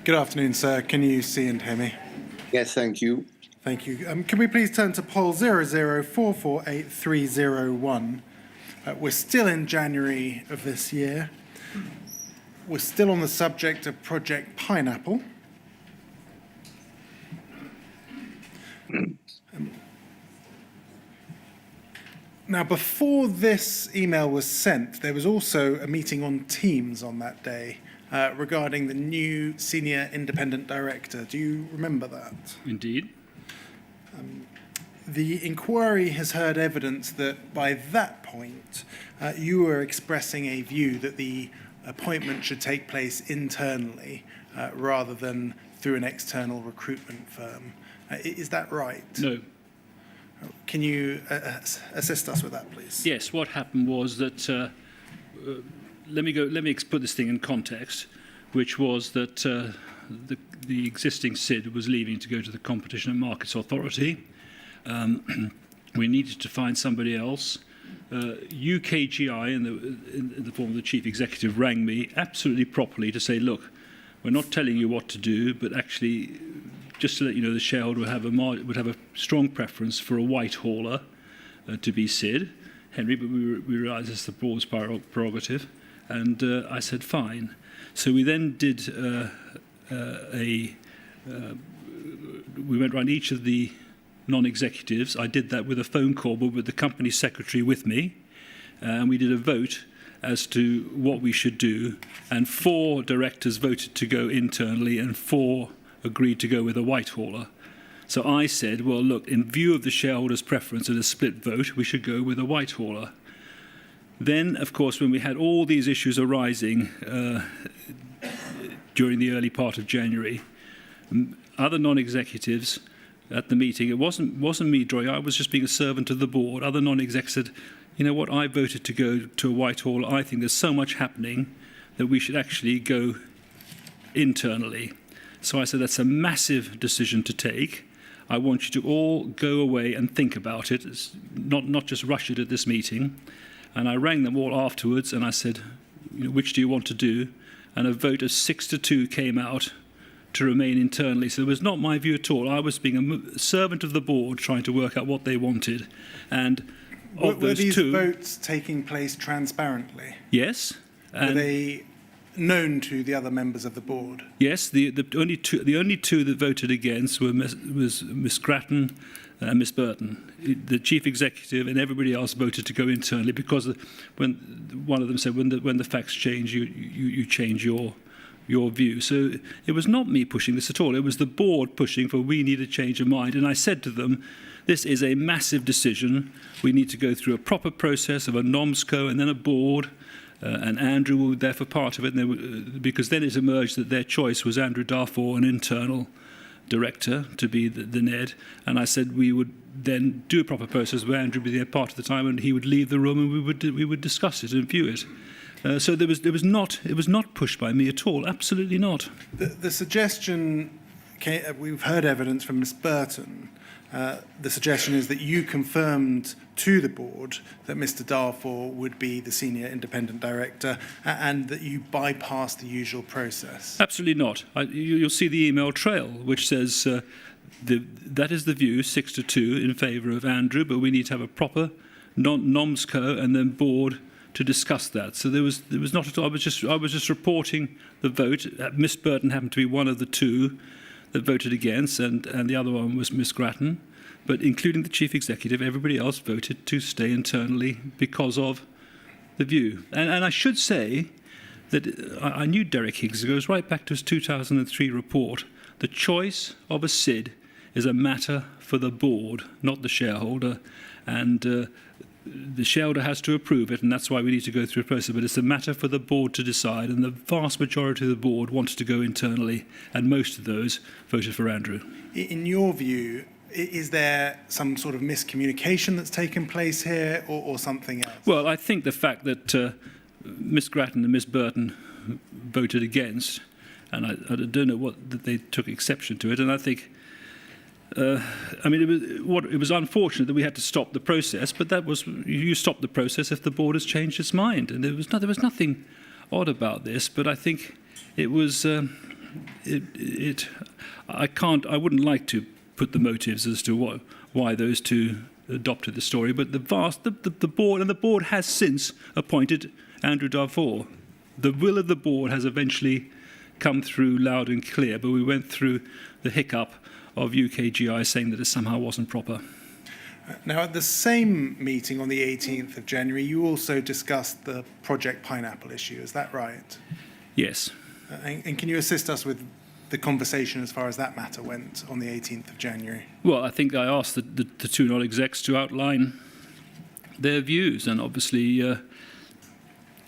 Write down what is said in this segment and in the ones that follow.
Good afternoon, sir. Can you see and hear me? Yes, thank you. Thank you. Can we please turn to poll 004483001? We're still in January of this year. We're still on the subject of Project Pineapple. Now, before this email was sent, there was also a meeting on Teams on that day regarding the new senior independent director. Do you remember that? Indeed. The inquiry has heard evidence that by that point, you were expressing a view that the appointment should take place internally rather than through an external recruitment firm. Is that right? No. Can you assist us with that, please? Yes, what happened was that, let me put this thing in context, which was that the existing SID was leaving to go to the Competition and Markets Authority. We needed to find somebody else. UKGI, in the form of the chief executive, rang me absolutely properly to say, look, we're not telling you what to do, but actually, just to let you know, the shareholder would have a strong preference for a white hauler to be SID, Henry, but we realised it's the board's prerogative, and I said fine. So we then did we went around each of the non-executives. I did that with a phone call, but with the company secretary with me, and we did a vote as to what we should do, and 4 directors voted to go internally, and 4 agreed to go with a white hauler. So I said, well, look, in view of the shareholders' preference and a split vote, we should go with a white hauler. Then, of course, when we had all these issues arising during the early part of January, other non-executives at the meeting, it wasn't me, Droy, I was just being a servant of the board. Other non-execs said, you know what, I voted to go to a white hauler. I think there's so much happening that we should actually go internally. So I said, that's a massive decision to take. I want you to all go away and think about it, not just rush it at this meeting. And I rang them all afterwards and I said, you know, which do you want to do? And a vote of 6-2 came out to remain internally. So it was not my view at all. I was being a servant of the board trying to work out what they wanted. And of were those these two, votes taking place transparently? yes. Were they known to the other members of the board? Yes, the only two that voted against was Miss Grattan and Miss Burton. The chief executive and everybody else voted to go internally because when one of them said, when the facts change, you change your view. So it was not me pushing this at all. It was the board pushing for we need a change of mind. And I said to them, this is a massive decision. We need to go through a proper process of a NOMSCO and then a board. And Andrew was there for part of it, because then it emerged that their choice was Andrew Darfour, an internal director, to be the NED. And I said we would then do a proper process where Andrew would be there part of the time, and he would leave the room, and we would discuss it and view it. So it was not pushed by me at all. Absolutely not. The suggestion, we've heard evidence from Ms. Burton. The suggestion is that you confirmed to the board that Mr. Darfour would be the senior independent director and that you bypassed the usual process. Absolutely not. You'll see the email trail, which says that is the view, 6-2, in favour of Andrew, but we need to have a proper NOMSCO and then board to discuss that. So there was not at all. I was just reporting the vote. Miss Burton happened to be one of the 2 that voted against, and the other one was Miss Grattan. But including the chief executive, everybody else voted to stay internally because of the view. And I should say that I knew Derek Higgs. It goes right back to his 2003 report. The choice of a SID is a matter for the board, not the shareholder. And the shareholder has to approve it, and that's why we need to go through a process. But it's a matter for the board to decide, and the vast majority of the board wanted to go internally, and most of those voted for Andrew. In your view, is there some sort of miscommunication that's taken place here, or something else? Well, I think the fact that Miss Grattan and Miss Burton voted against, and I don't know that they took exception to it, and I think it was unfortunate that we had to stop the process, but you stop the process if the board has changed its mind, and there was nothing odd about this. But I think it was I wouldn't like to put the motives as to why those two adopted the story, but the board has since appointed Andrew Darfur. The will of the board has eventually come through loud and clear, but we went through the hiccup of UKGI saying that it somehow wasn't proper. Now, at the same meeting on the 18th of January, you also discussed the Project Pineapple issue. Is that right? Yes. And can you assist us with the conversation as far as that matter went on the 18th of January? Well, I think I asked the two non-execs to outline their views, and obviously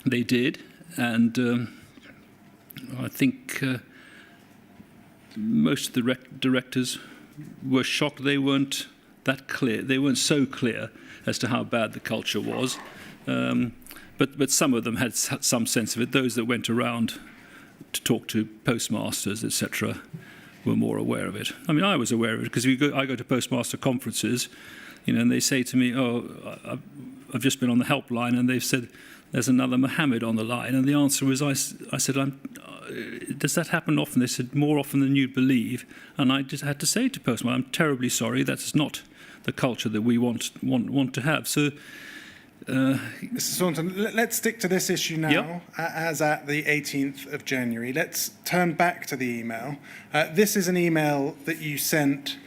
they did. And I think most of the directors were shocked they weren't that clear. They weren't so clear as to how bad the culture was. But some of them had some sense of it. Those that went around to talk to postmasters, etc., were more aware of it. I mean, I was aware of it because I go to postmaster conferences, and they say to me, "Oh, I've just been on the helpline," and they've said, "There's another Mohammed on the line." And the answer was, I said, "Does that happen often?" They said, "More often than you'd believe." And I just had to say to postmaster, "I'm terribly sorry. That's not the culture that we want to have." So. Mr. Staunton, let's stick to this issue now, Yep. As at the 18th of January. Let's turn back to the email. This is an email that you sent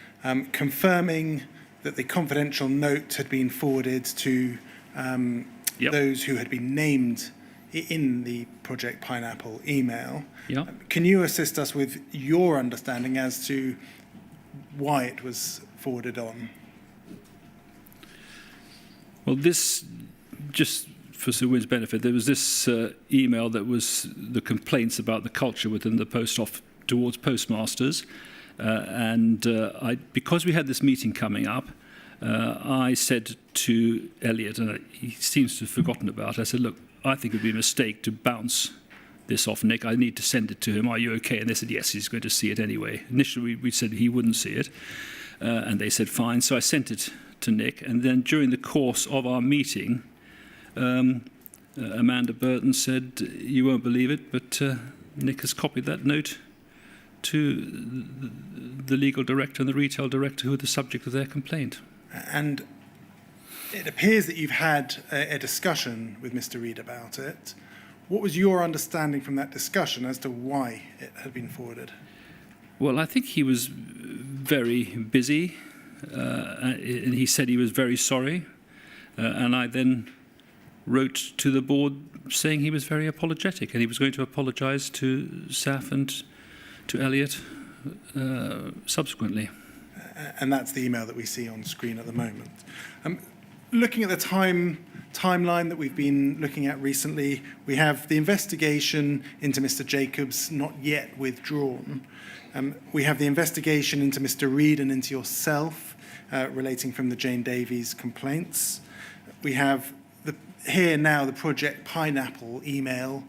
confirming that the confidential note had been forwarded to Yep. those who had been named in the Project Pineapple email. Yeah. Can you assist us with your understanding as to why it was forwarded on? Well, this, just for Sir Wynn's benefit, there was this email that was the complaints about the culture within the post office towards postmasters. Because we had this meeting coming up, I said to Elliot, and he seems to have forgotten about it, I said, "Look, I think it would be a mistake to bounce this off Nick. I need to send it to him. Are you okay?" And they said, "Yes, he's going to see it anyway." Initially, we said he wouldn't see it, and they said, "Fine." So I sent it to Nick, and then during the course of our meeting, Amanda Burton said, "You won't believe it, but Nick has copied that note to the legal director and the retail director who are the subject of their complaint." And it appears that you've had a discussion with Mr. Reed about it. What was your understanding from that discussion as to why it had been forwarded? Well, I think he was very busy, and he said he was very sorry. And I then wrote to the board saying he was very apologetic, and he was going to apologise to SAF and to Elliot subsequently. And that's the email that we see on screen at the moment. Looking at the timeline that we've been looking at recently, we have the investigation into Mr. Jacobs not yet withdrawn. We have the investigation into Mr. Reed and into yourself relating from the Jane Davies complaints. We have here now the Project Pineapple email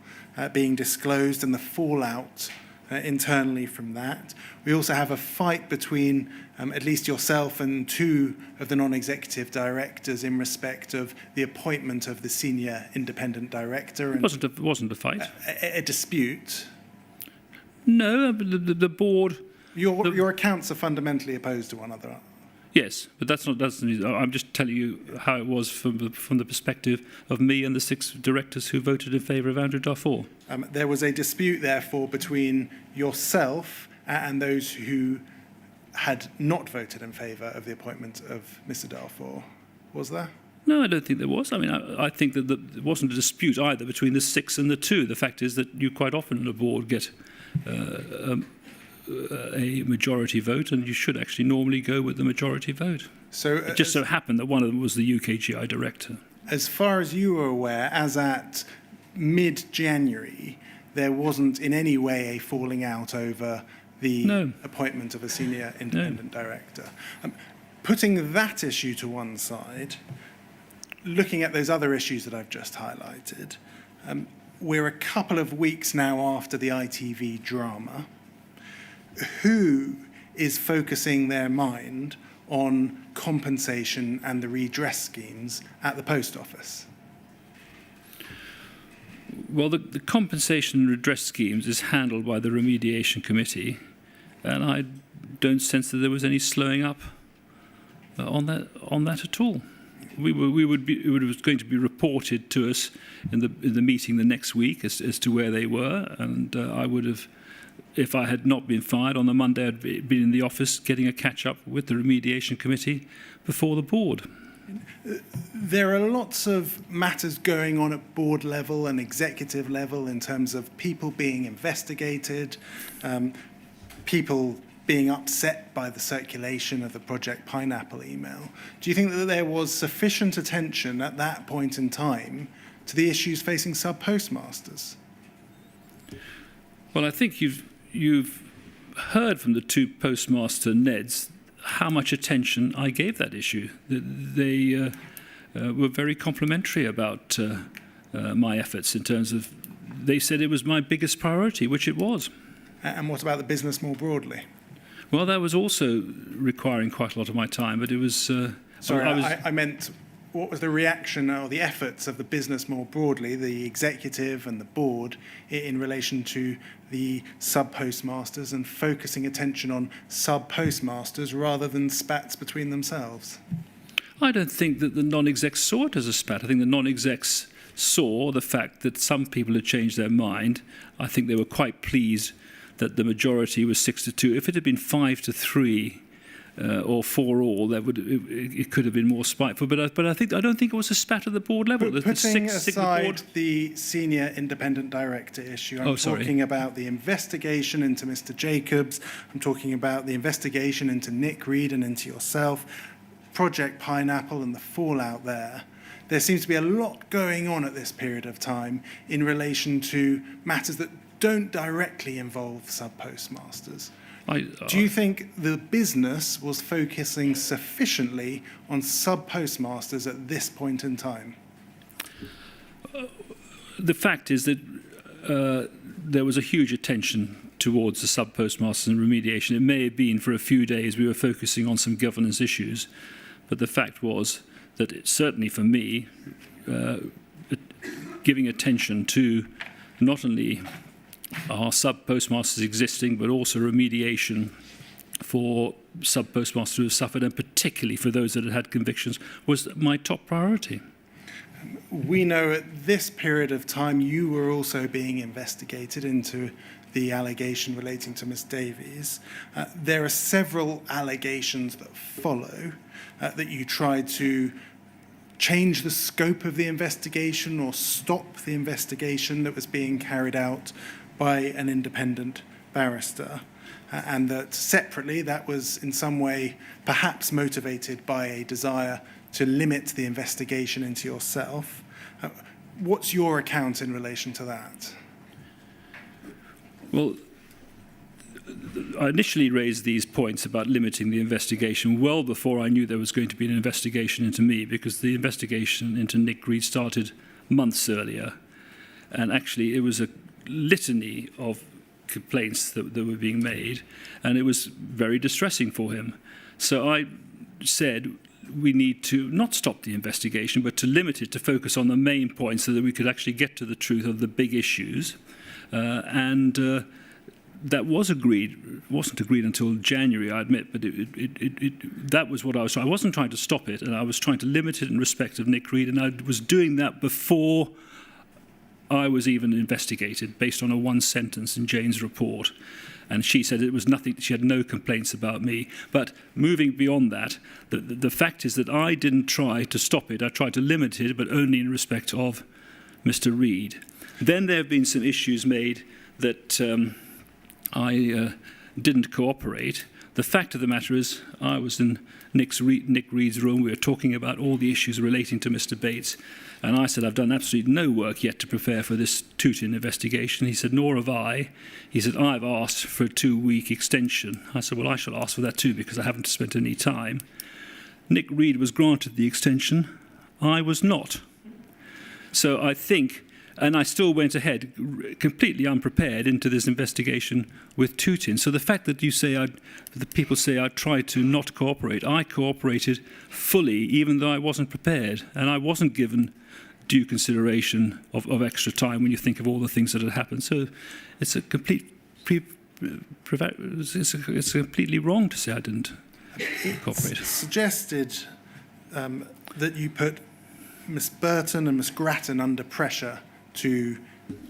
being disclosed and the fallout internally from that. We also have a fight between at least yourself and two of the non-executive directors in respect of the appointment of the senior independent director. It wasn't a fight. A dispute. No, the board. Your accounts are fundamentally opposed to one another. Yes, but that's not. I'm just telling you how it was from the perspective of me and the 6 directors who voted in favour of Andrew Darfur. There was a dispute, therefore, between yourself and those who had not voted in favour of the appointment of Mr. Darfur. Was there? No, I don't think there was. I mean, I think that there wasn't a dispute either between the 6 and the 2. The fact is that you quite often on a board get a majority vote, and you should actually normally go with the majority vote. So it just so happened that one of them was the UKGI director. As far as you were aware, as at mid-January, there wasn't in any way a falling out over the appointment of a senior independent director. Putting that issue to one side, looking at those other issues that I've just highlighted, we're a couple of weeks now after the ITV drama. Who is focusing their mind on compensation and the redress schemes at the post office? Well, the compensation and redress schemes is handled by the remediation committee, and I don't sense that there was any slowing up on that at all. It was going to be reported to us in the meeting the next week as to where they were, and I would have, if I had not been fired on the Monday, I'd been in the office getting a catch up with the remediation committee before the board. There are lots of matters going on at board level and executive level in terms of people being investigated, people being upset by the circulation of the Project Pineapple email. Do you think that there was sufficient attention at that point in time to the issues facing sub-postmasters? Well, I think you've heard from the two postmaster Neds how much attention I gave that issue. They were very complimentary about my efforts in terms of, they said it was my biggest priority, which it was. And what about the business more broadly? Well, that was also requiring quite a lot of my time, but it was... I meant, what was the reaction or the efforts of the business more broadly, the executive and the board, in relation to the sub-postmasters and focusing attention on sub-postmasters rather than spats between themselves? I don't think that the non-execs saw it as a spat. I think the non-execs saw the fact that some people had changed their mind. I think they were quite pleased that the majority was 6-2. If it had been 5-3 or 4-all, it could have been more spiteful. But I don't think it was a spat at the board level. Putting aside the senior independent director issue, I'm talking about the investigation into Mr. Jacobs. I'm talking about the investigation into Nick Reed and into yourself, Project Pineapple and the fallout there. There seems to be a lot going on at this period of time in relation to matters that don't directly involve sub-postmasters. Do you think the business was focusing sufficiently on sub-postmasters at this point in time? The fact is that there was a huge attention towards the sub-postmasters and remediation. It may have been for a few days we were focusing on some governance issues, but the fact was that certainly for me, giving attention to not only our sub-postmasters existing, but also remediation for sub-postmasters who have suffered, and particularly for those that had had convictions, was my top priority. We know at this period of time you were also being investigated into the allegation relating to Ms. Davies. There are several allegations that follow that you tried to change the scope of the investigation or stop the investigation that was being carried out by an independent barrister, and that separately that was in some way perhaps motivated by a desire to limit the investigation into yourself. What's your account in relation to that? Well, I initially raised these points about limiting the investigation well before I knew there was going to be an investigation into me, because the investigation into Nick Reed started months earlier, and actually it was a litany of complaints that were being made, and it was very distressing for him. So I said we need to not stop the investigation, but to limit it, to focus on the main points so that we could actually get to the truth of the big issues. That was agreed. It wasn't agreed until January, I admit, but that was what I was trying. I wasn't trying to stop it, and I was trying to limit it in respect of Nick Reed, and I was doing that before I was even investigated, based on a one sentence in Jane's report. And she said it was nothing, she had no complaints about me. But moving beyond that, the fact is that I didn't try to stop it. I tried to limit it, but only in respect of Mr. Reed. Then there have been some issues made that I didn't cooperate. The fact of the matter is, I was in Nick Reed's room. We were talking about all the issues relating to Mr. Bates. And I said, I've done absolutely no work yet to prepare for this Tooting investigation. He said, nor have I. He said, I've asked for a 2-week extension. I said, well, I shall ask for that too, because I haven't spent any time. Nick Reed was granted the extension. I was not. So I think, and I still went ahead completely unprepared into this investigation with Tooting. So the fact that you say, the people say I tried to not cooperate, I cooperated fully, even though I wasn't prepared, and I wasn't given due consideration of extra time when you think of all the things that had happened. So it's a complete it's completely wrong to say I didn't cooperate. It's suggested that you put Miss Burton and Miss Grattan under pressure to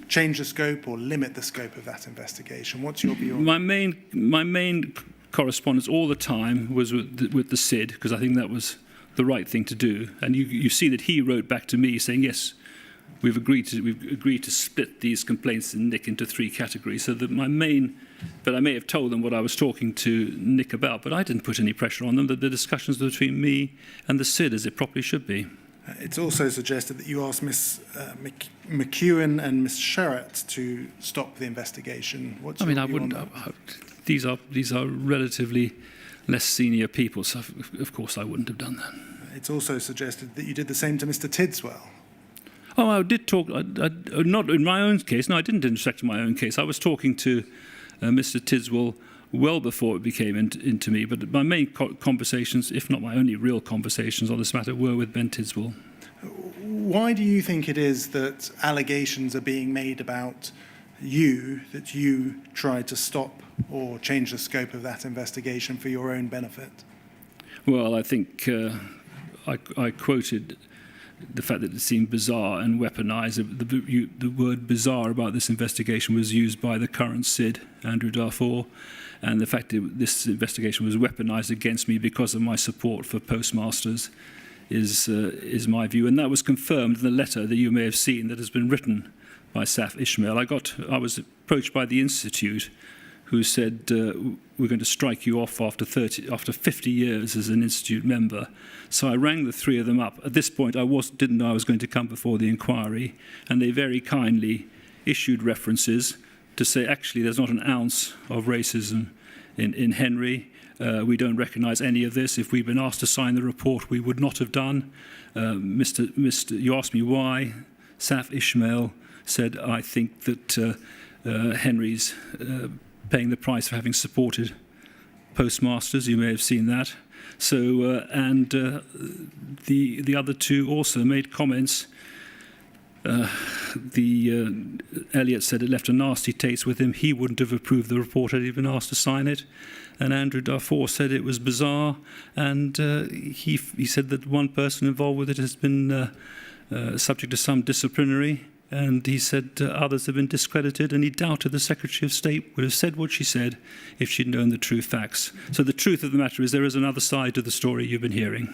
change the scope or limit the scope of that investigation. What's your view on that? My main correspondence all the time was with the SID, because I think that was the right thing to do. And you see that he wrote back to me saying, yes, we've agreed to split these complaints and Nick into 3 categories. So that but I may have told them what I was talking to Nick about, but I didn't put any pressure on them. The discussions were between me and the SID, as it properly should be. It's also suggested that you asked Miss McEwen and Miss Sherratt to stop the investigation. What's your view I wouldn't. on that? These are relatively less senior people, so of course I wouldn't have done that. It's also suggested that you did the same to Mr. Tidswell. Oh, I did talk. Not in my own case. No, I didn't intersect in my own case. I was talking to Mr. Tidswell well before it became into me. But my main conversations, if not my only real conversations on this matter, were with Ben Tidswell. Why do you think it is that allegations are being made about you, that you tried to stop or change the scope of that investigation for your own benefit? Well, I think I quoted the fact that it seemed bizarre and weaponised. The word bizarre about this investigation was used by the current SID, Andrew Darfour, and the fact that this investigation was weaponised against me because of my support for postmasters is my view. And that was confirmed in the letter that you may have seen that has been written by Saf Ishmael. I was approached by the Institute, who said, we're going to strike you off after 50 years as an Institute member. So I rang the 3 of them up. At this point, didn't know I was going to come before the inquiry, and they very kindly issued references to say, actually, there's not an ounce of racism in Henry. We don't recognise any of this. If we'd been asked to sign the report, we would not have done. You asked me why. Saf Ishmael said, I think that Henry's paying the price for having supported postmasters. You may have seen that. So, and the other 2 also made comments. Elliot said it left a nasty taste with him. He wouldn't have approved the report had he been asked to sign it. And Andrew Darfour said it was bizarre. And he said that one person involved with it has been subject to some disciplinary. And he said others have been discredited, and he doubted the Secretary of State would have said what she said if she'd known the true facts. So the truth of the matter is there is another side to the story you've been hearing.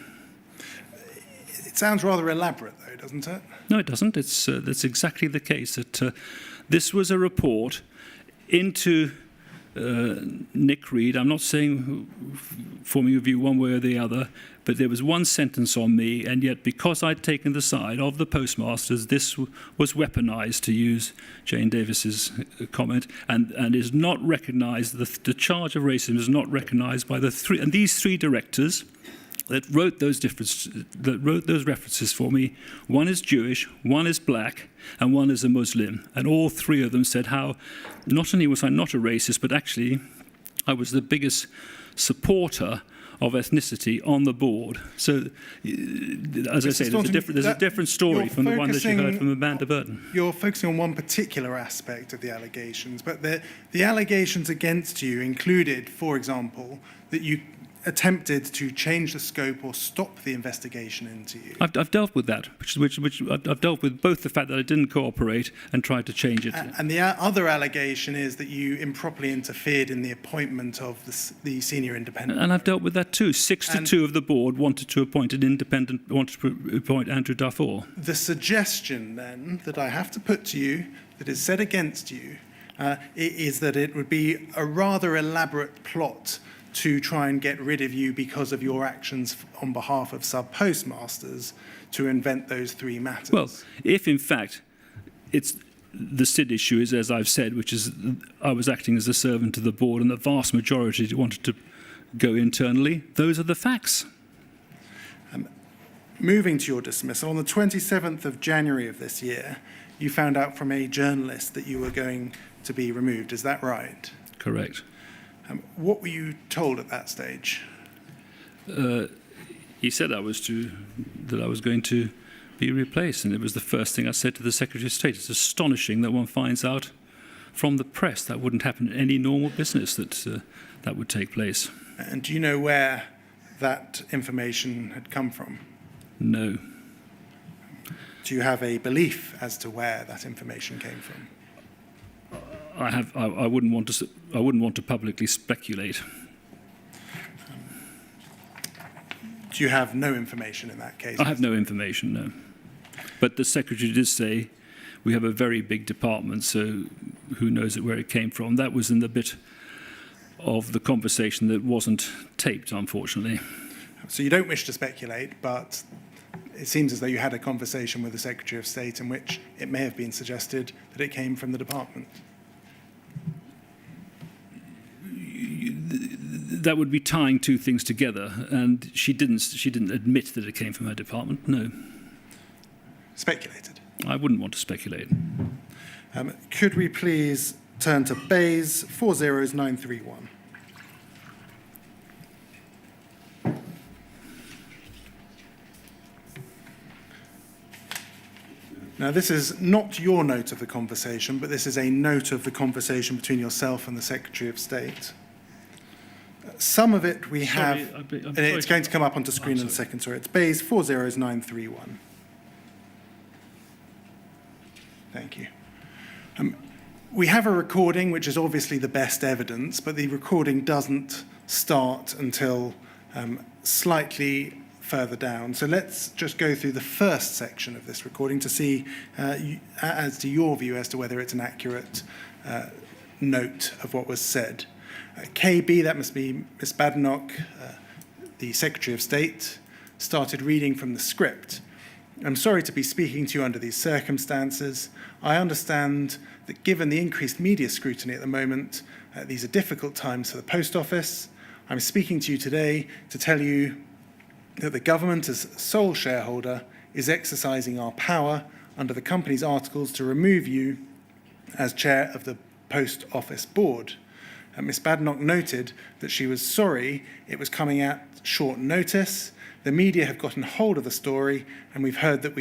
It sounds rather elaborate, though, doesn't it? No, it doesn't. That's exactly the case. That this was a report into Nick Reed. I'm not saying forming a view one way or the other, but there was one sentence on me, and yet because I'd taken the side of the postmasters, this was weaponised, to use Jane Davis's comment, and is not recognised. The charge of racism is not recognised by the 3, and these 3 directors that wrote those references for me. One is Jewish, one is black, and one is a Muslim. And all 3 of them said how not only was I not a racist, but actually I was the biggest supporter of ethnicity on the board. So, as I say, there's a different story from the one that you heard from Amanda Burton. You're focusing on one particular aspect of the allegations, but the allegations against you included, for example, that you attempted to change the scope or stop the investigation into you. I've dealt with that, which I've dealt with both the fact that I didn't cooperate and tried to change it. And the other allegation is that you improperly interfered in the appointment of the senior independent. And I've dealt with that too. 6 to 2 of the board wanted to appoint an independent, wanted to appoint Andrew Darfour. The suggestion then that I have to put to you, that is said against you, is that it would be a rather elaborate plot to try and get rid of you because of your actions on behalf of sub-postmasters to invent those 3 matters. Well, if in fact it's the SID issue is, as I've said, which is I was acting as a servant to the board and the vast majority wanted to go internally, those are the facts. Moving to your dismissal, on the 27th of January of this year, you found out from a journalist that you were going to be removed. Is that right? Correct. What were you told at that stage? He said that I was going to be replaced. And it was the first thing I said to the Secretary of State. It's astonishing that one finds out from the press. That wouldn't happen in any normal business that would take place. And do you know where that information had come from? No. Do you have a belief as to where that information came from? I wouldn't want to publicly speculate. Do you have no information in that case? I have no information, no. But the Secretary did say we have a very big department, so who knows where it came from. That was in the bit of the conversation that wasn't taped, unfortunately. So you don't wish to speculate, but it seems as though you had a conversation with the Secretary of State in which it may have been suggested that it came from the department. That would be tying two things together, and she didn't admit that it came from her department. No. Speculated. I wouldn't want to speculate. Could we please turn to Bayes 40931? Now, this is not your note of the conversation, but this is a note of the conversation between yourself and the Secretary of State. Some of it we have, and it's going to come up onto screen in a second, sorry. It's Bayes 40931. Thank you. We have a recording, which is obviously the best evidence, but the recording doesn't start until slightly further down. So let's just go through the first section of this recording to see, as to your view, as to whether it's an accurate note of what was said. KB, that must be Miss Badenoch, the Secretary of State, started reading from the script. I'm sorry to be speaking to you under these circumstances. I understand that given the increased media scrutiny at the moment, these are difficult times for the Post Office. I'm speaking to you today to tell you that the government, as sole shareholder, is exercising our power under the company's articles to remove you as chair of the Post Office Board. Miss Badenoch noted that she was sorry it was coming at short notice. The media have gotten hold of the story, and we've heard that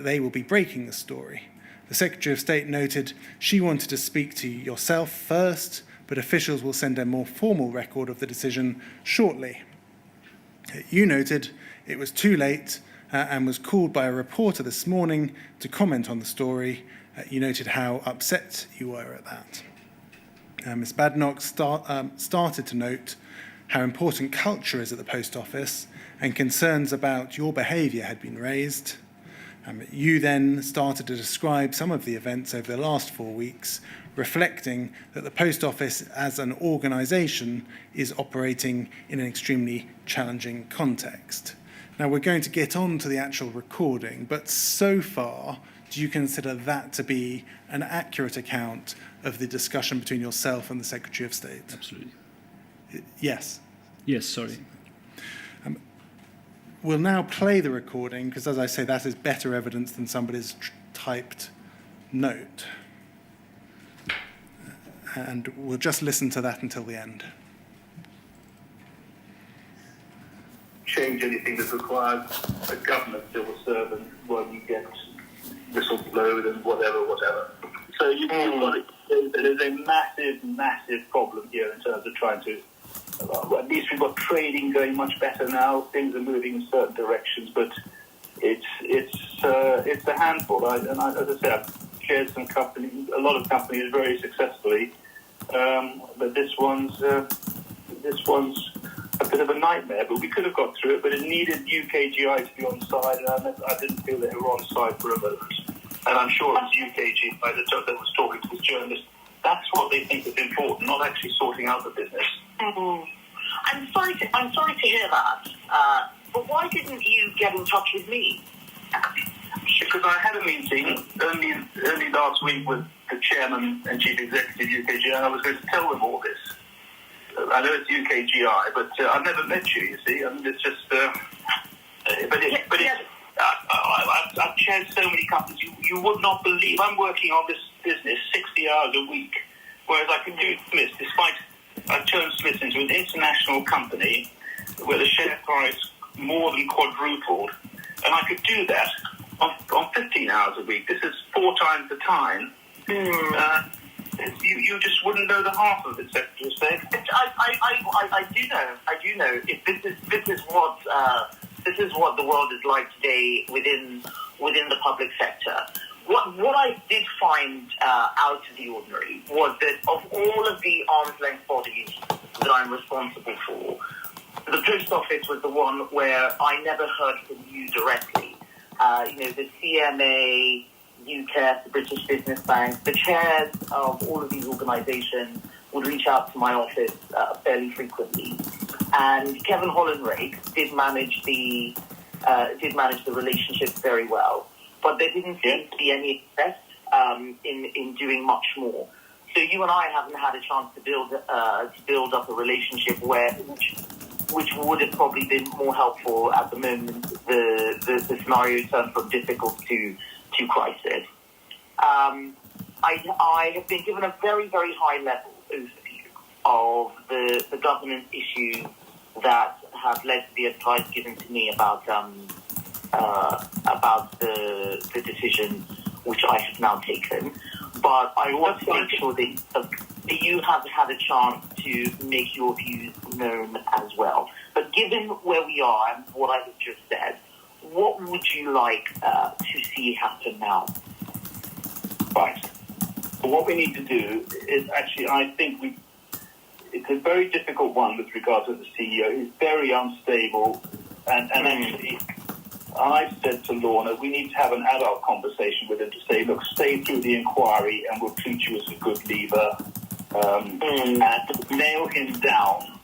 they will be breaking the story. The Secretary of State noted she wanted to speak to yourself first, but officials will send a more formal record of the decision shortly. You noted it was too late and was called by a reporter this morning to comment on the story. You noted how upset you were at that. Ms. Badenoch started to note how important culture is at the Post Office, and concerns about your behaviour had been raised. You then started to describe some of the events over the last 4 weeks, reflecting that the Post Office as an organisation is operating in an extremely challenging context. Now, we're going to get on to the actual recording, but so far, do you consider that to be an accurate account of the discussion between yourself and the Secretary of State? Absolutely. Yes. Yes, sorry. We'll now play the recording, because as I say, that is better evidence than somebody's typed note. And we'll just listen to that until the end. Change anything that requires a government civil servant while you get whistleblowed and whatever. So you've got there's a massive problem here in terms of trying to. At least we've got trading going much better now. Things are moving in certain directions, but it's a handful. As I said, I've chaired some companies, a lot of companies very successfully, but this one's a bit of a nightmare. But we could have got through it. But it needed UKGI to be on side, and I didn't feel they were on side for a moment. And I'm sure it was UKGI that was talking to this journalist. That's what they think is important, not actually sorting out the business. Mm-hmm. I'm sorry to hear that. But why didn't you get in touch with me? Because I had a meeting early last week with the chairman and chief executive of UKGI, and I was going to tell them all this. I know it's UKGI, but I've never met you. You see, I mean, it's just. I've chaired so many companies. You would not believe. I'm working on this business 60 hours a week, whereas I can do Smith, despite I turned Smith into an international company where the share price more than quadrupled, and I could do that on 15 hours a week. This is 4 times the time. You just wouldn't know the half of it, Secretary of State. I do know. If this is what the world is like today within the public sector. What I did find out of the ordinary was that of all of the arm's length bodies that I'm responsible for, the post office was the one where I never heard from you directly. The CMA, UKEF, the British Business Bank, the chairs of all of these organisations would reach out to my office fairly frequently, and Kevin Hollinrake did manage the relationship very well, but there didn't seem to be any interest in doing much more. So you and I haven't had a chance to build up a relationship which would have probably been more helpful at the moment. The scenario turned from difficult to crisis. I have been given a very, very high level overview of the governance issues that have led to the advice given to me about the decision which I have now taken. But I want to make sure that you have had a chance to make your views known as well. But given where we are and what I have just said, what would you like to see happen now? Right. So what we need to do is actually, I think it's a very difficult one with regard to the CEO. He's very unstable, and actually, I've said to Lorna, we need to have an adult conversation with him to say, look, stay through the inquiry and we'll treat you as a good leaver, and nail him down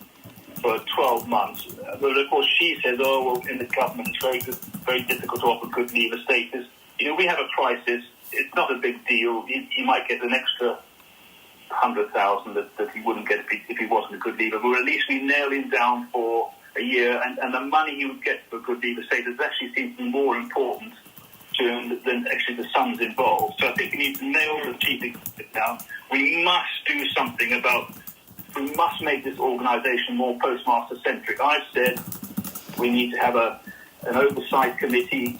for 12 months. But of course she says, in the government it's very difficult to offer good leaver status. We have a crisis. It's not a big deal. He might get an extra 100,000 that he wouldn't get if he wasn't a good leaver. But at least we nail him down for a year, and the money he would get for good leaver status actually seems to be more important to him than actually the sums involved. So I think we need to nail the chief executive down. We must do something we must make this organisation more postmaster-centric. I've said we need to have an oversight committee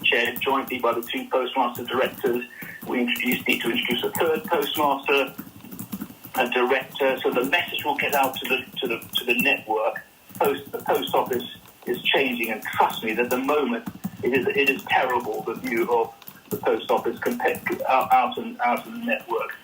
chaired jointly by the 2 postmaster directors. We need to introduce a 3rd postmaster, a director, so the message will get out to the network. The post office is changing, and trust me, that at the moment it is terrible, the view of the post office compared out in the network.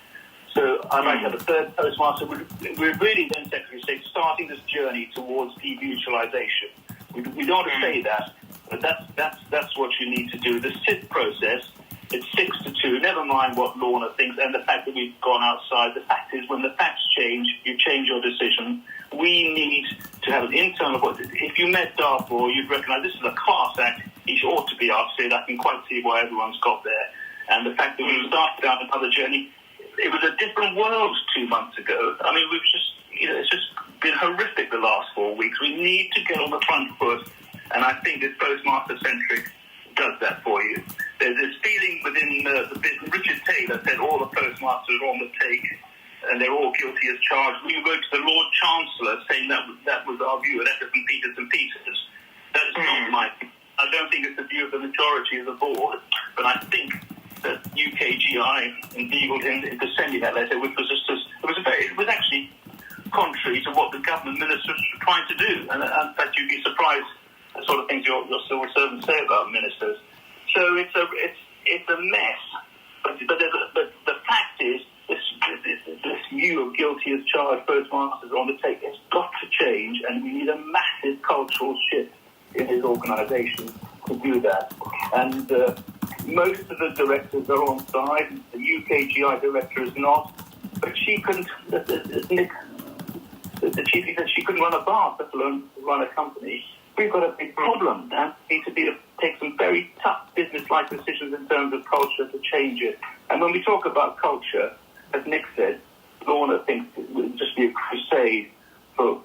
So I'd like to have a 3rd postmaster. We're really then, Secretary of State, starting this journey towards demutualisation. We don't want to say that, but that's what you need to do. The SIP process, it's 6-2. Never mind what Lorna thinks, and the fact that we've gone outside. The fact is, when the facts change, you change your decision. We need to have an internal. If you met Darfur, you'd recognise this is a class act. He ought to be ousted. I can quite see why everyone's got there. And the fact that we started down another journey, it was a different world 2 months ago. I mean, it's just been horrific the last 4 weeks. We need to get on the front foot, and I think this postmaster-centric does that for you. There's this feeling within the business. Richard Taylor said all the postmasters are on the take, and they're all guilty as charged. We wrote to the Lord Chancellor saying that was our view, a letter from Peters and Peters. That is not my view. I don't think it's the view of the majority of the board, but I think that UKGI in sending that letter, which was it was actually contrary to what the government ministers were trying to do, and in fact you'd be surprised the sort of things your civil servants say about ministers. So it's a mess, but the fact is this view of guilty as charged postmasters on the take has got to change, and we need a massive cultural shift in his organisation to do that. And most of the directors are on side. The UKGI director is not, but she couldn't. Nick, the chief said she couldn't run a bar, let alone run a company. We've got a big problem now. We need to take some very tough business-like decisions in terms of culture to change it. And when we talk about culture, as Nick said, Lorna thinks it would just be a crusade for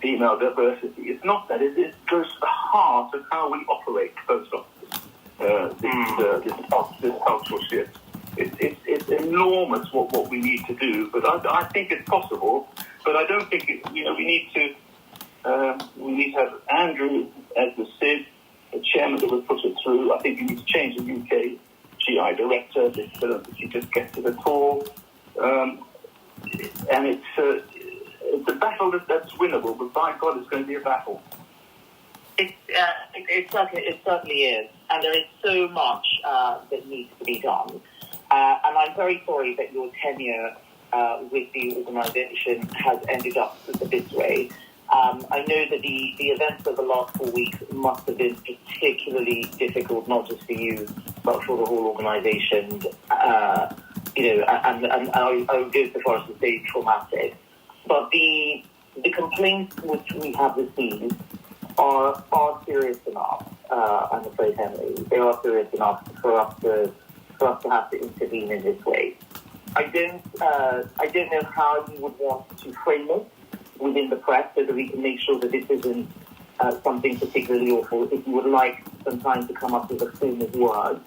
female diversity. It's not that. It goes to the heart of how we operate post office. This cultural shift. It's enormous what we need to do, but I think it's possible. But I don't think we need to have Andrew as the SID, chairman that would put it through. I think you need to change the UK GI director. This he just gets it at all. And it's a battle that's winnable, but by God, it's going to be a battle. It certainly is, and there is so much that needs to be done. And I'm very sorry that your tenure with the organisation has ended up this way. I know that the events of the last 4 weeks must have been particularly difficult, not just for you, but for the whole organisation. And I would go so far as to say traumatic. But the complaints which we have received are serious enough. I'm afraid, Henry, they are serious enough for us to have to intervene in this way. I don't know how you would want to frame it within the press so that we can make sure that this isn't something particularly awful. If you would like some time to come up with a form of words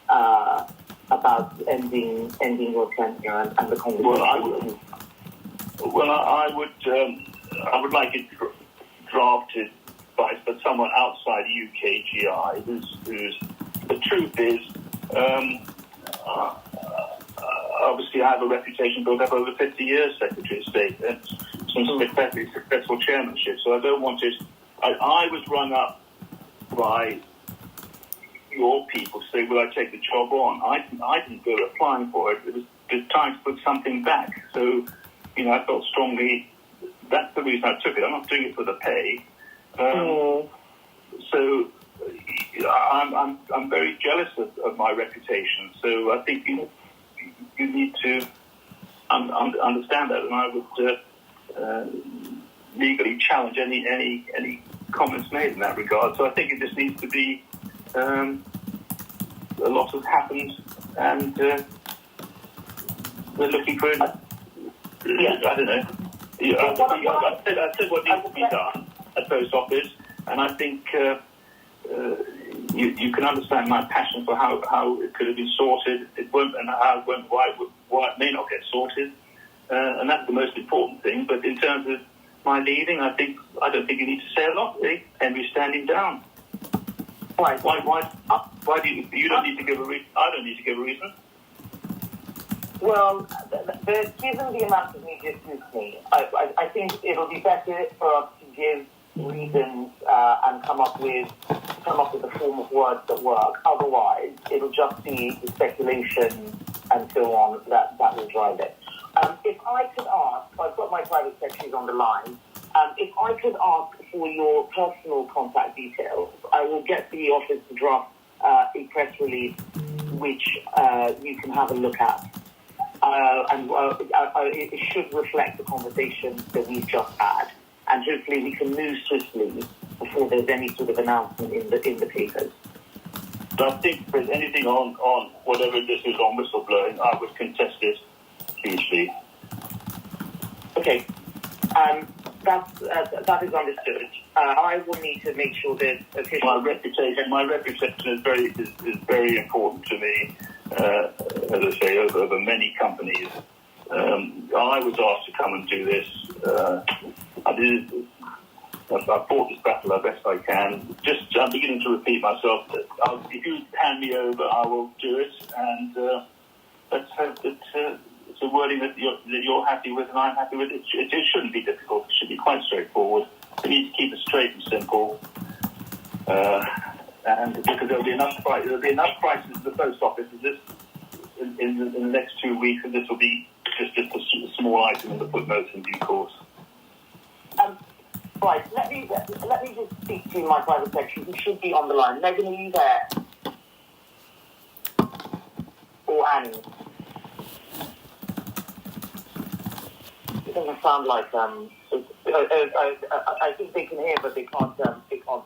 about ending your tenure and the conversation. I would like it drafted by someone outside UKGI who's the truth is, obviously I have a reputation built up over 50 years, Secretary of State, and some especially successful chairmanship, so I don't want to... I was rung up by your people to say, will I take the job on? I didn't go applying for it. It was time to put something back. So, I felt strongly that's the reason I took it. I'm not doing it for the pay. So I'm very jealous of my reputation. So I think you need to understand that, and I would legally challenge any comments made in that regard. So I think it just needs to be a lot has happened, and we're looking for I don't know. I said what needs to be done at Post Office, and I think you can understand my passion for how it could have been sorted. It won't, and how it won't, why it may not get sorted, and that's the most important thing. But in terms of my leaving, I don't think you need to say a lot. Really. Henry's standing down. Why do you don't need to give a reason? I don't need to give a reason. Well, given the amount of media scrutiny, I think it'll be better for us to give reasons and come up with a form of words that work. Otherwise, it'll just be the speculation and so on that will drive it. If I could ask, I've got my private secretaries on the line. If I could ask for your personal contact details, I will get the office to draft a press release which you can have a look at. And it should reflect the conversation that we've just had. And hopefully we can move swiftly before there's any sort of announcement in the papers. So I think if there's anything on whatever this is on whistleblowing, I would contest it hugely. Okay. That is understood. I will need to make sure that official... My reputation is very important to me. As I say, over many companies. I was asked to come and do this. I fought this battle as best I can. I'm beginning to repeat myself. If you hand me over, I will do it. And let's hope that it's a wording that you're happy with and I'm happy with. It shouldn't be difficult. It should be quite straightforward. We need to keep it straight and simple. And because there'll be enough crises at the post office in the next 2 weeks, and this will be just a small item in the footnotes in due course. Right, let me just speak to my private secretary, who should be on the line. Megan, are you there? Or Annie? It doesn't sound like I think they can hear, but they can't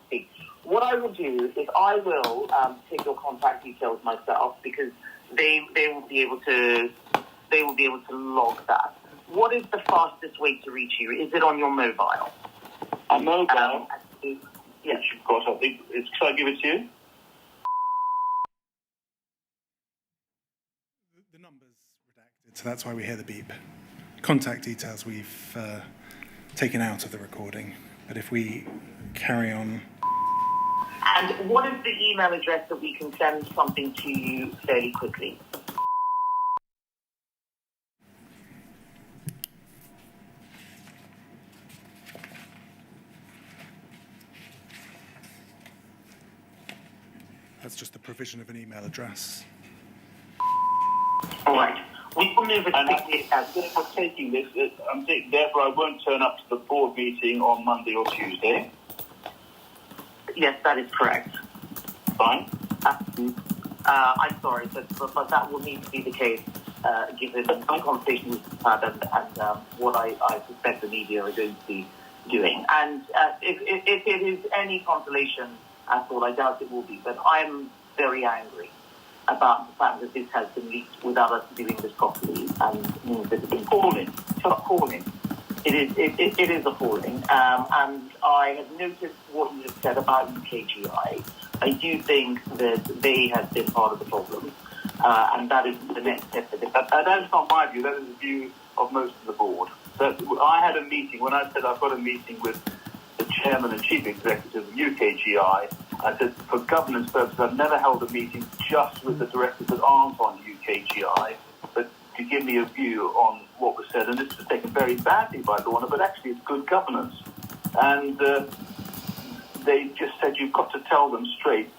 speak. What I will do is I will take your contact details myself, because they will be able to log that. What is the fastest way to reach you? Is it on your mobile? A mobile? Yes. Of course, I think. Shall I give it to you? The number's redacted, so that's why we hear the beep. Contact details we've taken out of the recording, but if we carry on... And what is the email address that we can send something to you fairly quickly? That's just the provision of an email address. All right. We will move it And quickly as I'm taking this, therefore I won't turn up to the board meeting on Monday or Tuesday. Yes, that is correct. Fine. I'm sorry, but that will need to be the case given the conversation we've had and what I suspect the media are going to be doing. And if it is any consolation at all, I doubt it will be, but I'm very angry about the fact that this has been leaked without us doing this properly and means that it's been appalling. It's appalling. It is appalling. And I have noticed what you have said about UKGI. I do think that they have been part of the problem, and that is the next step. That is not my view, that is the view of most of the board. That I had a meeting, when I said I've got a meeting with the chairman and chief executive of UKGI, I said for governance purposes I've never held a meeting just with the directors that aren't on UKGI, but to give me a view on what was said, and this was taken very badly by Lorna, but actually it's good governance. And they just said, you've got to tell them straight,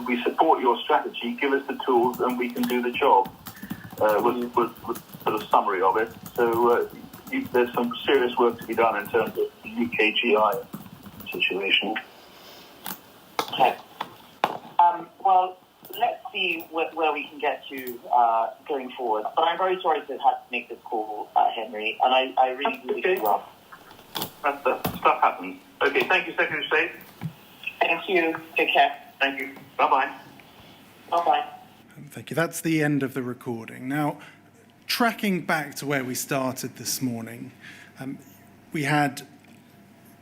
we support your strategy, give us the tools and we can do the job, was sort of summary of it. So there's some serious work to be done in terms of the UKGI situation. Okay. Well, let's see where we can get to going forward. But I'm very sorry to have to make this call, Henry, and I really do wish you well. That stuff happens. Okay, thank you, Secretary of State. Thank you. Take care. Thank you. Bye-bye. Bye-bye. Thank you. That's the end of the recording. Now, tracking back to where we started this morning, we had,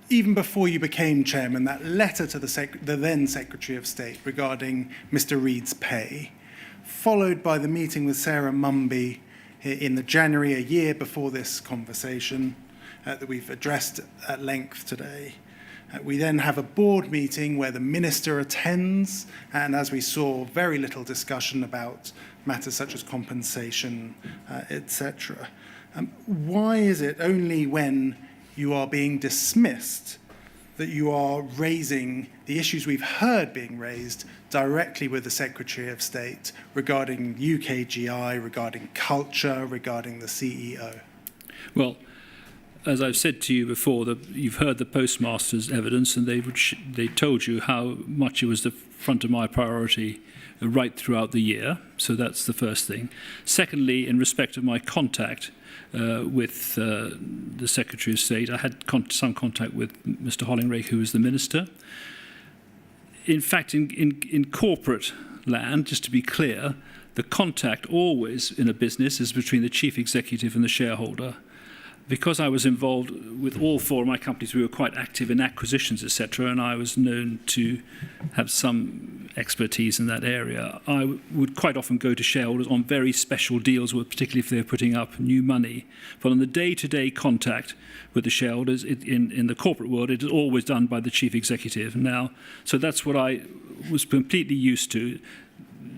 even before you became chairman, that letter to the then Secretary of State regarding Mr. Reid's pay, followed by the meeting with Sarah Mumby in the January, a year before this conversation, that we've addressed at length today. We then have a board meeting where the minister attends, and as we saw, very little discussion about matters such as compensation, etc. Why is it only when you are being dismissed that you are raising the issues we've heard being raised directly with the Secretary of State regarding UKGI, regarding culture, regarding the CEO? Well, as I've said to you before, you've heard the postmaster's evidence, and they told you how much it was the front of my priority right throughout the year. So that's the first thing. Secondly, in respect of my contact with the Secretary of State, I had some contact with Mr. Hollingray, who was the minister. In fact, in corporate land, just to be clear, the contact always in a business is between the chief executive and the shareholder. Because I was involved with all four of my companies, we were quite active in acquisitions, etc., and I was known to have some expertise in that area. I would quite often go to shareholders on very special deals, particularly if they were putting up new money. But on the day-to-day contact with the shareholders in the corporate world, it is always done by the chief executive now. So that's what I was completely used to.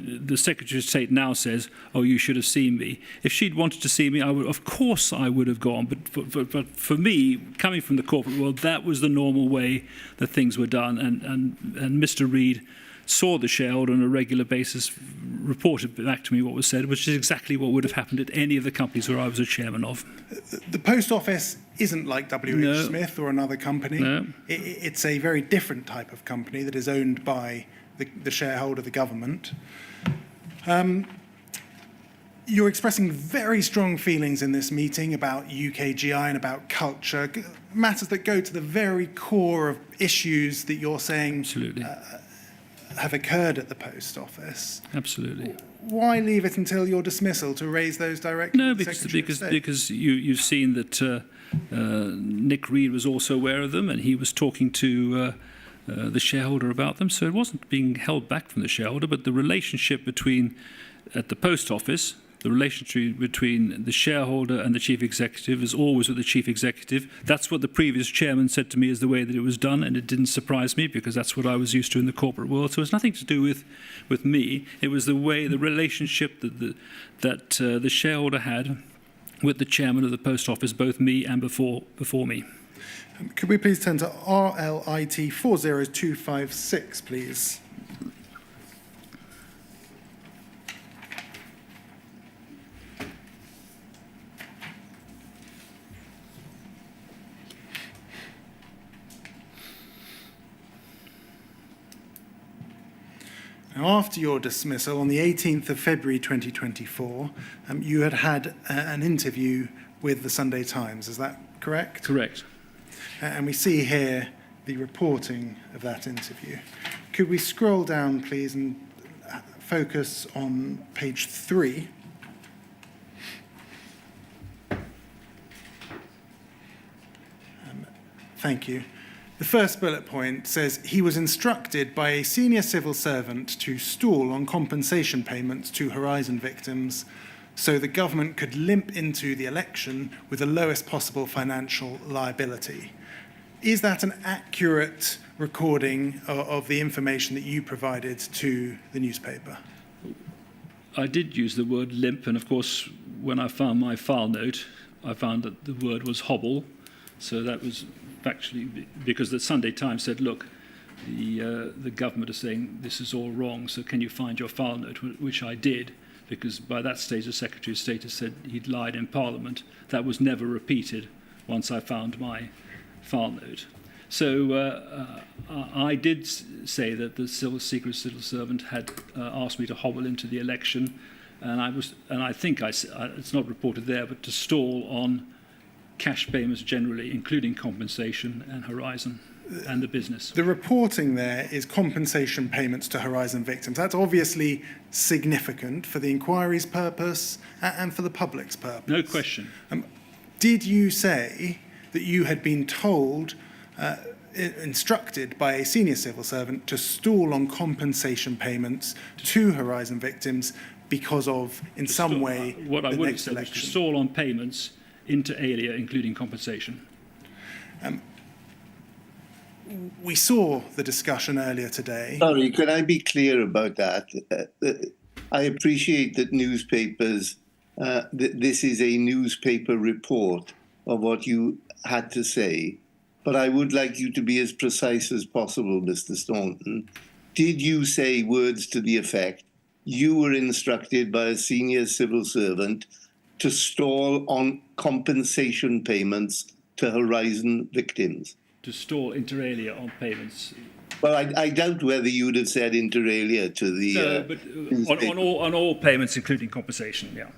The Secretary of State now says, oh, you should have seen me. If she'd wanted to see me, of course I would have gone. But for me, coming from the corporate world, that was the normal way that things were done. And Mr. Reid saw the shareholder on a regular basis, reported back to me what was said, which is exactly what would have happened at any of the companies where I was a chairman of. The Post Office isn't like W.H. Smith or another company. No. It's a very different type of company that is owned by the shareholder, the government. You're expressing very strong feelings in this meeting about UKGI and about culture, matters that go to the very core of issues that you're saying Absolutely. Have occurred at the Post Office. Absolutely. Why leave it until your dismissal to raise those directly? No, to the Secretary of State? because you've seen that Nick Reid was also aware of them, and he was talking to the shareholder about them. So it wasn't being held back from the shareholder, but the relationship between, at the Post Office, The relationship between the shareholder and the chief executive is always with the chief executive. That's what the previous chairman said to me is the way that it was done, and it didn't surprise me because that's what I was used to in the corporate world. So it's nothing to do with me. It was the way, the relationship that the shareholder had with the chairman of the post office, both me and before me. Could we please turn to RLIT 40256, please? Now, after your dismissal on the 18th of February 2024, you had an interview with the Sunday Times. Is that correct? Correct. And we see here the reporting of that interview. Could we scroll down, please, and focus on page 3? Thank you. The first bullet point says he was instructed by a senior civil servant to stall on compensation payments to Horizon victims so the government could limp into the election with the lowest possible financial liability. Is that an accurate recording of the information that you provided to the newspaper? I did use the word limp, and of course, when I found my file note, I found that the word was hobble. So that was factually because the Sunday Times said, look, the government is saying this is all wrong, so can you find your file note, which I did, because by that stage the Secretary of State had said he'd lied in Parliament. That was never repeated once I found my file note. So I did say that the secret civil servant had asked me to hobble into the election, and I think it's not reported there, but to stall on cash payments generally, including compensation and Horizon and the business. The reporting there is compensation payments to Horizon victims. That's obviously significant for the inquiry's purpose and for the public's purpose. No question. Did you say that you had been told, instructed by a senior civil servant to stall on compensation payments to Horizon victims because of, in some way, what I the would have next said was election? to stall on payments inter alia, including compensation. We saw the discussion earlier today. Sorry, could I be clear about that? I appreciate that newspapers, this is a newspaper report of what you had to say, but I would like you to be as precise as possible, Mr. Staunton. Did you say words to the effect, you were instructed by a senior civil servant to stall on compensation payments to Horizon victims? To stall inter alia on payments. Well, I doubt whether you would have said inter alia to the... No, but on all payments, including compensation, yeah.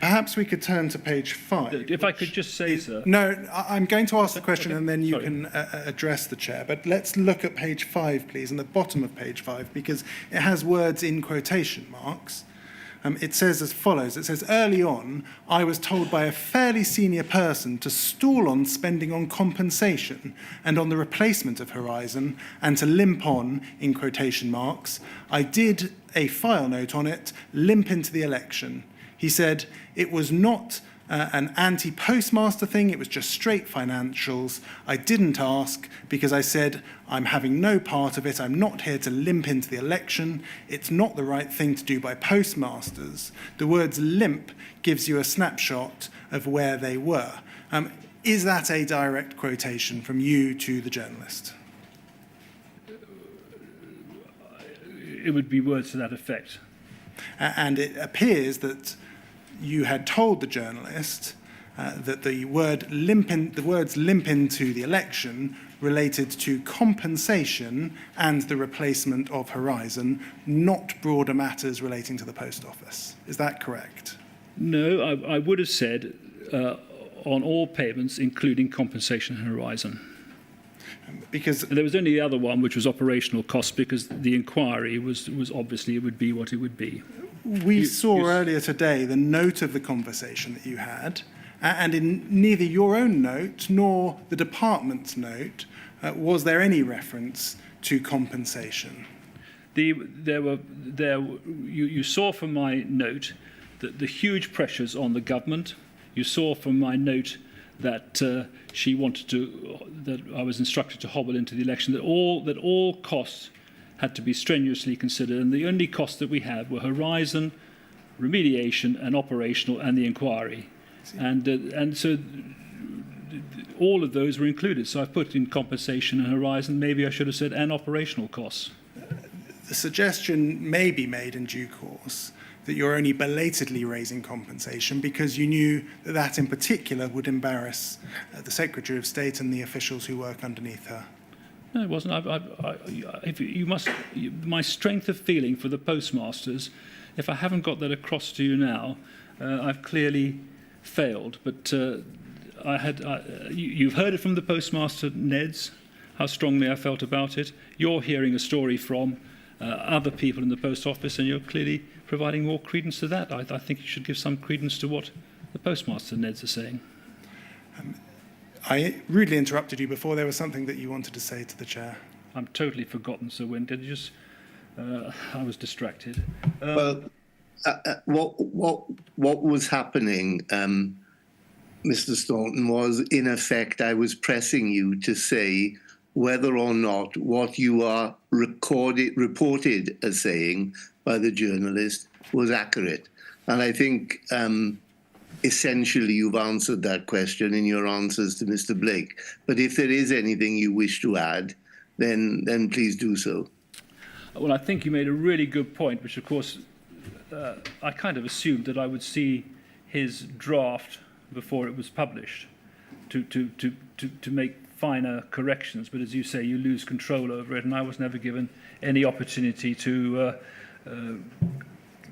Perhaps we could turn to page 5. If I could just say, sir. No, I'm going to ask the question Okay, and then you sorry. can address the chair. But let's look at page 5, please, and the bottom of page 5, because it has words in quotation marks. It says as follows. It says, early on, I was told by a fairly senior person to stall on spending on compensation and on the replacement of Horizon and to limp on, in quotation marks. I did a file note on it, limp into the election. He said it was not an anti-postmaster thing, it was just straight financials. I didn't ask because I said I'm having no part of it, I'm not here to limp into the election, it's not the right thing to do by postmasters. The words limp gives you a snapshot of where they were. Is that a direct quotation from you to the journalist? It would be words to that effect. And it appears that you had told the journalist that the words limp into the election related to compensation and the replacement of Horizon, not broader matters relating to the post office. Is that correct? No, I would have said on all payments, including compensation and Horizon. Because And there was only the other one, which was operational costs, because the inquiry was obviously it would be what it would be. we saw earlier today the note of the conversation that you had, and in neither your own note nor the department's note was there any reference to compensation. You saw from my note the huge pressures on the government. You saw from my note that she wanted that I was instructed to hobble into the election, that all costs had to be strenuously considered, and the only costs that we had were Horizon, remediation, and operational, and the inquiry. And so all of those were included. So I've put in compensation and Horizon. Maybe I should have said and operational costs. The suggestion may be made in due course that you're only belatedly raising compensation because you knew that that in particular would embarrass the Secretary of State and the officials who work underneath her. No, it wasn't. My strength of feeling for the postmasters, if I haven't got that across to you now, I've clearly failed. But you've heard it from the postmaster, Neds, how strongly I felt about it. You're hearing a story from other people in the post office, and you're clearly providing more credence to that. I think you should give some credence to what the postmaster, Neds, are saying. I rudely interrupted you before. There was something that you wanted to say to the chair. I'm totally forgotten, Sir Wynne. Did you just... I was distracted. Well, what was happening, Mr. Staunton, was in effect I was pressing you to say whether or not what you are reported as saying by the journalist was accurate. And I think essentially you've answered that question in your answers to Mr. Blake. But if there is anything you wish to add, then please do so. Well, I think you made a really good point, which of course I kind of assumed that I would see his draft before it was published to make finer corrections. But as you say, you lose control over it, and I was never given any opportunity to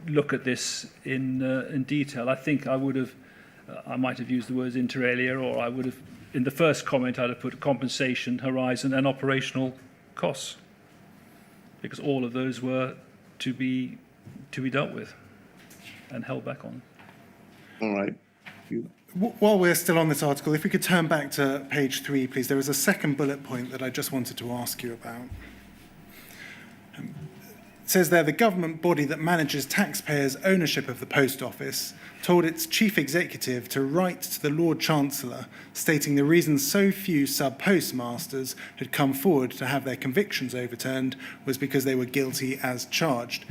look at this in detail. I think I would have, I might have used the words inter alia, or I would have, in the first comment, I'd have put compensation, Horizon, and operational costs, because all of those were to be dealt with and held back on. All right. While we're still on this article, if we could turn back to page 3, please. There was a second bullet point that I just wanted to ask you about. It says there, the government body that manages taxpayers' ownership of the post office told its chief executive to write to the Lord Chancellor stating the reason so few sub-postmasters had come forward to have their convictions overturned was because they were guilty as charged.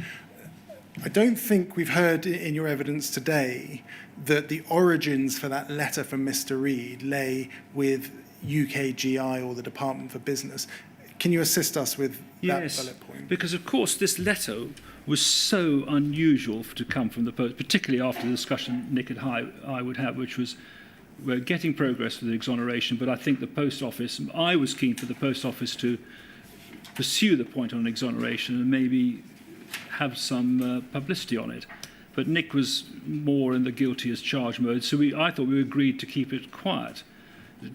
I don't think we've heard in your evidence today that the origins for that letter from Mr. Reid lay with UKGI or the Department for Business. Can you assist us with that bullet point? Because of course this letter was so unusual to come from the post, particularly after the discussion Nick and I would have, which was we're getting progress with the exoneration, but I think the post office, I was keen for the post office to pursue the point on exoneration and maybe have some publicity on it. But Nick was more in the guilty as charged mode, so I thought we agreed to keep it quiet,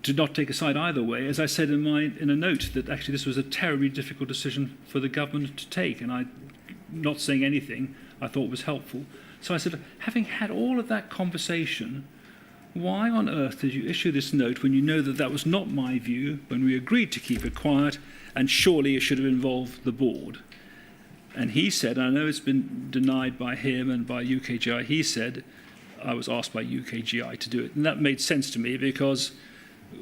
to not take a side either way. As I said in a note, that actually this was a terribly difficult decision for the government to take, and not saying anything I thought was helpful. So I said, having had all of that conversation, why on earth did you issue this note when you know that that was not my view, when we agreed to keep it quiet, and surely it should have involved the board? And he said, I know it's been denied by him and by UKGI, he said, I was asked by UKGI to do it. And that made sense to me because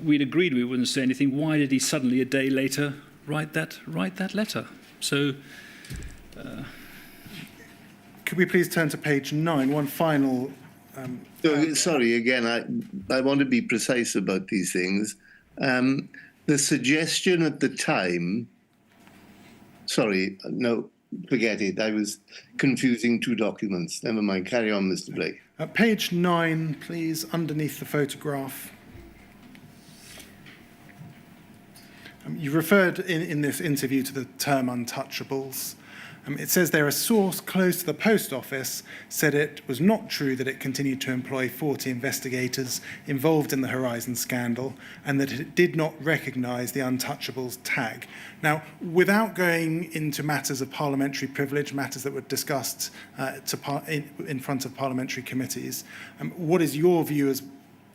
we'd agreed we wouldn't say anything. Why did he suddenly, a day later, write that letter? So... Could we please turn to page 9? One final... Sorry, again, I want to be precise about these things. The suggestion at the time... Sorry, no, forget it. I was confusing two documents. Never mind. Carry on, Mr. Blake. Page 9, please, underneath the photograph. You referred in this interview to the term untouchables. It says there a source close to the post office said it was not true that it continued to employ 40 investigators involved in the Horizon scandal and that it did not recognise the untouchables tag. Now, without going into matters of parliamentary privilege, matters that were discussed in front of parliamentary committees, what is your view as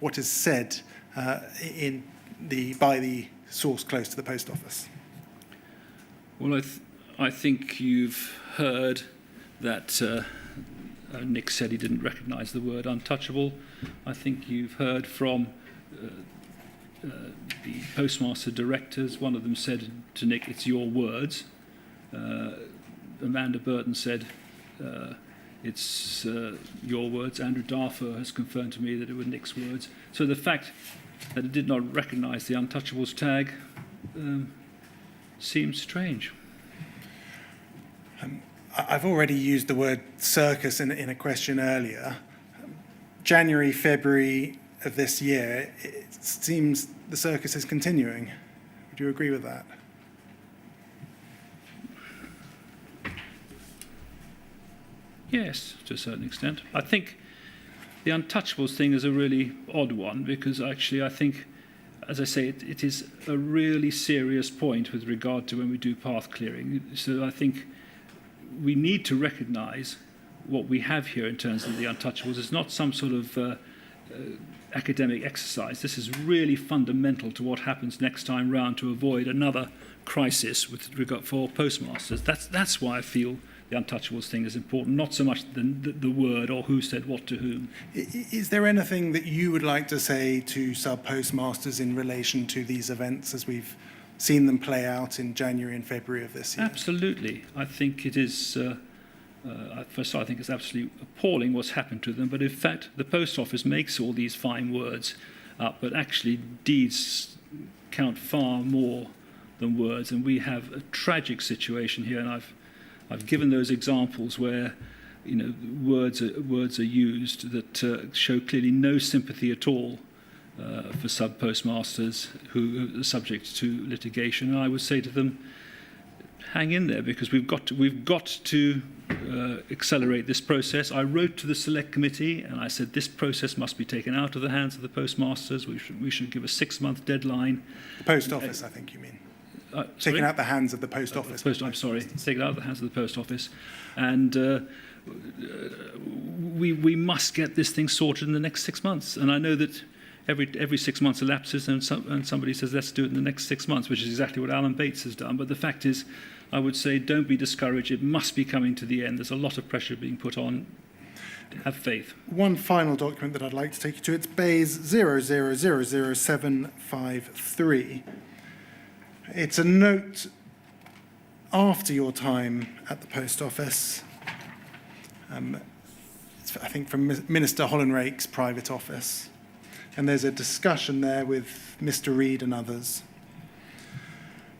what is said by the source close to the post office? Well, I think you've heard that Nick said he didn't recognise the word untouchable. I think you've heard from the postmaster directors. One of them said to Nick, "It's your words." Amanda Burton said, "It's your words." Andrew Darfour has confirmed to me that it were Nick's words. So the fact that it did not recognise the untouchables tag seems strange. I've already used the word circus in a question earlier. January, February of this year, it seems the circus is continuing. Would you agree with that? Yes, to a certain extent. I think the untouchables thing is a really odd one because actually I think, as I say, it is a really serious point with regard to when we do path clearing. So I think we need to recognise what we have here in terms of the untouchables. It's not some sort of academic exercise. This is really fundamental to what happens next time round to avoid another crisis with regard for postmasters. That's why I feel the untouchables thing is important, not so much the word or who said what to whom. Is there anything that you would like to say to sub-postmasters in relation to these events as we've seen them play out in January and February of this year? Absolutely. I think it is, first of all, I think it's absolutely appalling what's happened to them, but in fact the Post Office makes all these fine words up, but actually deeds count far more than words, and we have a tragic situation here, and I've given those examples where words are used that show clearly no sympathy at all for sub-postmasters who are subject to litigation. And I would say to them, hang in there, because we've got to accelerate this process. I wrote to the Select Committee and I said this process must be taken out of the hands of the postmasters. We should give a 6-month deadline. The Post Office, I think you mean. Taken out the hands of the Post Office. I'm sorry, taken out of the hands of the Post Office. And we must get this thing sorted in the next 6 months. And I know that every 6 months elapses and somebody says, let's do it in the next 6 months, which is exactly what Alan Bates has done. But the fact is, I would say, don't be discouraged. It must be coming to the end. There's a lot of pressure being put on. Have faith. One final document that I'd like to take you to, it's Bayes 0000753. It's a note after your time at the Post Office. It's, I think, from Minister Hollenrake's private office. And there's a discussion there with Mr. Reid and others.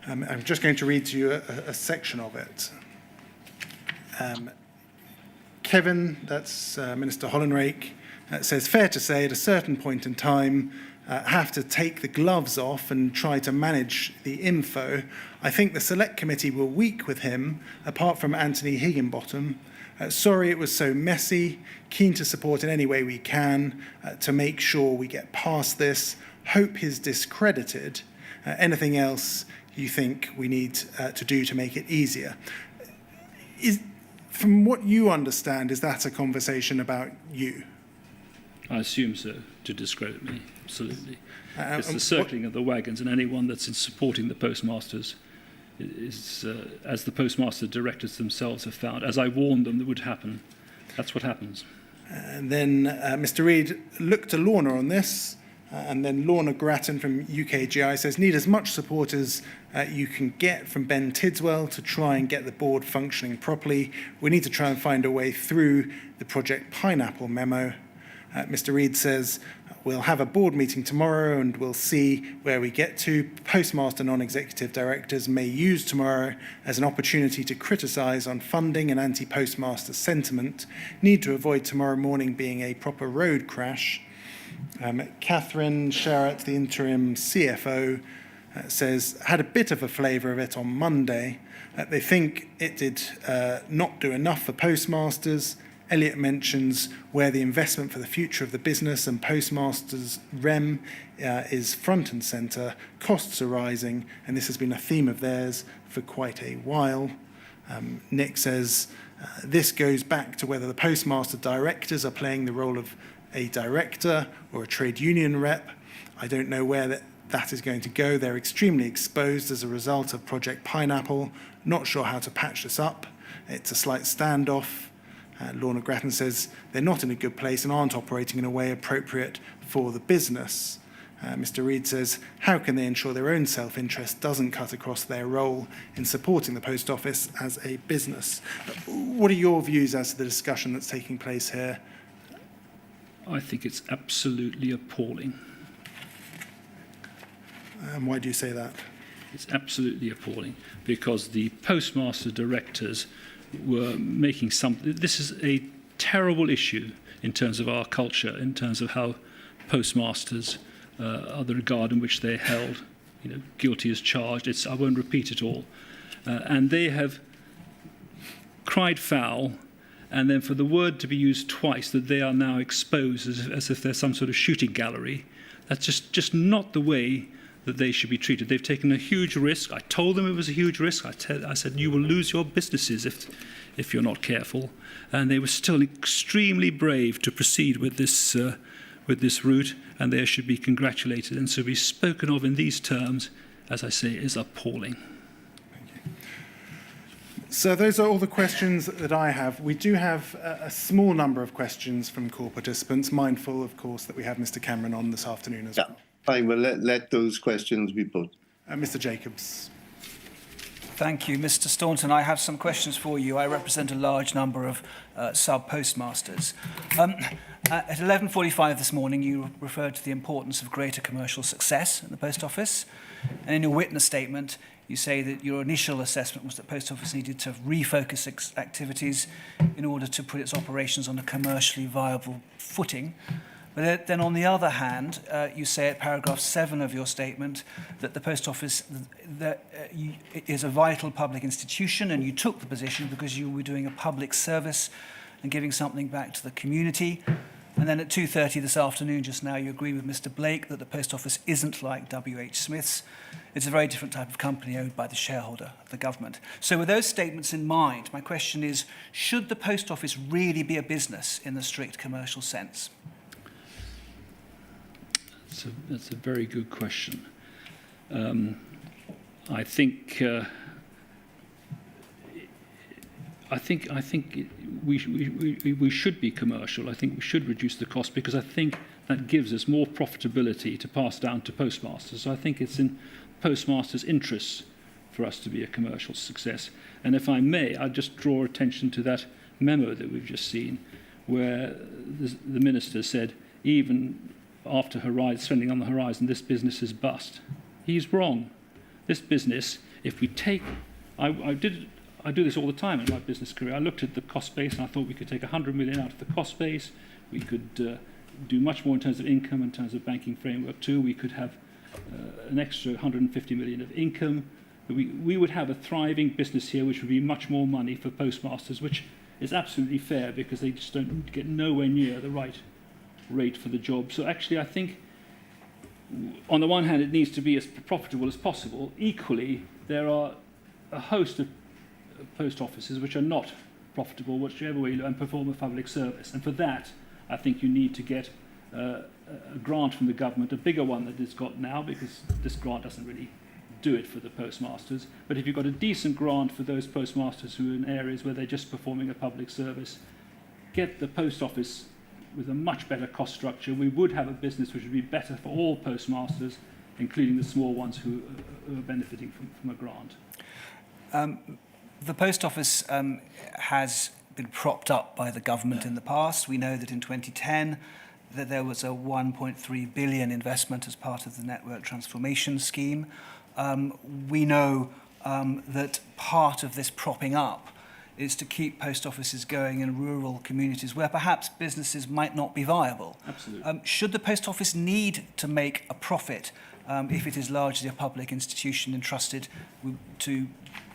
I'm just going to read to you a section of it. Kevin, that's Minister Hollenrake, says, fair to say at a certain point in time, have to take the gloves off and try to manage the info. I think the Select Committee were weak with him, apart from Anthony Higginbottom. Sorry it was so messy, keen to support in any way we can to make sure we get past this. Hope he's discredited. Anything else you think we need to do to make it easier? From what you understand, is that a conversation about you? I assume so, to discredit me, absolutely. It's the circling of the wagons, and anyone that's in supporting the postmasters is, as the postmaster directors themselves have found, as I warned them that would happen, that's what happens. And then Mr. Reid looked to Lorna on this, and then Lorna Grattan from UKGI says, need as much support as you can get from Ben Tidswell to try and get the board functioning properly. We need to try and find a way through the Project Pineapple memo. Mr. Reid says, we'll have a board meeting tomorrow and we'll see where we get to. Postmaster non-executive directors may use tomorrow as an opportunity to criticise on funding and anti-postmaster sentiment. Need to avoid tomorrow morning being a proper road crash. Catherine Sharratt, the interim CFO, says, had a bit of a flavour of it on Monday. They think it did not do enough for postmasters. Elliot mentions where the investment for the future of the business and postmasters REM is front and centre. Costs are rising, and this has been a theme of theirs for quite a while. Nick says, this goes back to whether the postmaster directors are playing the role of a director or a trade union rep. I don't know where that is going to go. They're extremely exposed as a result of Project Pineapple. Not sure how to patch this up. It's a slight standoff. Lorna Grattan says they're not in a good place and aren't operating in a way appropriate for the business. Mr. Reid says, how can they ensure their own self-interest doesn't cut across their role in supporting the Post Office as a business? What are your views as to the discussion that's taking place here? I think it's absolutely appalling. And why do you say that? It's absolutely appalling because the postmaster directors were making something. This is a terrible issue in terms of our culture, in terms of how postmasters are the regard in which they're held. Guilty as charged. I won't repeat it all. And they have cried foul, and then for the word to be used twice, that they are now exposed as if they're some sort of shooting gallery, that's just not the way that they should be treated. They've taken a huge risk. I told them it was a huge risk. I said, you will lose your businesses if you're not careful. And they were still extremely brave to proceed with this route, and they should be congratulated. And so to be spoken of in these terms, as I say, is appalling. So those are all the questions that I have. We do have a small number of questions from call participants, mindful, of course, that we have Mr. Cameron on this afternoon as well. I will let those questions be put. Mr. Jacobs. Thank you, Mr. Staunton. I have some questions for you. I represent a large number of sub-postmasters. At 11:45 this morning, you referred to the importance of greater commercial success in the Post Office. And in your witness statement, you say that your initial assessment was that Post Office needed to refocus its activities in order to put its operations on a commercially viable footing. But then on the other hand, you say at paragraph 7 of your statement that the Post Office is a vital public institution, and you took the position because you were doing a public service and giving something back to the community. And then at 2:30 this afternoon, just now, you agree with Mr. Blake that the Post Office isn't like W.H. Smith's. It's a very different type of company owned by the shareholder, the government. So with those statements in mind, my question is, should the Post Office really be a business in the strict commercial sense? That's a very good question. I think we should be commercial. I think we should reduce the cost because I think that gives us more profitability to pass down to postmasters. So I think it's in postmasters' interests for us to be a commercial success. And if I may, I'll just draw attention to that memo that we've just seen, where the minister said, even after spending on the horizon, this business is bust. He's wrong. This business, if we take, I do this all the time in my business career. I looked at the cost base and I thought we could take 100 million out of the cost base. We could do much more in terms of income, in terms of banking framework too. We could have an extra 150 million of income. We would have a thriving business here, which would be much more money for postmasters, which is absolutely fair because they just don't get nowhere near the right rate for the job. So actually, I think on the one hand, it needs to be as profitable as possible. Equally, there are a host of post offices which are not profitable, whichever way you look, and perform a public service. And for that, I think you need to get a grant from the government, a bigger one than it's got now, because this grant doesn't really do it for the postmasters. But if you've got a decent grant for those postmasters who are in areas where they're just performing a public service, get the post office with a much better cost structure, we would have a business which would be better for all postmasters, including the small ones who are benefiting from a grant. The Post Office has been propped up by the government in the past. We know that in 2010 that there was a 1.3 billion investment as part of the network transformation scheme. We know that part of this propping up is to keep post offices going in rural communities where perhaps businesses might not be viable. Absolutely. Should the Post Office need to make a profit if it is largely a public institution entrusted to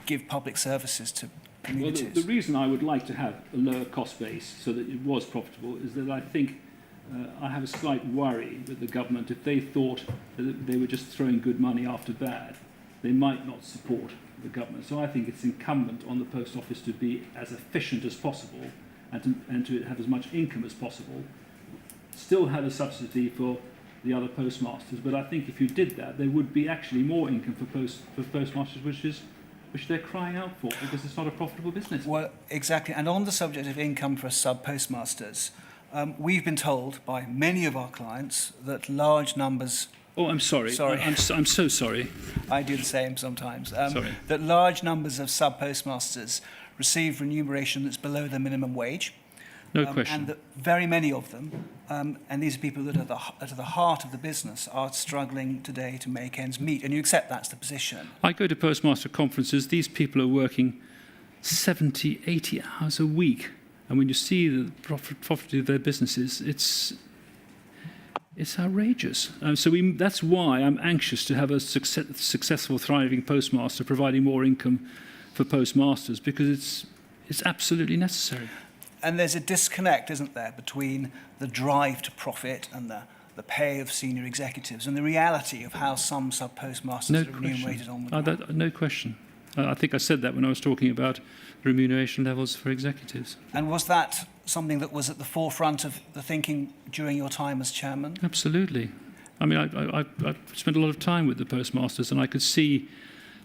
give public services to communities? Well, the reason I would like to have a lower cost base so that it was profitable is that I think I have a slight worry with the government. If they thought that they were just throwing good money after bad, they might not support the government. So I think it's incumbent on the Post Office to be as efficient as possible and to have as much income as possible. Still have a subsidy for the other postmasters, but I think if you did that, there would be actually more income for postmasters, which is which they're crying out for because it's not a profitable business. Well, exactly. And on the subject of income for sub-postmasters, we've been told by many of our clients that large numbers... Oh, I'm sorry. Sorry. I'm so sorry. I do the same sometimes. Sorry. That large numbers of sub-postmasters receive remuneration that's below the minimum wage. No question. And that very many of them, and these are people that are at the heart of the business, are struggling today to make ends meet. And you accept that's the position. I go to postmaster conferences. These people are working 70, 80 hours a week. And when you see the profit of their businesses, it's outrageous. That's why I'm anxious to have a successful, thriving postmaster, providing more income for postmasters, because it's absolutely necessary. And there's a disconnect, isn't there, between the drive to profit and the pay of senior executives and the reality of how some sub-postmasters are remunerated on the ground. No question. I think I said that when I was talking about remuneration levels for executives. And was that something that was at the forefront of the thinking during your time as chairman? Absolutely. I mean, I spent a lot of time with the postmasters, and I could see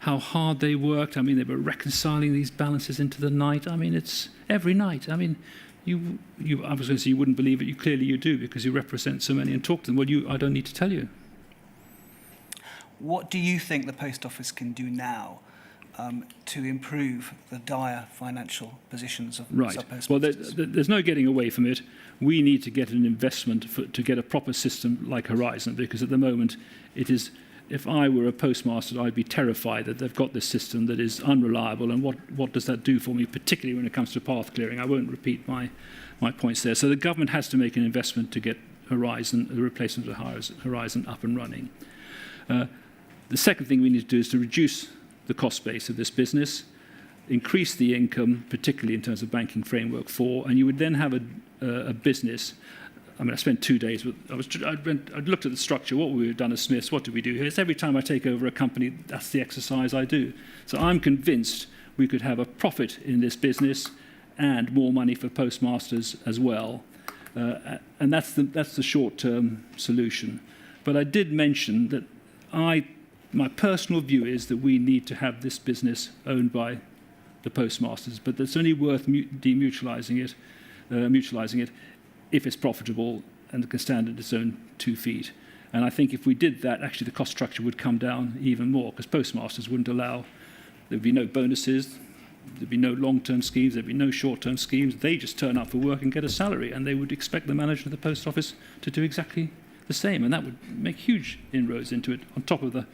how hard they worked. I mean, they were reconciling these balances into the night. I mean, it's every night. I mean, I was going to say you wouldn't believe it. Clearly you do, because you represent so many and talk to them. Well, I don't need to tell you. What do you think the Post Office can do now to improve the dire financial positions of sub-postmasters? Well, there's no getting away from it. We need to get an investment to get a proper system like Horizon, because at the moment it is... If I were a postmaster, I'd be terrified that they've got this system that is unreliable, and what does that do for me, particularly when it comes to path clearing? I won't repeat my points there. So the government has to make an investment to get Horizon, the replacement of Horizon, up and running. The second thing we need to do is to reduce the cost base of this business, increase the income, particularly in terms of banking framework 4, and you would then have a business. I mean, I spent 2 days with. I looked at the structure. What we've done as Smiths. What do we do here? It's every time I take over a company, that's the exercise I do. So I'm convinced we could have a profit in this business and more money for postmasters as well, and that's the short-term solution. But I did mention that my personal view is that we need to have this business owned by the postmasters, but it's only worth demutualising it if it's profitable and can stand on its own 2 feet. And I think if we did that, actually the cost structure would come down even more, because postmasters wouldn't allow, there'd be no bonuses, there'd be no long-term schemes, there'd be no short-term schemes. They just turn up for work and get a salary, and they would expect the manager of the post office to do exactly the same, and that would make huge inroads into it, on top of the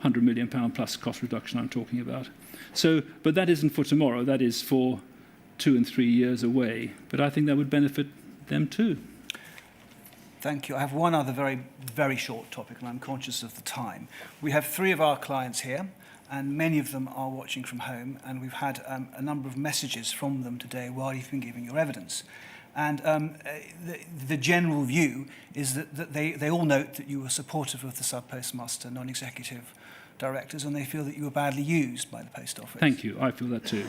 £100 million plus cost reduction I'm talking about. So, but that isn't for tomorrow, that is for 2 and 3 years away. But I think that would benefit them too. Thank you. I have one other very, very short topic, and I'm conscious of the time. We have 3 of our clients here, and many of them are watching from home, and we've had a number of messages from them today while you've been giving your evidence. And the general view is that they all note that you were supportive of the sub-postmaster non-executive directors, and they feel that you were badly used by the Post Office. Thank you. I feel that too.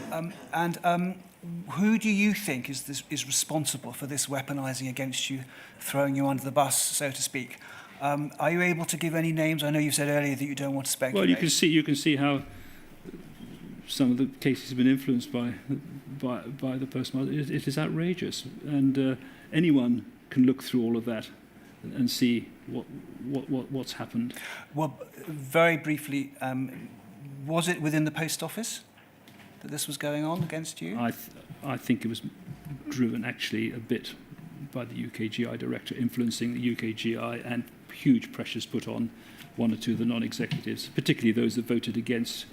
Who do you think is responsible for this weaponising against you, throwing you under the bus, so to speak? Are you able to give any names? I know you said earlier that you don't want to speculate. Well, you can see how some of the cases have been influenced by the postmaster. It is outrageous, and anyone can look through all of that and see what's happened. Well, very briefly, was it within the Post Office that this was going on against you? I think it was driven actually a bit by the UKGI director influencing the UKGI, and huge pressures put on 1 or 2 of the non-executives, particularly those that voted against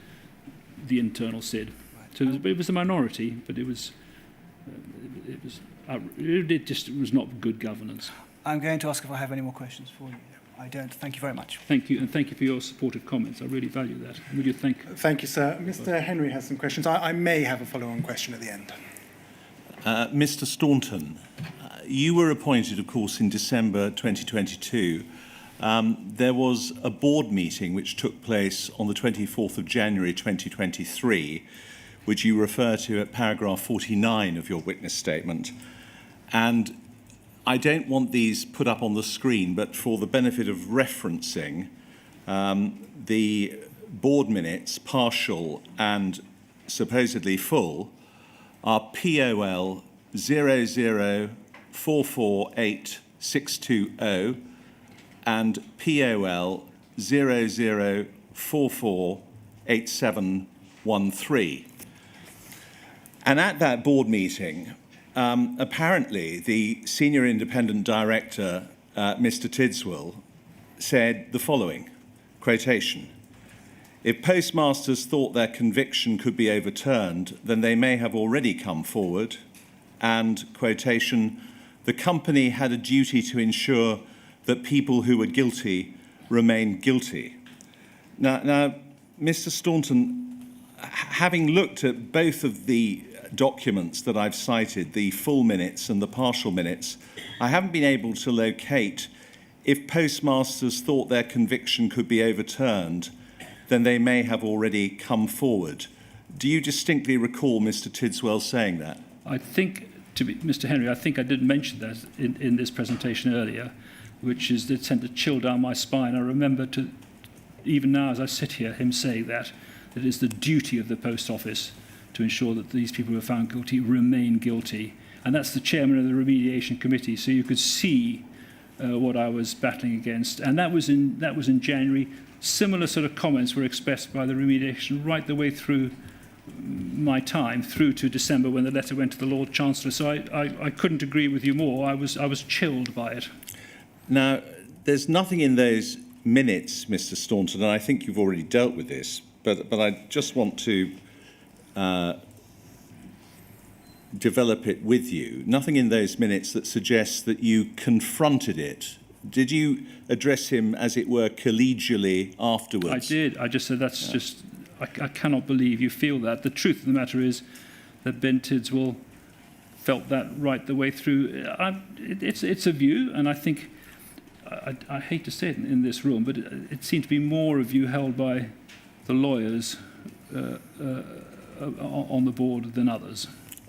the internal SID. Right. So it was a minority, but it was not good governance. I'm going to ask if I have any more questions for you. I don't. Thank you very much. Thank you, and thank you for your supportive comments. I really value that. Would you thank? Thank you, sir. Mr. Henry has some questions. I may have a follow-on question at the end. Mr. Staunton, you were appointed, of course, in December 2022. There was a board meeting which took place on the 24th of January 2023, which you refer to at paragraph 49 of your witness statement. And I don't want these put up on the screen, but for the benefit of referencing, the board minutes, partial and supposedly full, are POL 0044860 and POL 00448713. And at that board meeting, apparently the senior independent director, Mr. Tidswell, said the following, quotation, "If postmasters thought their conviction could be overturned, then they may have already come forward," and, quotation, "the company had a duty to ensure that people who were guilty remain guilty." Now, Mr. Staunton, having looked at both of the documents that I've cited, the full minutes and the partial minutes, I haven't been able to locate if postmasters thought their conviction could be overturned, then they may have already come forward. Do you distinctly recall Mr. Tidswell saying that? I think, Mr. Henry, I think I did mention that in this presentation earlier, which is that sent a chill down my spine. I remember, even now as I sit here, him saying that it is the duty of the Post Office to ensure that these people who are found guilty remain guilty. And that's the chairman of the remediation committee, so you could see what I was battling against. And that was in January. Similar sort of comments were expressed by the remediation right the way through my time, through to December when the letter went to the Lord Chancellor. So I couldn't agree with you more. I was chilled by it. Now, there's nothing in those minutes, Mr. Staunton, and I think you've already dealt with this, but I just want to develop it with you. Nothing in those minutes that suggests that you confronted it. Did you address him, as it were, collegially afterwards? I did. I just said that's just... I cannot believe you feel that. The truth of the matter is that Ben Tidswell felt that right the way through. It's a view, and I think... I hate to say it in this room, but it seemed to be more a view held by the lawyers on the board than others.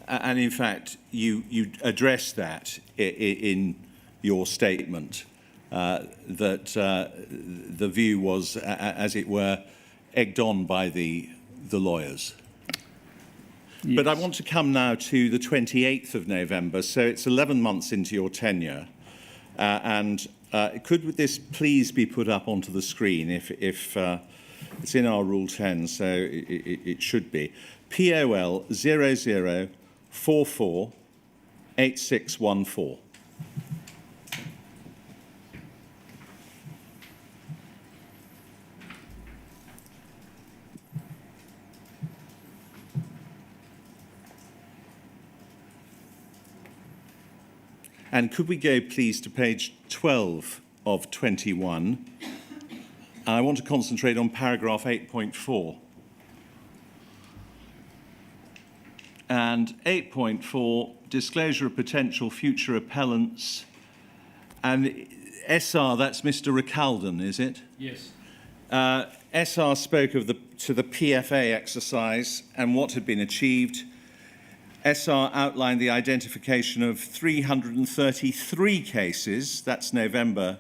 And in fact, you addressed that in your statement, that the view was, as it were, egged on by the lawyers. Yes. But I want to come now to the 28th of November, so it's 11 months into your tenure, and could this please be put up onto the screen if it's in our Rule 10, so it should be. POL 00448614. And could we go, please, to page 12 of 21? I want to concentrate on paragraph 8.4. And 8.4, disclosure of potential future appellants. And SR, that's Mr. Ricalden, is it? Yes. SR spoke of to the PFA exercise and what had been achieved. SR outlined the identification of 333 cases, that's November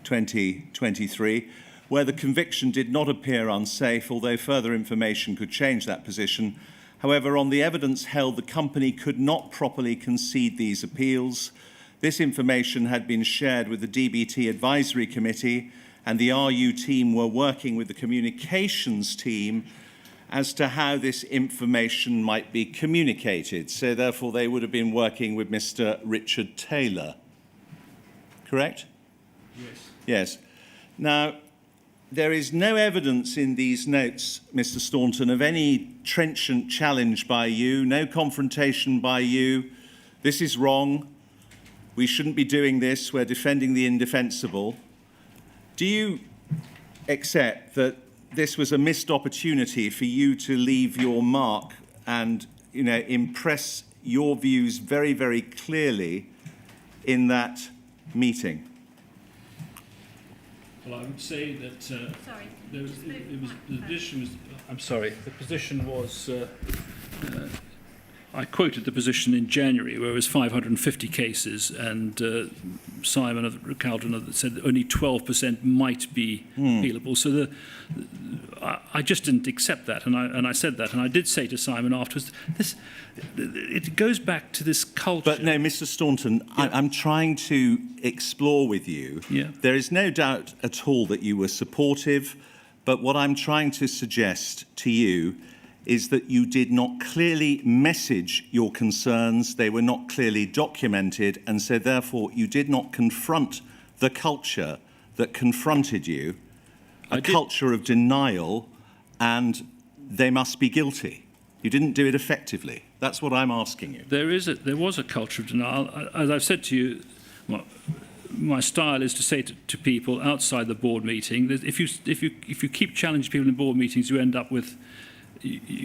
2023, where the conviction did not appear unsafe, although further information could change that position. However, on the evidence held, the company could not properly concede these appeals. This information had been shared with the DBT Advisory Committee, and the RU team were working with the communications team as to how this information might be communicated. So therefore, they would have been working with Mr. Richard Taylor. Correct? Yes. Yes. Now, there is no evidence in these notes, Mr. Staunton, of any trenchant challenge by you, no confrontation by you. This is wrong. We shouldn't be doing this. We're defending the indefensible. Do you accept that this was a missed opportunity for you to leave your mark and, impress your views very, very clearly in that meeting? Well, I would say that the position was. I'm sorry. The position was. I quoted the position in January where it was 550 cases, and Simon of Caldron said that only 12% might be appealable. So I just didn't accept that, and I said that, and I did say to Simon afterwards, it goes back to this culture. But no, Mr. Staunton, I'm trying to explore with you. Yeah. There is no doubt at all that you were supportive, but what I'm trying to suggest to you is that you did not clearly message your concerns, they were not clearly documented, and so therefore you did not confront the culture that confronted you, a culture of denial, and they must be guilty. You didn't do it effectively. That's what I'm asking you. There was a culture of denial. As I've said to you, my style is to say to people outside the board meeting that if you keep challenging people in board meetings, you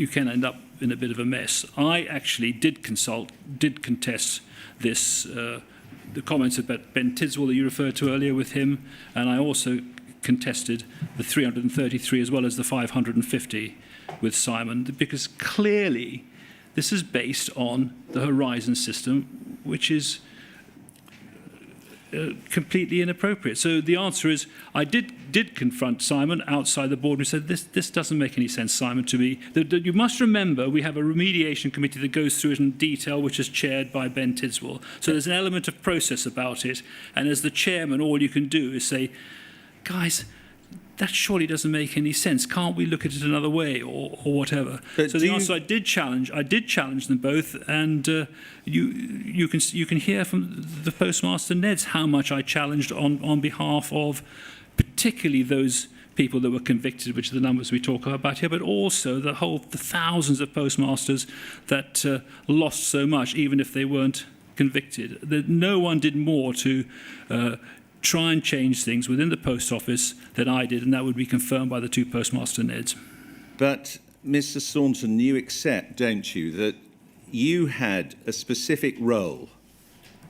can end up in a bit of a mess. I actually did contest this, the comments about Ben Tidswell that you referred to earlier with him, and I also contested the 333 as well as the 550 with Simon, because clearly this is based on the Horizon system, which is completely inappropriate. So the answer is I did confront Simon outside the board and said, this doesn't make any sense, Simon, to me. You must remember we have a remediation committee that goes through it in detail, which is chaired by Ben Tidswell. So there's an element of process about it. And as the chairman, all you can do is say, guys, that surely doesn't make any sense. Can't we look at it another way, or whatever? But so the answer, I did challenge them both, and you can hear from the Postmaster Neds how much I challenged on behalf of particularly those people that were convicted, which are the numbers we talk about here, but also the thousands of postmasters that lost so much, even if they weren't convicted. No one did more to try and change things within the post office than I did, and that would be confirmed by the two Postmaster Neds. But, Mr. Staunton, you accept, don't you, that you had a specific role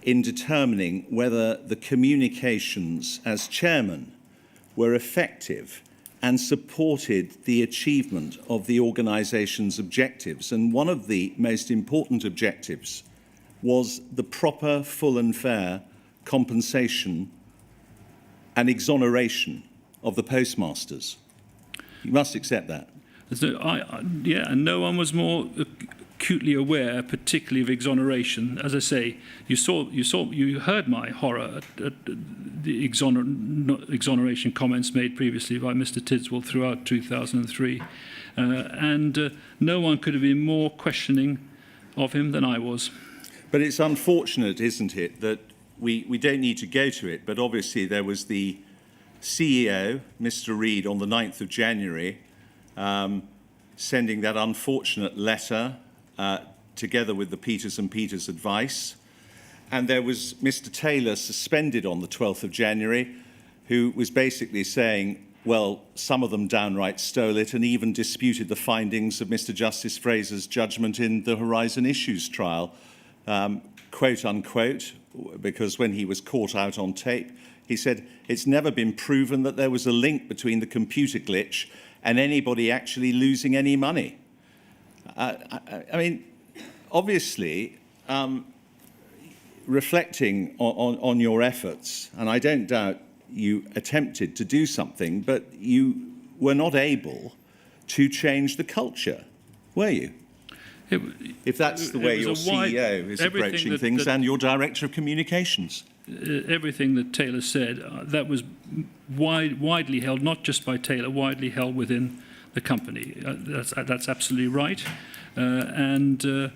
in determining whether the communications as chairman were effective and supported the achievement of the organisation's objectives. And one of the most important objectives was the proper, full and fair compensation and exoneration of the postmasters. You must accept that. So and no one was more acutely aware, particularly of exoneration. As I say, you heard my horror at the exoneration comments made previously by Mr. Tidswell throughout 2003, and no one could have been more questioning of him than I was. But it's unfortunate, isn't it, that we don't need to go to it, but obviously there was the CEO, Mr. Reid, on the 9th of January, sending that unfortunate letter together with the Peters and Peters advice. And there was Mr. Taylor suspended on the 12th of January, who was basically saying, well, some of them downright stole it and even disputed the findings of Mr. Justice Fraser's judgment in the Horizon Issues trial, quote unquote, because when he was caught out on tape, he said, it's never been proven that there was a link between the computer glitch and anybody actually losing any money. I mean, obviously, reflecting on your efforts, and I don't doubt you attempted to do something, but you were not able to change the culture, were you? If that's the way your CEO is approaching things and your Director of Communications. Everything that Taylor said, that was widely held, not just by Taylor, widely held within the company. That's absolutely right. And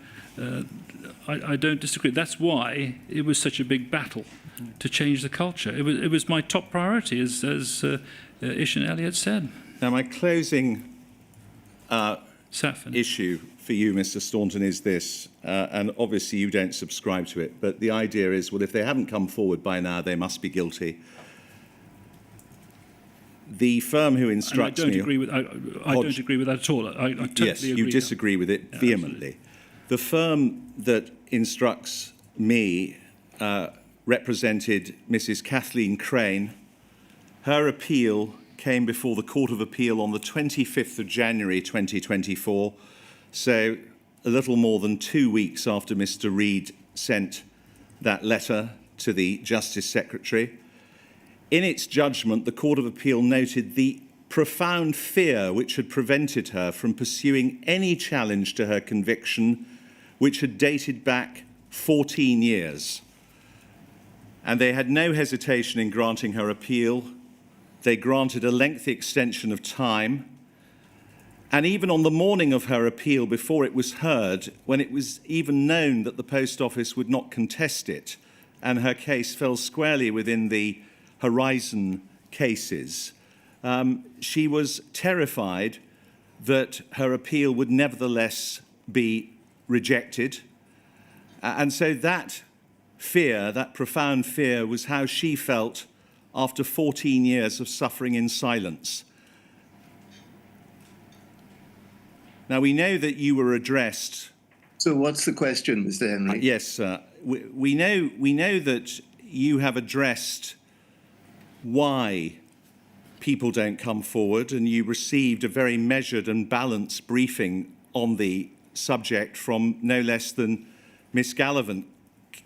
I don't disagree. That's why it was such a big battle to change the culture. It was my top priority, as Ish and Elliot said. Now, my closing issue for you, Mr. Staunton, is this, and obviously you don't subscribe to it, but the idea is, well, if they haven't come forward by now, they must be guilty. The firm who instructs me... I don't agree with that at all. I totally yes, agree. You disagree with it vehemently. Absolutely. The firm that instructs me represented Mrs. Kathleen Crane. Her appeal came before the Court of Appeal on the 25th of January 2024. So a little more than 2 weeks after Mr. Reid sent that letter to the Justice Secretary. In its judgment, the Court of Appeal noted the profound fear which had prevented her from pursuing any challenge to her conviction, which had dated back 14 years. And they had no hesitation in granting her appeal. They granted a lengthy extension of time. And even on the morning of her appeal, before it was heard, when it was even known that the Post Office would not contest it, and her case fell squarely within the Horizon cases, she was terrified that her appeal would nevertheless be rejected. And so that fear, that profound fear, was how she felt after 14 years of suffering in silence. Now, we know that you were addressed. So what's the question, Mr. Henry? Yes, sir. We know that you have addressed why people don't come forward, and you received a very measured and balanced briefing on the subject from no less than Miss Galavant,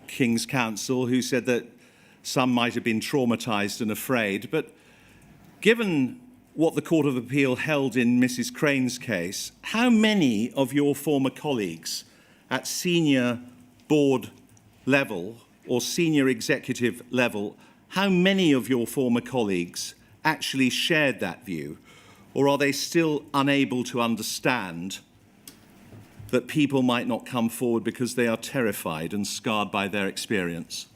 King's Counsel, who said that some might have been traumatised and afraid. But given what the Court of Appeal held in Mrs. Crane's case, how many of your former colleagues at senior board level or senior executive level, how many of your former colleagues actually shared that view? Or are they still unable to understand that people might not come forward because they are terrified and scarred by their experience?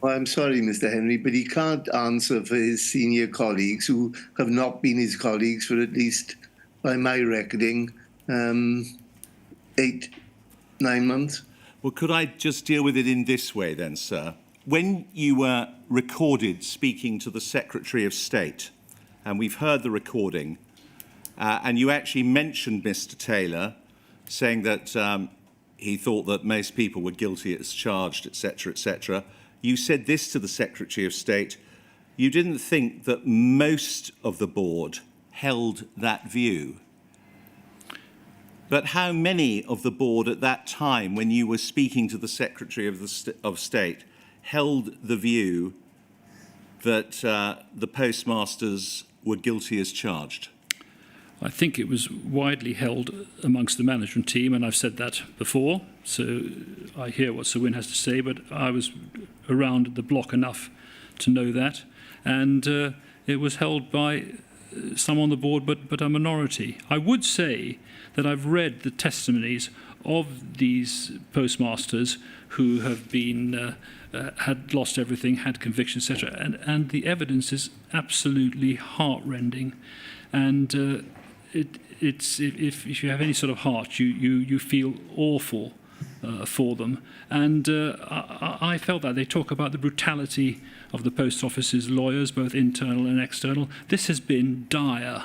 Well, I'm sorry, Mr. Henry, but he can't answer for his senior colleagues who have not been his colleagues for at least, by my reckoning, 8, 9 months. Well, could I just deal with it in this way then, sir? When you were recorded speaking to the Secretary of State, and we've heard the recording, and you actually mentioned Mr. Taylor, saying that he thought that most people were guilty as charged, etc., etc., you said this to the Secretary of State: you didn't think that most of the board held that view. But how many of the board at that time, when you were speaking to the Secretary of State, held the view that the postmasters were guilty as charged? I think it was widely held amongst the management team, and I've said that before, so I hear what Sir Win has to say, but I was around the block enough to know that, and it was held by some on the board, but a minority. I would say that I've read the testimonies of these postmasters who have been had lost everything, had convictions, etc., and the evidence is absolutely heartrending, and it's if you have any sort of heart, you feel awful for them, and I felt that they talk about the brutality of the Post Office's lawyers, both internal and external. This has been dire,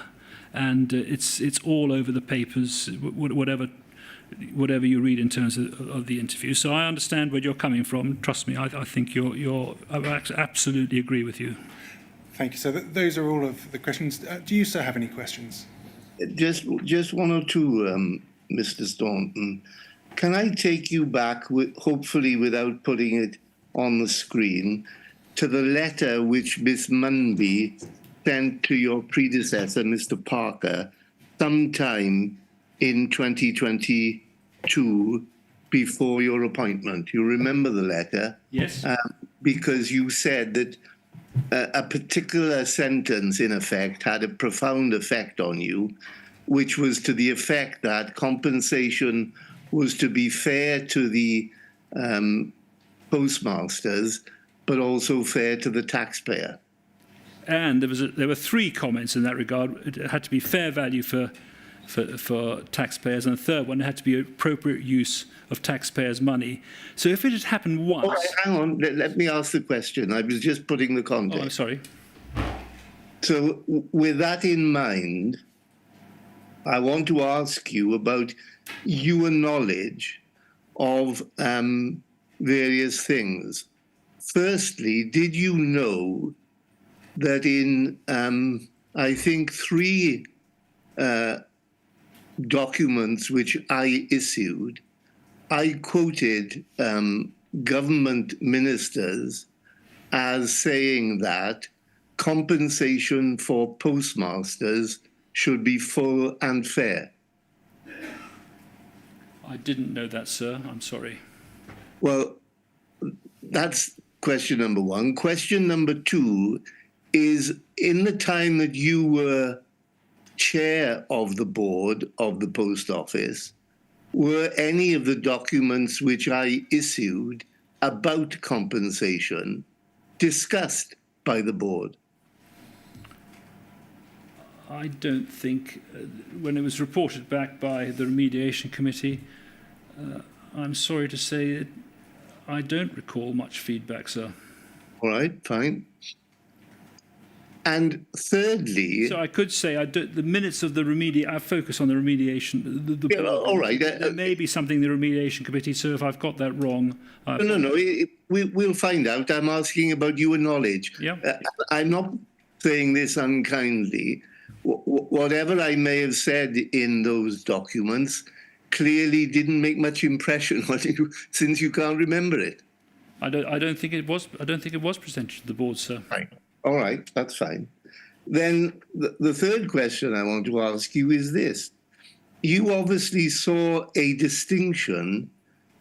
and it's all over the papers, whatever you read in terms of the interview. So I understand where you're coming from. Trust me, I think I absolutely agree with you. Thank you. So those are all of the questions. Do you, sir, have any questions? Just one or two, Mr. Staunton. Can I take you back, hopefully without putting it on the screen, to the letter which Miss Munby sent to your predecessor, Mr. Parker, sometime in 2022 before your appointment? You remember the letter? Yes. Because you said that a particular sentence, in effect, had a profound effect on you, which was to the effect that compensation was to be fair to the postmasters, but also fair to the taxpayer. And there were 3 comments in that regard. It had to be fair value for taxpayers, and the third one, it had to be appropriate use of taxpayers' money. So if it had happened once... All right, hang on, let me ask the question. I was just putting the context. Oh, I'm sorry. So with that in mind, I want to ask you about your knowledge of various things. Firstly, did you know that in, I think, 3 documents which I issued, I quoted government ministers as saying that compensation for postmasters should be full and fair. I didn't know that, sir. I'm sorry. Well, that's question number one. Question number two is, in the time that you were chair of the board of the post office, were any of the documents which I issued about compensation discussed by the board? I don't think, when it was reported back by the remediation committee, I'm sorry to say that I don't recall much feedback, sir. All right, fine. And thirdly, So I could say the minutes of the I focus on the remediation. yeah, all right. There may be something in the remediation committee, so if I've got that wrong, No. We'll find out. I'm asking about your knowledge. Yeah. I'm not saying this unkindly. Whatever I may have said in those documents clearly didn't make much impression on you, since you can't remember it. I don't think it was. I don't think it was presented to the board, sir. Right. All right, that's fine. Then the third question I want to ask you is this. You obviously saw a distinction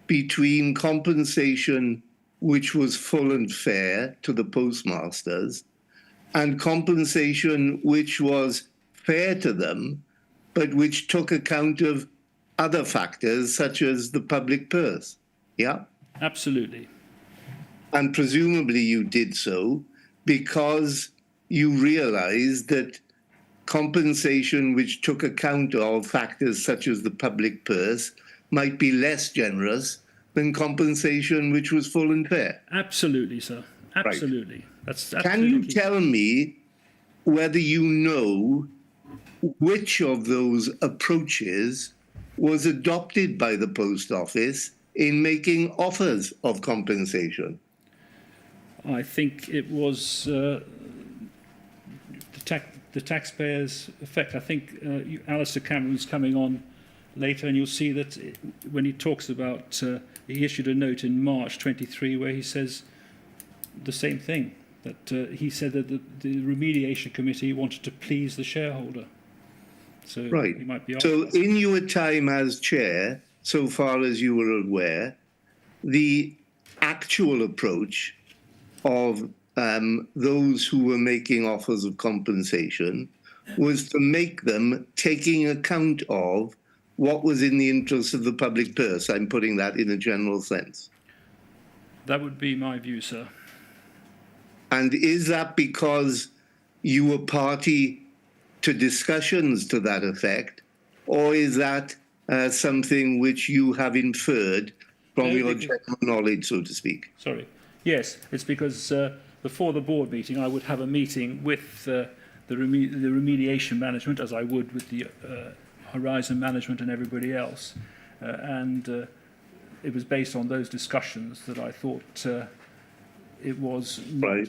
between compensation which was full and fair to the postmasters and compensation which was fair to them, but which took account of other factors such as the public purse. Yeah? Absolutely. And presumably you did so because you realized that compensation which took account of factors such as the public purse might be less generous than compensation which was full and fair. Absolutely, sir. Absolutely. Right. That's Can absolutely you key. tell me whether you know which of those approaches was adopted by the post office in making offers of compensation? I think it was the taxpayers' effect. I think Alistair Cameron's coming on later, and you'll see that when he talks about, he issued a note in March 23 where he says the same thing, that he said that the remediation committee wanted to please the shareholder. So Right. he might be So asking. in your time as chair, so far as you were aware, the actual approach of those who were making offers of compensation was to make them taking account of what was in the interest of the public purse. I'm putting that in a general sense. That would be my view, sir. And is that because you were party to discussions to that effect, or is that something which you have inferred from your general knowledge, so to speak? Sorry. Yes, it's because before the board meeting, I would have a meeting with the remediation management, as I would with the Horizon management and everybody else. And it was based on those discussions that I thought it was... Right.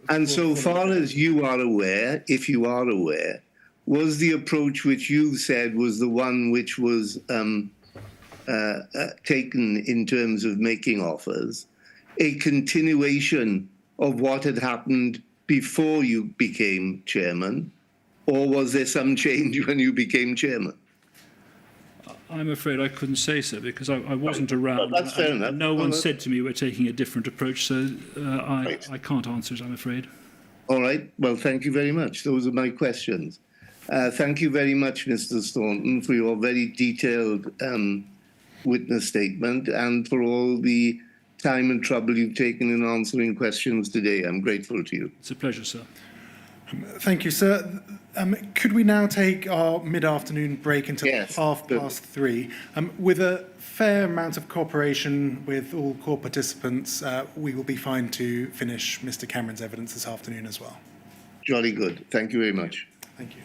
And so far as you are aware, if you are aware, was the approach which you said was the one which was taken in terms of making offers a continuation of what had happened before you became chairman, or was there some change when you became chairman? I'm afraid I couldn't say so because I wasn't around. Well, that's fair enough. No one said to me we're taking a different approach, so I can't answer it, I'm afraid. All right. Well, thank you very much. Those are my questions. Thank you very much, Mr. Staunton, for your very detailed witness statement and for all the time and trouble you've taken in answering questions today. I'm grateful to you. It's a pleasure, sir. Thank you, sir. Could we now take our mid-afternoon break until Yes, 3:30? With a fair amount of cooperation with all core participants, we will be fine to finish Mr. Cameron's evidence this afternoon as well. Jolly good. Thank you very much. Thank you.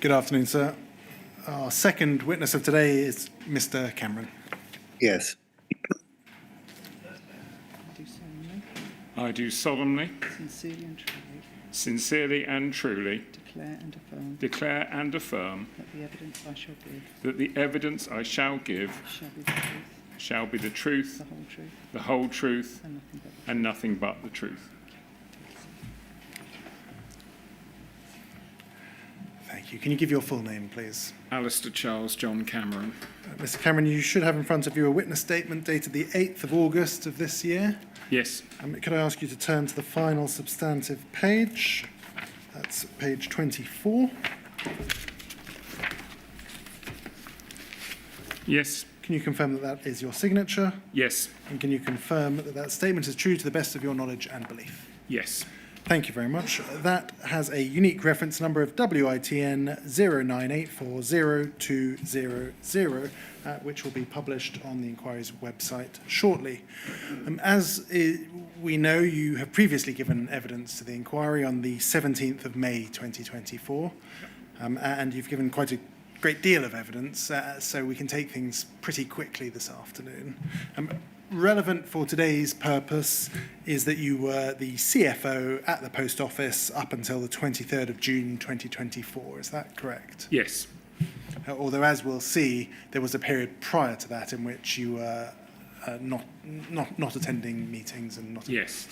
Good afternoon, sir. Our second witness of today is Mr. Cameron. Yes. I do solemnly, Sincerely and truly sincerely and truly declare and affirm declare and affirm that the evidence I shall that give the evidence I shall give shall be the truth, shall be the truth, the whole truth, the whole truth, and nothing but the and nothing but the truth. Thank you. Can you give your full name, please? Alistair Charles John Cameron. Mr. Cameron, you should have in front of you a witness statement dated the 8th of August of this year. Yes. Could I ask you to turn to the final substantive page? That's page 24. Yes. Can you confirm that that is your signature? Yes. And can you confirm that that statement is true to the best of your knowledge and belief? Yes. Thank you very much. That has a unique reference number of WITN 09840200, which will be published on the inquiry's website shortly. We know, you have previously given evidence to the inquiry on the 17th of May 2024, and you've given quite a great deal of evidence, so we can take things pretty quickly this afternoon. Relevant for today's purpose is that you were the CFO at the Post Office up until the 23rd of June 2024. Is that correct? Yes. Although, as we'll see, there was a period prior to that in which you were not attending meetings and not. Yes.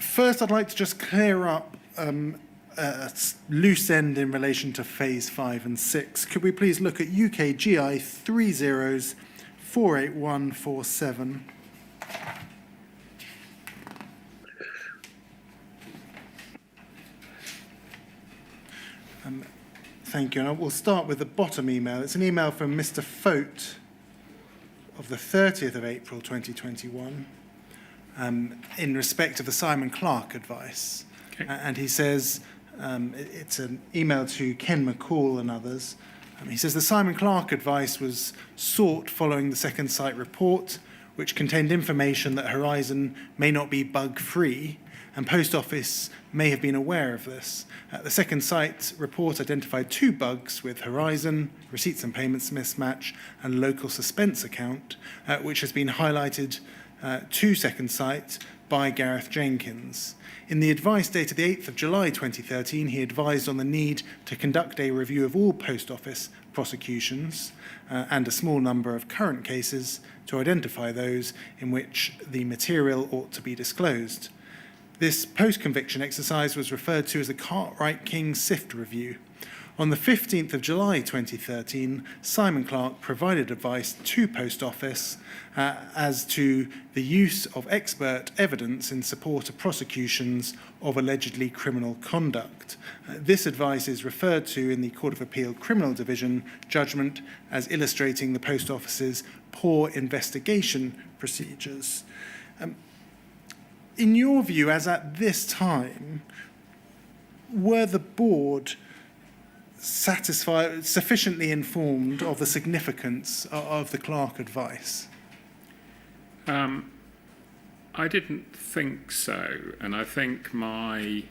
First, I'd like to just clear up a loose end in relation to Phase 5 and 6. Could we please look at UK GI 30/48147? Thank you. And we'll start with the bottom email. It's an email from Mr. Foat of the 30th of April 2021 in respect of the Simon Clarke advice. Okay. And he says, it's an email to Ken McCall and others. He says the Simon Clarke advice was sought following the second site report, which contained information that Horizon may not be bug-free, and Post Office may have been aware of this. The second site report identified 2 bugs with Horizon, receipts and payments mismatch, and local suspense account, which has been highlighted to second site by Gareth Jenkins. In the advice dated the 8th of July 2013, he advised on the need to conduct a review of all Post Office prosecutions and a small number of current cases to identify those in which the material ought to be disclosed. This post-conviction exercise was referred to as the Cartwright-King SIFT review. On the 15th of July 2013, Simon Clarke provided advice to Post Office as to the use of expert evidence in support of prosecutions of allegedly criminal conduct. This advice is referred to in the Court of Appeal Criminal Division judgment as illustrating the Post Office's poor investigation procedures. In your view, as at this time, were the board sufficiently informed of the significance of the Clarke advice? I didn't think so, and I think my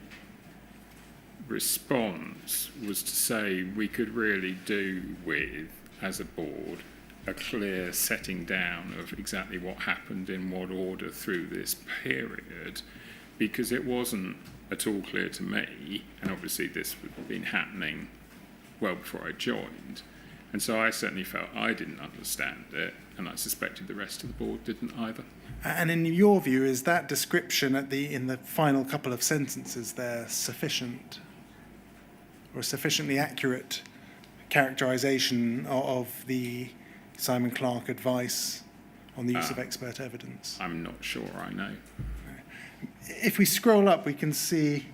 response was to say we could really do with, as a board, a clear setting down of exactly what happened in what order through this period, because it wasn't at all clear to me, and obviously this had been happening well before I joined, and so I certainly felt I didn't understand it, and I suspected the rest of the board didn't either. And in your view, is that description in the final couple of sentences there sufficient, or a sufficiently accurate characterisation of the Simon Clarke advice on the use of expert evidence? I'm not sure I know. If we scroll up, we can see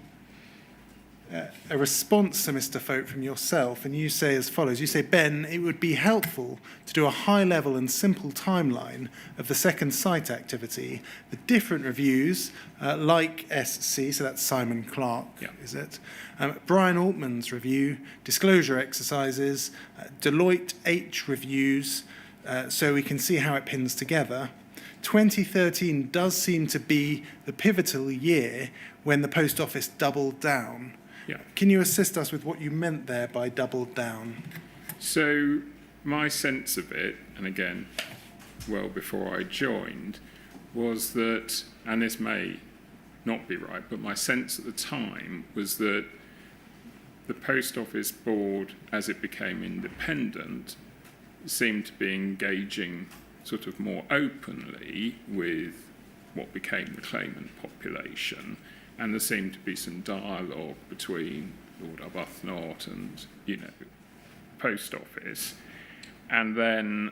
a response to Mr. Foat from yourself, and you say as follows. You say, Ben, it would be helpful to do a high-level and simple timeline of the second site activity, the different reviews, like SC, so that's Simon Clarke, Yeah. is it? Brian Altman's review, disclosure exercises, Deloitte H reviews, so we can see how it pins together. 2013 does seem to be the pivotal year when the Post Office doubled down. Yeah. Can you assist us with what you meant there by doubled down? So my sense of it, and again, well before I joined, was that, and this may not be right, but my sense at the time was that the Post Office Board, as it became independent, seemed to be engaging sort of more openly with what became the claimant population, and there seemed to be some dialogue between Lord Arbuthnot and, Post Office, and then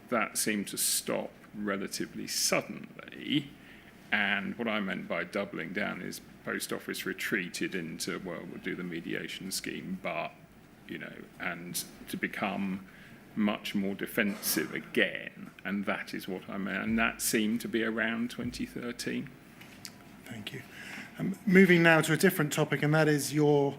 that seemed to stop relatively suddenly. And what I meant by doubling down is Post Office retreated into, well, we'll do the mediation scheme, but, and to become much more defensive again. And that is what I meant. And that seemed to be around 2013. Thank you. Moving now to a different topic, and that is your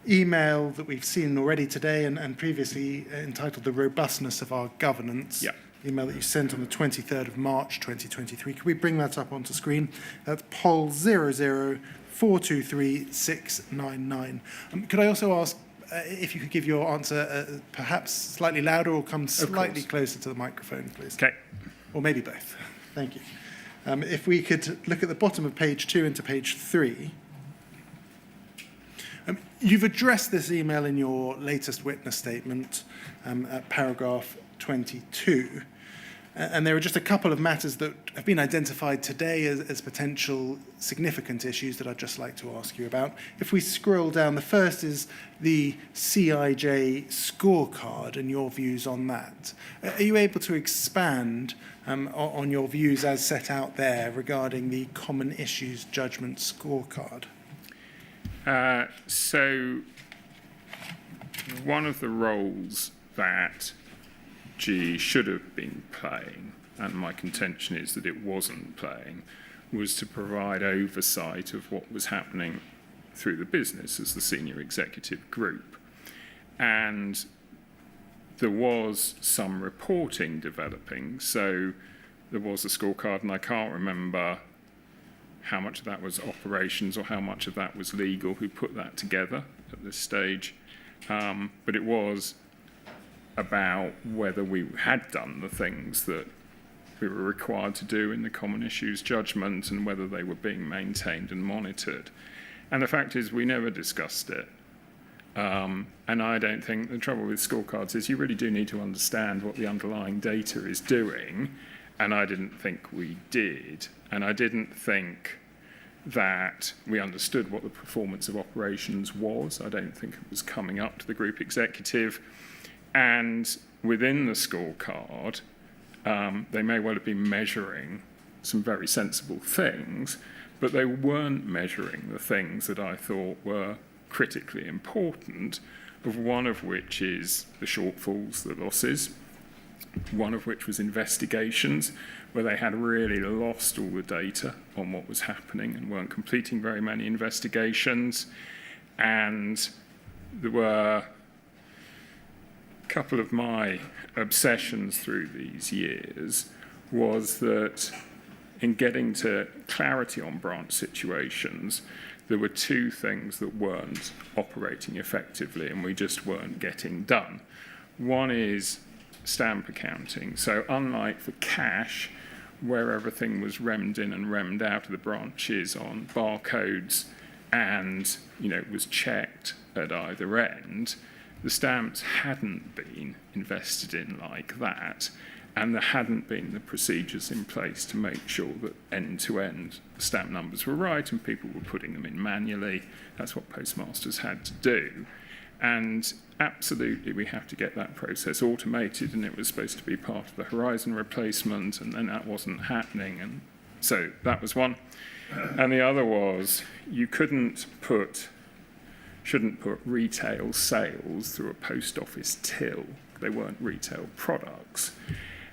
email that we've seen already today and previously entitled The Robustness of Our Governance. Yeah. Email that you sent on the 23rd of March 2023. Could we bring that up onto screen? That's POL 00423-699. Could I also ask if you could give your answer perhaps slightly louder or come slightly closer to the microphone, please? Okay. Or maybe both. Thank you. If we could look at the bottom of page 2 into page 3. You've addressed this email in your latest witness statement at paragraph 22. And there are just a couple of matters that have been identified today as potential significant issues that I'd just like to ask you about. If we scroll down, the first is the CIJ scorecard and your views on that. Are you able to expand on your views as set out there regarding the Common Issues Judgment scorecard? So one of the roles that G should have been playing, and my contention is that it wasn't playing, was to provide oversight of what was happening through the business as the senior executive group. And there was some reporting developing, so there was a scorecard, and I can't remember how much of that was operations or how much of that was legal, who put that together at this stage. But it was about whether we had done the things that we were required to do in the Common Issues Judgment and whether they were being maintained and monitored. And the fact is we never discussed it. And I don't think the trouble with scorecards is you really do need to understand what the underlying data is doing, and I didn't think we did. And I didn't think that we understood what the performance of operations was. I don't think it was coming up to the group executive. And within the scorecard, they may well have been measuring some very sensible things, but they weren't measuring the things that I thought were critically important, of one of which is the shortfalls, the losses, one of which was investigations, where they had really lost all the data on what was happening and weren't completing very many investigations. And there were a couple of my obsessions through these years was that in getting to clarity on branch situations, there were two things that weren't operating effectively and we just weren't getting done. One is stamp accounting. So unlike for cash, where everything was remmed in and remmed out of the branches on barcodes and was checked at either end, the stamps hadn't been invested in like that, and there hadn't been the procedures in place to make sure that end-to-end stamp numbers were right and people were putting them in manually. That's what postmasters had to do. And absolutely we have to get that process automated, and it was supposed to be part of the Horizon replacement, and then that wasn't happening. And so that was one. And the other was you shouldn't put retail sales through a post office till. They weren't retail products.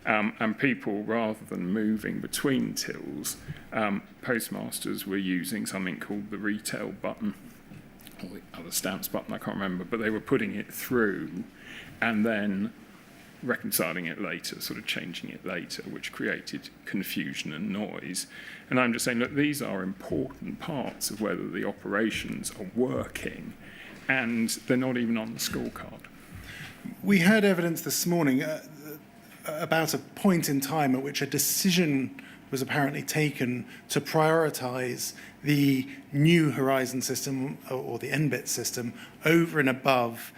And people, rather than moving between tills, postmasters were using something called the retail button, or the other stamps button, I can't remember, but they were putting it through and then reconciling it later, sort of changing it later, which created confusion and noise. And I'm just saying, look, these are important parts of whether the operations are working, and they're not even on the scorecard. We heard evidence this morning about a point in time at which a decision was apparently taken to prioritise the new Horizon system or the NBIT system over and above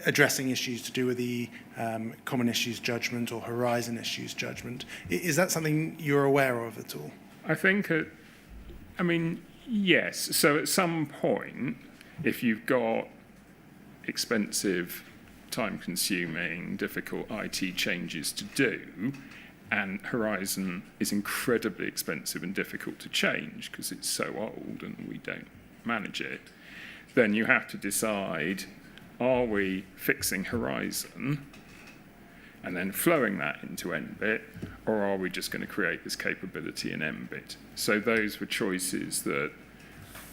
addressing issues to do with the Common Issues Judgment or Horizon Issues Judgment. Is that something you're aware of at all? I think, yes. So at some point, if you've got expensive, time-consuming, difficult IT changes to do, and Horizon is incredibly expensive and difficult to change because it's so old and we don't manage it, then you have to decide, are we fixing Horizon and then flowing that into NBIT, or are we just going to create this capability in NBIT? So those were choices that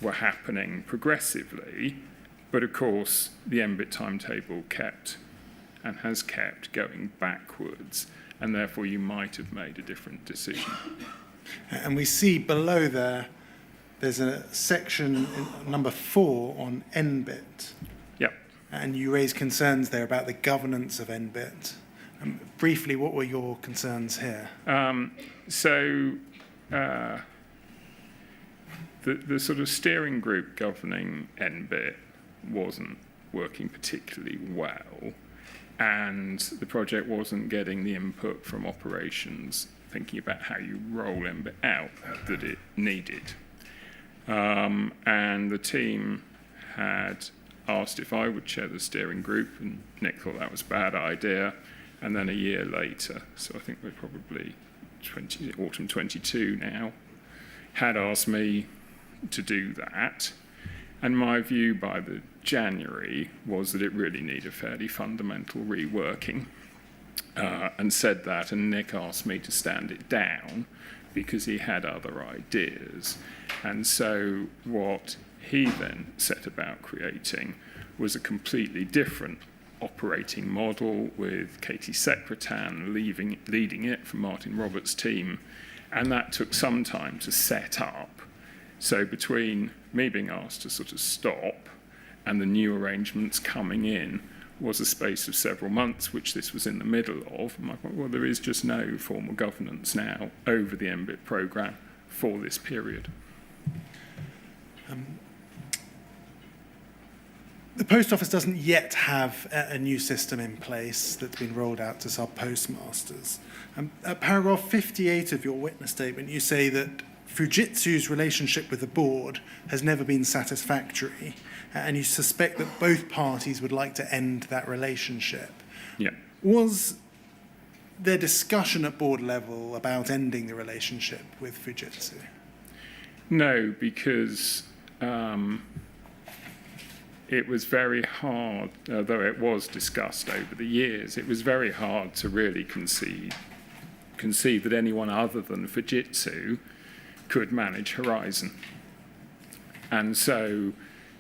were happening progressively, but of course the NBIT timetable kept and has kept going backwards, and therefore you might have made a different decision. And we see below there's a section number 4 on NBIT. Yep. And you raise concerns there about the governance of NBIT. Briefly, what were your concerns here? The sort of steering group governing NBIT wasn't working particularly well, and the project wasn't getting the input from operations, thinking about how you roll NBIT out, that it needed. And the team had asked if I would chair the steering group, and Nick thought that was a bad idea. And then a year later, so I think we're probably autumn 22 now, had asked me to do that. And my view by the January was that it really needed fairly fundamental reworking, and said that, and Nick asked me to stand it down because he had other ideas. And so what he then set about creating was a completely different operating model with Katie Secretan leading it from Martin Roberts' team, and that took some time to set up. So between me being asked to sort of stop and the new arrangements coming in was a space of several months, which this was in the middle of. And I thought, well, there is just no formal governance now over the NBIT programme for this period. The Post Office doesn't yet have a new system in place that's been rolled out to sub-postmasters. At paragraph 58 of your witness statement, you say that Fujitsu's relationship with the board has never been satisfactory, and you suspect that both parties would like to end that relationship. Yeah. Was there discussion at board level about ending the relationship with Fujitsu? No, because it was very hard, though it was discussed over the years, it was very hard to really conceive that anyone other than Fujitsu could manage Horizon. And so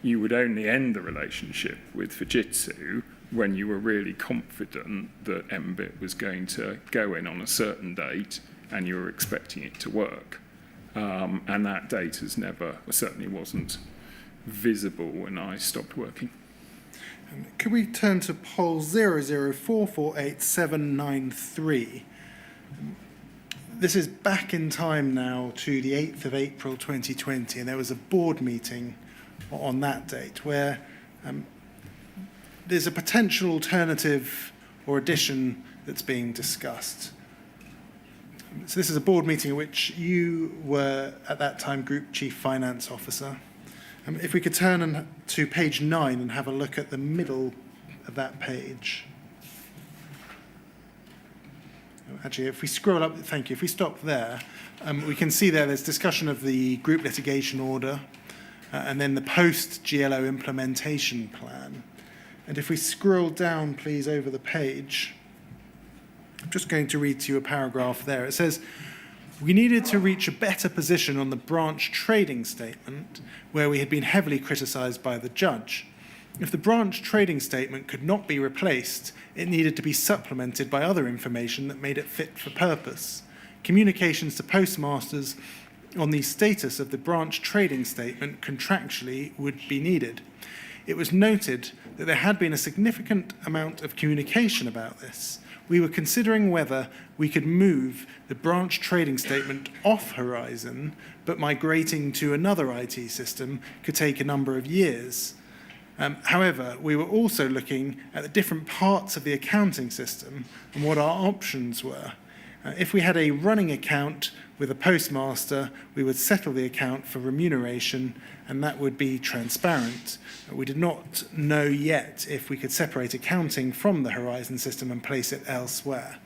you would only end the relationship with Fujitsu when you were really confident that NBIT was going to go in on a certain date and you were expecting it to work. And that date has never, certainly wasn't visible when I stopped working. Could we turn to poll 004488793? This is back in time now to the 8th of April 2020, and there was a board meeting on that date where there's a potential alternative or addition that's being discussed. So this is a board meeting at which you were, at that time, Group Chief Finance Officer. If we could turn to page 9 and have a look at the middle of that page. Actually, if we scroll up, thank you, if we stop there, we can see there's discussion of the group litigation order and then the post-GLO implementation plan. And if we scroll down, please, over the page, I'm just going to read to you a paragraph there. It says, we needed to reach a better position on the branch trading statement where we had been heavily criticised by the judge. If the branch trading statement could not be replaced, it needed to be supplemented by other information that made it fit for purpose. Communications to postmasters on the status of the branch trading statement contractually would be needed. It was noted that there had been a significant amount of communication about this. We were considering whether we could move the branch trading statement off Horizon, but migrating to another IT system could take a number of years. However, we were also looking at the different parts of the accounting system and what our options were. If we had a running account with a postmaster, we would settle the account for remuneration, and that would be transparent. We did not know yet if we could separate accounting from the Horizon system and place it elsewhere.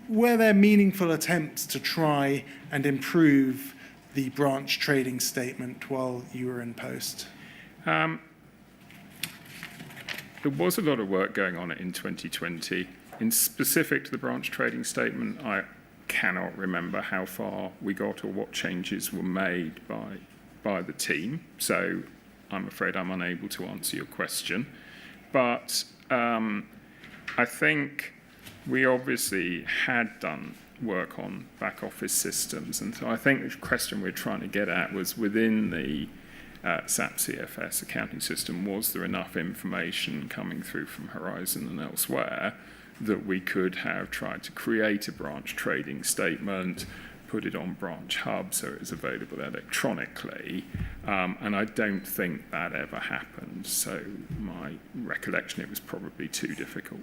Were there meaningful attempts to try and improve the branch trading statement while you were in post? There was a lot of work going on in 2020. In specific to the branch trading statement, I cannot remember how far we got or what changes were made by the team. So I'm afraid I'm unable to answer your question. But I think we obviously had done work on back office systems. And so I think the question we're trying to get at was within the SAP CFS accounting system, was there enough information coming through from Horizon and elsewhere that we could have tried to create a branch trading statement, put it on Branch Hub so it was available electronically, and I don't think that ever happened. So my recollection, it was probably too difficult.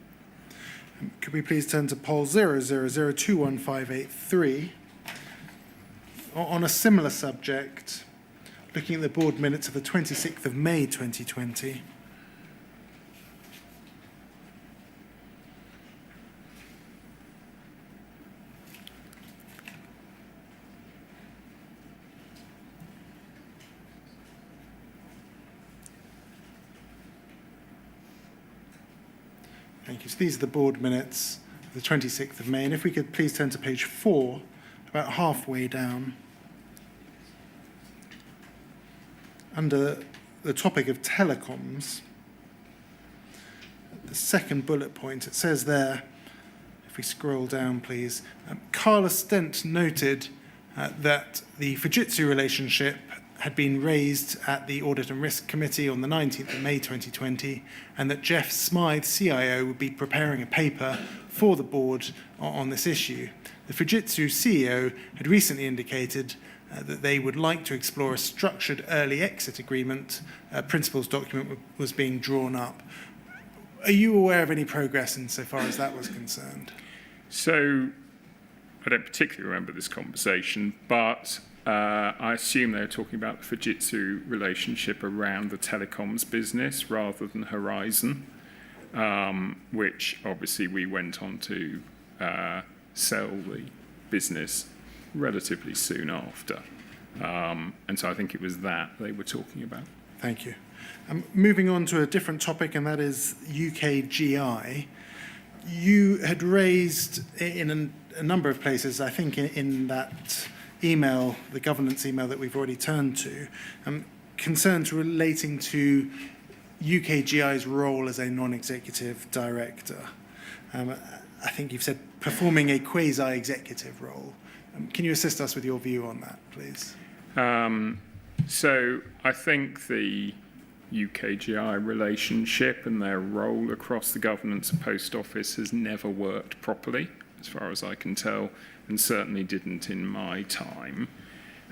Could we please turn to poll 000215883 on a similar subject, looking at the board minutes of the 26th of May 2020. Thank you. So these are the board minutes of the 26th of May. And if we could please turn to page 4, about halfway down. Under the topic of telecoms, the second bullet point, it says there, if we scroll down, please, Carla Stent noted that the Fujitsu relationship had been raised at the Audit and Risk Committee on the 19th of May 2020, and that Jeff Smythe, CIO, would be preparing a paper for the board on this issue. The Fujitsu CEO had recently indicated that they would like to explore a structured early exit agreement. A principles document was being drawn up. Are you aware of any progress insofar as that was concerned? So I don't particularly remember this conversation, but I assume they were talking about the Fujitsu relationship around the telecoms business rather than Horizon, which obviously we went on to sell the business relatively soon after. And so I think it was that they were talking about. Thank you. Moving on to a different topic, and that is UKGI. You had raised in a number of places, I think in that email, the governance email that we've already turned to, concerns relating to UKGI's role as a non-executive director. I think you've said performing a quasi-executive role. Can you assist us with your view on that, please? So I think the UKGI relationship and their role across the governance of Post Office has never worked properly, as far as I can tell, and certainly didn't in my time.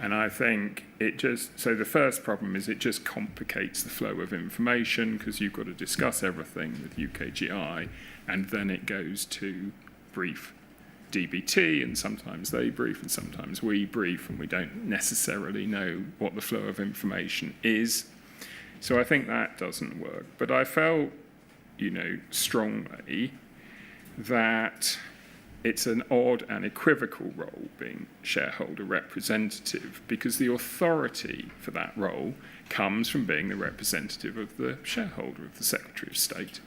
And I think so the first problem is it just complicates the flow of information because you've got to discuss everything with UKGI, and then it goes to brief DBT, and sometimes they brief and sometimes we brief, and we don't necessarily know what the flow of information is. So I think that doesn't work. But I felt, strongly that it's an odd and equivocal role being shareholder representative, because the authority for that role comes from being the representative of the shareholder, of the Secretary of State.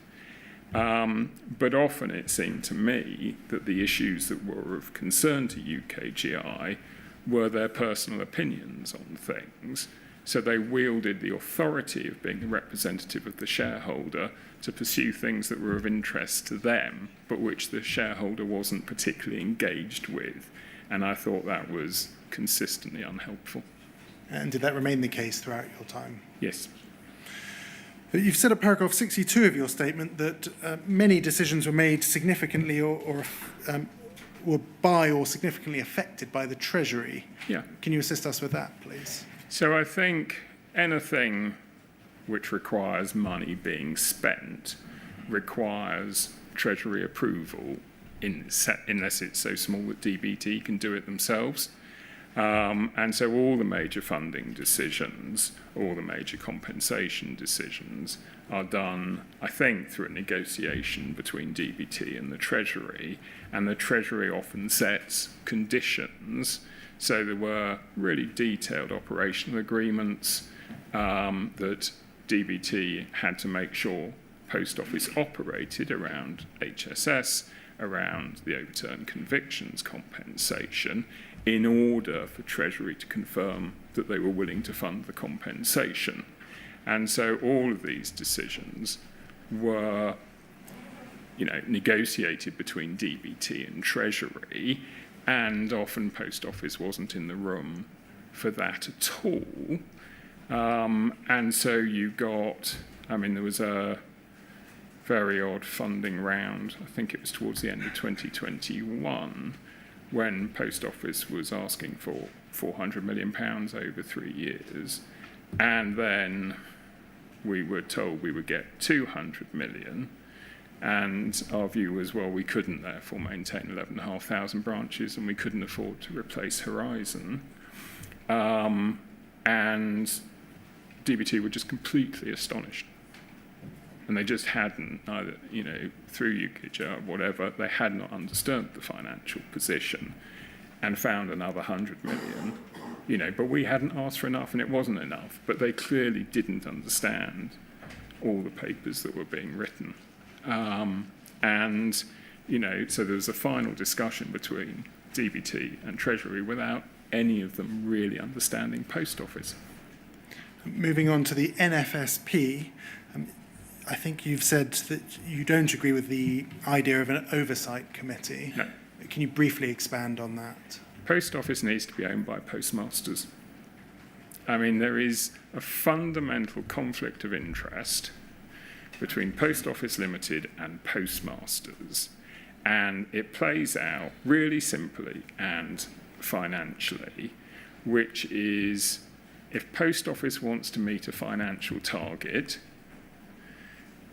But often it seemed to me that the issues that were of concern to UKGI were their personal opinions on things, So they wielded the authority of being the representative of the shareholder to pursue things that were of interest to them, but which the shareholder wasn't particularly engaged with. And I thought that was consistently unhelpful. And did that remain the case throughout your time? Yes. You've said at paragraph 62 of your statement that many decisions were made significantly or were by or significantly affected by the Treasury. Yeah. Can you assist us with that, please? So I think anything which requires money being spent requires Treasury approval unless it's so small that DBT can do it themselves. And so all the major funding decisions, all the major compensation decisions are done, I think, through a negotiation between DBT and the Treasury. And the Treasury often sets conditions. So there were really detailed operational agreements that DBT had to make sure Post Office operated around HSS, around the overturned convictions compensation, in order for Treasury to confirm that they were willing to fund the compensation. And so all of these decisions were, negotiated between DBT and Treasury, and often Post Office wasn't in the room for that at all. And so you got, there was a very odd funding round, I think it was towards the end of 2021, when Post Office was asking for £400 million over 3 years. And then we were told we would get 200 million. And our view was, well, we couldn't therefore maintain 11,500 branches and we couldn't afford to replace Horizon. And DBT were just completely astonished. And they just hadn't, either, through UKIJ or whatever, they had not understood the financial position and found another 100 million, but we hadn't asked for enough and it wasn't enough. But they clearly didn't understand all the papers that were being written. So there was a final discussion between DBT and Treasury without any of them really understanding Post Office. Moving on to the NFSP, I think you've said that you don't agree with the idea of an oversight committee. No. Can you briefly expand on that? Post Office needs to be owned by postmasters. There is a fundamental conflict of interest between Post Office Limited and postmasters, and it plays out really simply and financially, which is if Post Office wants to meet a financial target,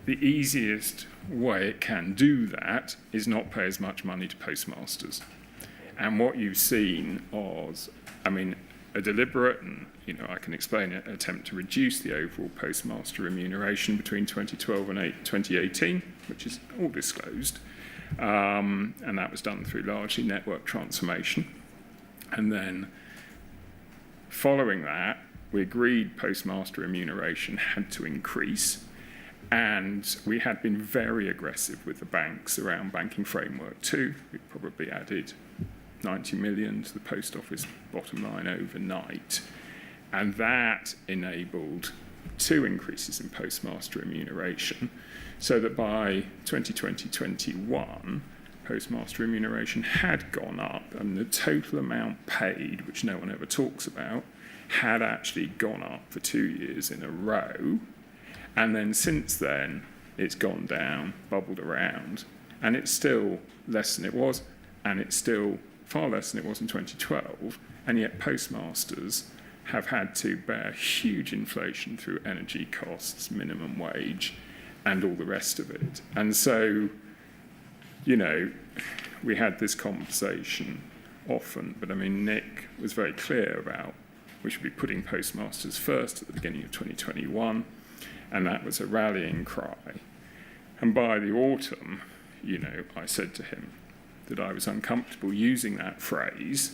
the easiest way it can do that is not pay as much money to postmasters. And what you've seen was, a deliberate, and I can explain it, attempt to reduce the overall postmaster remuneration between 2012 and 2018, which is all disclosed. And that was done through largely network transformation. And then following that, we agreed postmaster remuneration had to increase. And we had been very aggressive with the banks around Banking Framework 2. We probably added 90 million to the Post Office bottom line overnight. And that enabled 2 increases in postmaster remuneration, so that by 2020-21, postmaster remuneration had gone up, and the total amount paid, which no one ever talks about, had actually gone up for 2 years in a row. And then since then, it's gone down, bubbled around, and it's still less than it was, and it's still far less than it was in 2012, and yet postmasters have had to bear huge inflation through energy costs, minimum wage, and all the rest of it. And so, we had this conversation often, but Nick was very clear about we should be putting postmasters first at the beginning of 2021, and that was a rallying cry. And by the autumn, I said to him that I was uncomfortable using that phrase,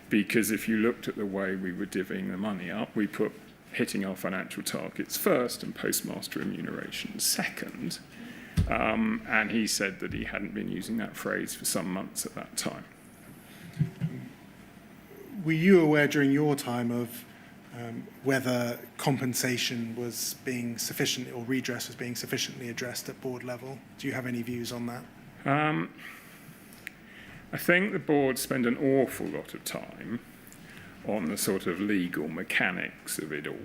because if you looked at the way we were divvying the money up, we put hitting our financial targets first and postmaster remuneration second. And he said that he hadn't been using that phrase for some months at that time. Were you aware during your time of whether compensation was being sufficient or redress was being sufficiently addressed at board level. Do you have any views on that? I think the board spend an awful lot of time on the sort of legal mechanics of it all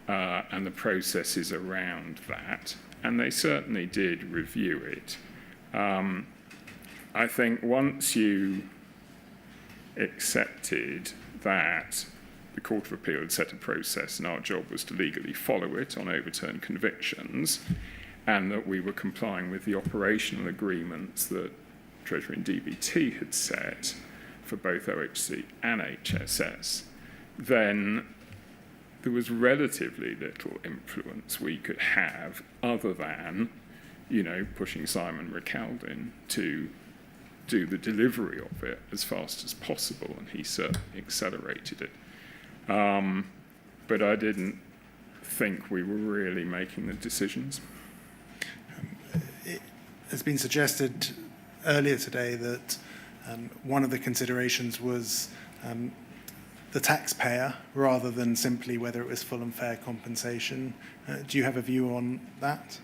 and the processes around that, and they certainly did review it. I think once you accepted that the Court of Appeal had set a process and our job was to legally follow it on overturned convictions, and that we were complying with the operational agreements that Treasury and DBT had set for both OHC and HSS, then there was relatively little influence we could have other than, pushing Simon Recaldin to do the delivery of it as fast as possible, and he certainly accelerated it. But I didn't think we were really making the decisions. It has been suggested earlier today that one of the considerations was the taxpayer rather than simply whether it was full and fair compensation. Do you have a view on that?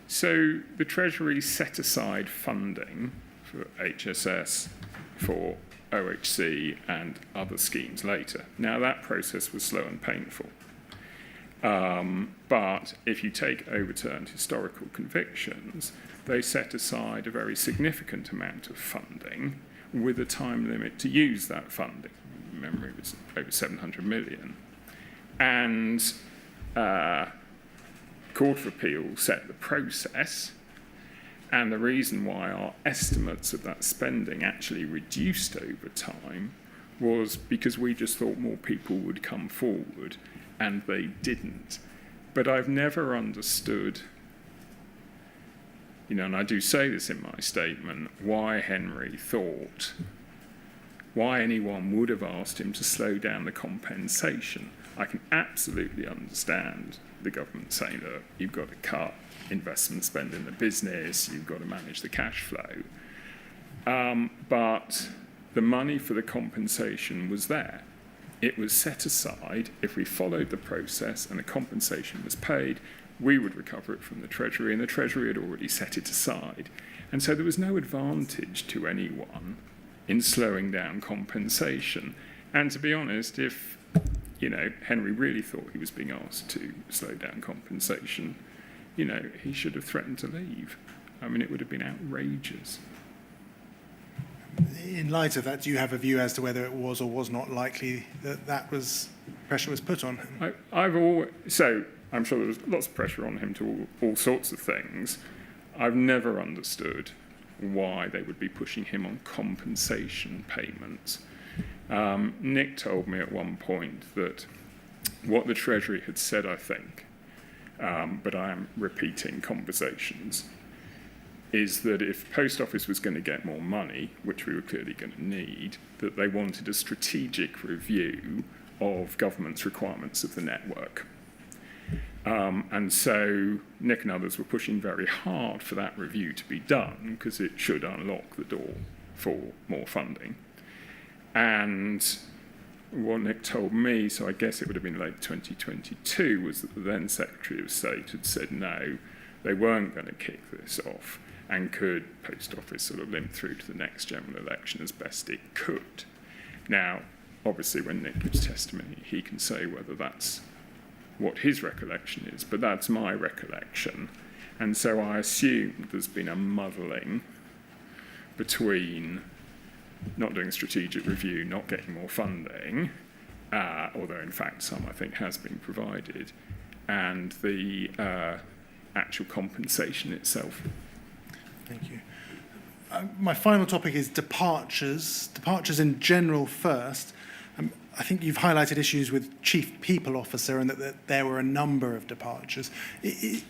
So the Treasury set aside funding for HSS, for OHC and other schemes later. Now that process was slow and painful. But if you take overturned historical convictions, they set aside a very significant amount of funding with a time limit to use that funding. Memory was over 700 million. And Court of Appeal set the process, and the reason why our estimates of that spending actually reduced over time was because we just thought more people would come forward, and they didn't. But I've never understood, and I do say this in my statement, why Henry thought, why anyone would have asked him to slow down the compensation. I can absolutely understand the government saying, look, you've got to cut investment spend in the business, you've got to manage the cash flow. But the money for the compensation was there. It was set aside. If we followed the process and the compensation was paid, we would recover it from the Treasury, and the Treasury had already set it aside. And so there was no advantage to anyone in slowing down compensation. And to be honest, if Henry really thought he was being asked to slow down compensation, he should have threatened to leave. I mean, it would have been outrageous. In light of that, do you have a view as to whether it was or was not likely that pressure was put on him? So I'm sure there was lots of pressure on him to all sorts of things. I've never understood why they would be pushing him on compensation payments. Nick told me at one point that what the Treasury had said, I think, but I am repeating conversations, is that if Post Office was going to get more money, which we were clearly going to need, that they wanted a strategic review of government's requirements of the network. And so Nick and others were pushing very hard for that review to be done because it should unlock the door for more funding. And what Nick told me, so I guess it would have been late 2022, was that the then Secretary of State had said no, they weren't going to kick this off, and could Post Office sort of limp through to the next general election as best it could. Now, obviously, when Nick gives testimony, he can say whether that's what his recollection is, but that's my recollection. And so I assume there's been a muddling between not doing a strategic review, not getting more funding, although in fact some I think has been provided, and the actual compensation itself. Thank you. My final topic is departures. Departures in general first. I think you've highlighted issues with Chief People Officer and that there were a number of departures.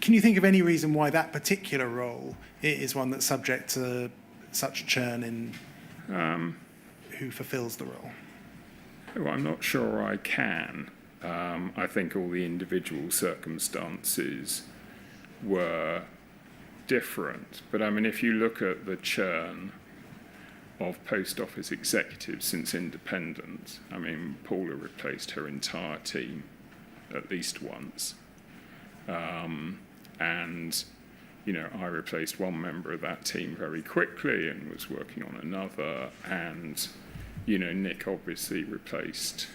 Can you think of any reason why that particular role is one that's subject to such churn in who fulfills the role? Well, I'm not sure I can. I think all the individual circumstances were different. But I mean, if you look at the churn of post office executives since independence. I mean, Paula replaced her entire team at least once. And, you know, I replaced one member of that team very quickly and was working on another. And, you know, Nick obviously replaced,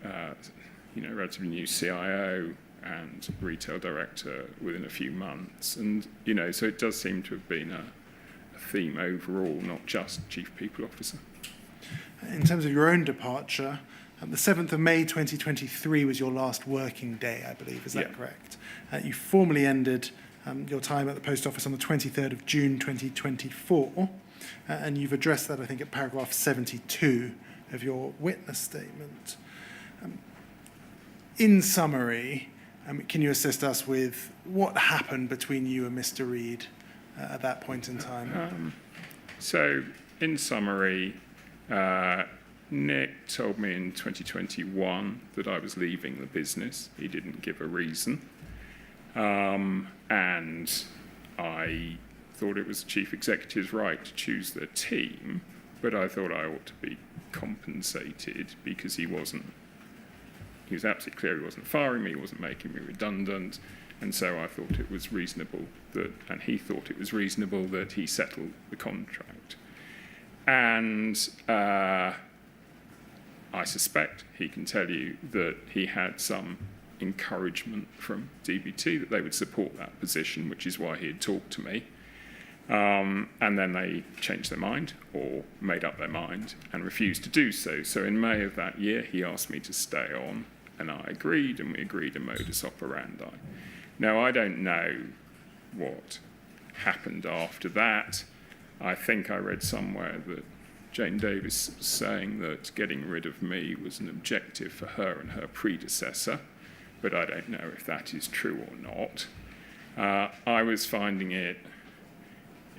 you know, relatively new CIO and retail director within a few months. And, you know, so it does seem to have been a theme overall, not just chief people officer. In terms of your own departure, the 7th of May 2023 was your last working day, I believe. Is that correct? You formally ended your time at the Post Office on the 23rd of June 2024, and you've addressed that, I think, at paragraph 72 of your witness statement. In summary, can you assist us with what happened between you and Mr. Reed at that point in time? So, in summary, Nick told me in 2021 that I was leaving the business. He didn't give a reason. And I thought it was the chief executive's right to choose their team, but I thought I ought to be compensated because he was absolutely clear he wasn't firing me, he wasn't making me redundant, and so I thought it was reasonable that, and he thought it was reasonable that he settled the contract. And I suspect he can tell you that he had some encouragement from DBT that they would support that position, which is why he had talked to me. And then they changed their mind or made up their mind and refused to do so. So in May of that year, he asked me to stay on, and I agreed, and we agreed a modus operandi. Now, I don't know what happened after that. I think I read somewhere that Jane Davis was saying that getting rid of me was an objective for her and her predecessor, but I don't know if that is true or not. I was finding it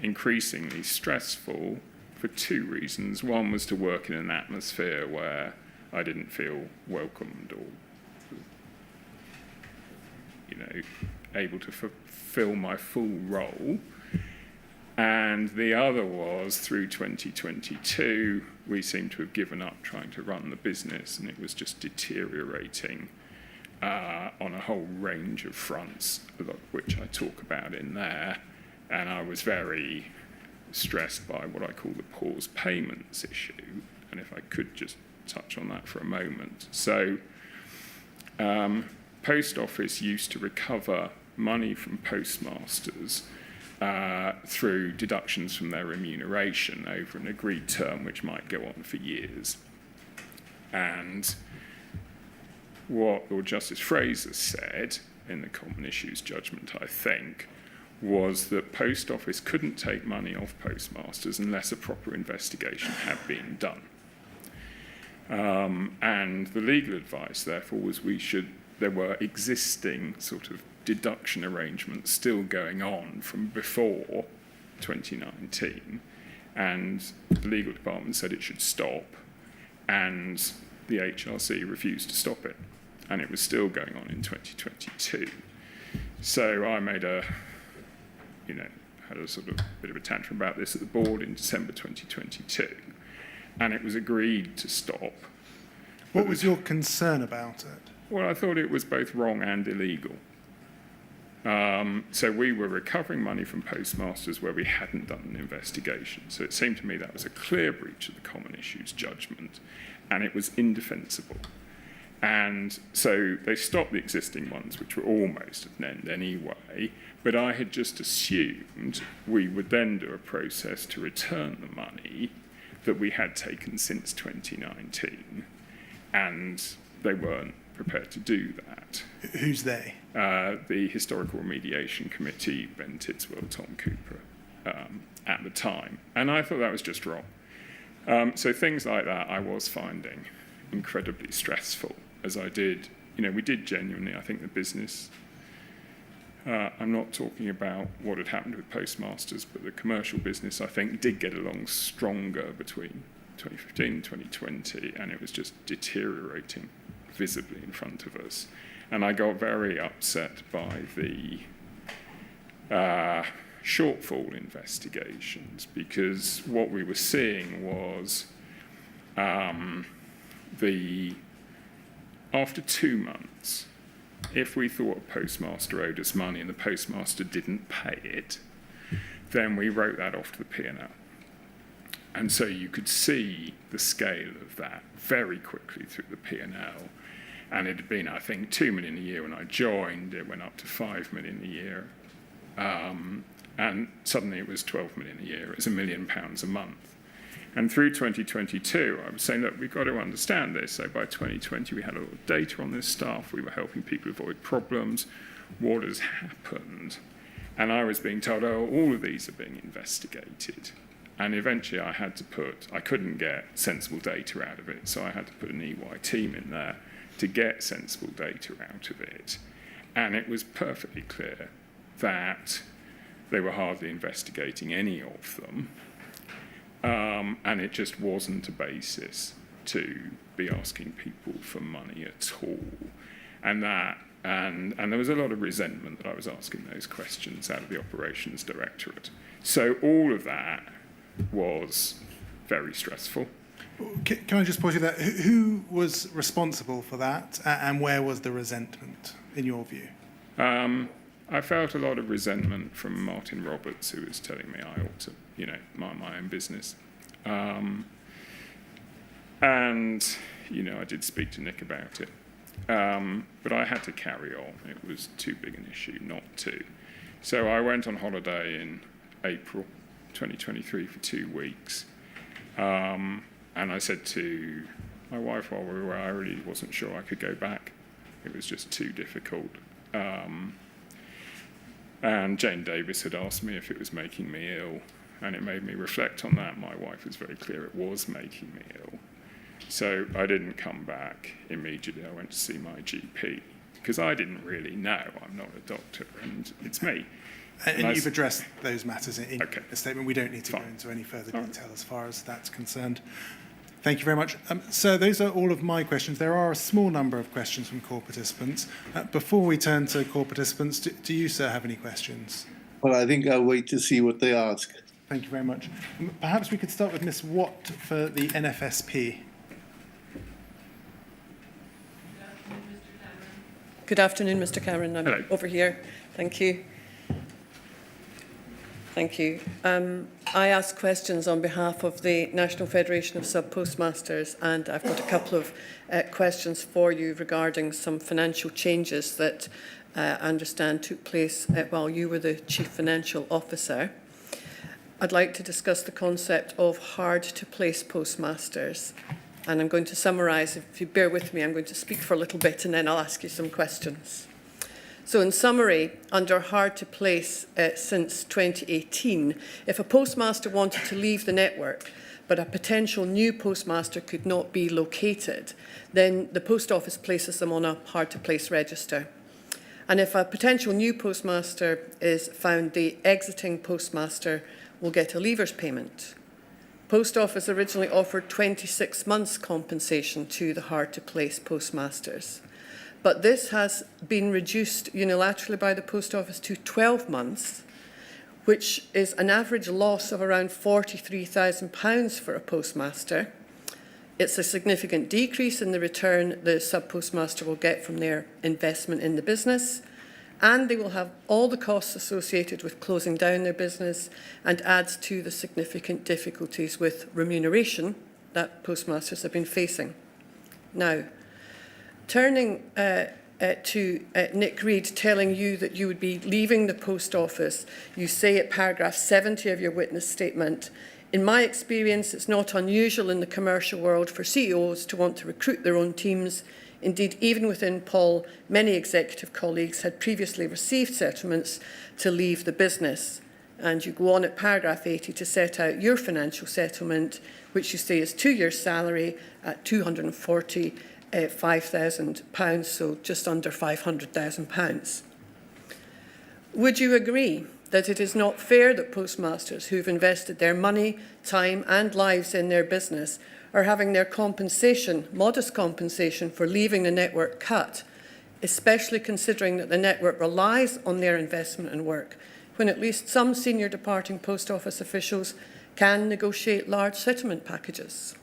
increasingly stressful for two reasons. One was to work in an atmosphere where I didn't feel welcomed or, you know, able to fulfill my full role. And the other was, through 2022, we seemed to have given up trying to run the business, and it was just deteriorating on a whole range of fronts, a lot of which I talk about in there. And I was very stressed by what I call the pause payments issue. And if I could just touch on that for a moment. So, Post Office used to recover money from postmasters through deductions from their remuneration over an agreed term, which might go on for years. And what Lord Justice Fraser said in the Common Issues judgment, I think, was that Post Office couldn't take money off postmasters unless a proper investigation had been done. And the legal advice, therefore, was there were existing sort of deduction arrangements still going on from before 2019, and the legal department said it should stop, and the HRC refused to stop it, and it was still going on in 2022. So I made had a sort of bit of a tantrum about this at the board in December 2022, and it was agreed to stop. What was your concern about it? Well, I thought it was both wrong and illegal. So we were recovering money from postmasters where we hadn't done an investigation. So it seemed to me that was a clear breach of the Common Issues judgment, and it was indefensible. And so they stopped the existing ones, which were almost at an end anyway, but I had just assumed we would then do a process to return the money that we had taken since 2019, and they weren't prepared to do that. Who's they? The Historical Remediation Committee, Ben Tidswell, Tom Cooper, at the time. And I thought that was just wrong. So things like that I was finding incredibly stressful, as I did. We did genuinely, I think, the business. I'm not talking about what had happened with postmasters, but the commercial business, I think, did get along stronger between 2015 and 2020, and it was just deteriorating visibly in front of us. And I got very upset by the shortfall investigations, because what we were seeing was after 2 months, if we thought a postmaster owed us money and the postmaster didn't pay it, then we wrote that off to the P&L. And so you could see the scale of that very quickly through the P&L. And it had been, I think, 2 million a year when I joined. It went up to 5 million a year. And suddenly it was 12 million a year. It was £1 million a month. And through 2022, I was saying, look, we've got to understand this. So by 2020, we had a lot of data on this stuff. We were helping people avoid problems. What has happened? And I was being told, oh, all of these are being investigated. And eventually I couldn't get sensible data out of it. So I had to put an EY team in there to get sensible data out of it. And it was perfectly clear that they were hardly investigating any of them. And it just wasn't a basis to be asking people for money at all. And there was a lot of resentment that I was asking those questions out of the operations directorate. So all of that was very stressful. Can I just pause you there? Who was responsible for that, and where was the resentment, in your view? I felt a lot of resentment from Martin Roberts, who was telling me I ought to, mind my own business. And, I did speak to Nick about it. But I had to carry on. It was too big an issue not to. So I went on holiday in April 2023 for 2 weeks. And I said to my wife while we were away, I really wasn't sure I could go back. It was just too difficult. And Jane Davis had asked me if it was making me ill, and it made me reflect on that. My wife was very clear it was making me ill. So I didn't come back immediately. I went to see my GP, because I didn't really know. I'm not a doctor, and it's me. And you've addressed those matters in Okay. the statement. We don't need to Fine. go into any further detail as far as that's concerned. Thank you very much. So those are all of my questions. There are a small number of questions from core participants. Before we turn to core participants, do you, sir, have any questions? Well, I think I'll wait to see what they ask. Thank you very much. Perhaps we could start with Ms. Watt for the NFSP. Good afternoon, Mr. Cameron. I'm Hello. over here. Thank you. Thank you. I ask questions on behalf of the National Federation of Sub-Postmasters, and I've got a couple of questions for you regarding some financial changes that I understand took place while you were the Chief Financial Officer. I'd like to discuss the concept of hard-to-place postmasters. And I'm going to summarise, if you bear with me, I'm going to speak for a little bit and then I'll ask you some questions. So in summary, under hard to place since 2018, if a postmaster wanted to leave the network, but a potential new postmaster could not be located, then the Post Office places them on a hard to place register. And if a potential new postmaster is found, the exiting postmaster will get a leavers payment. Post Office originally offered 26 months compensation to the hard-to-place postmasters. But this has been reduced unilaterally by the Post Office to 12 months, which is an average loss of around £43,000 for a postmaster. It's a significant decrease in the return the sub-postmaster will get from their investment in the business, and they will have all the costs associated with closing down their business, and adds to the significant difficulties with remuneration that postmasters have been facing. Now, turning to Nick Reid telling you that you would be leaving the Post Office, you say at paragraph 70 of your witness statement, "In my experience, it's not unusual in the commercial world for CEOs to want to recruit their own teams. Indeed, even within Paul, many executive colleagues had previously received settlements to leave the business." And you go on at paragraph 80 to set out your financial settlement, which you say is 2 years' salary at £245,000, so just under £500,000. Would you agree that it is not fair that postmasters who've invested their money, time and lives in their business are having their compensation, modest compensation for leaving the network cut, especially considering that the network relies on their investment and work when at least some senior departing post office officials can negotiate large settlement packages?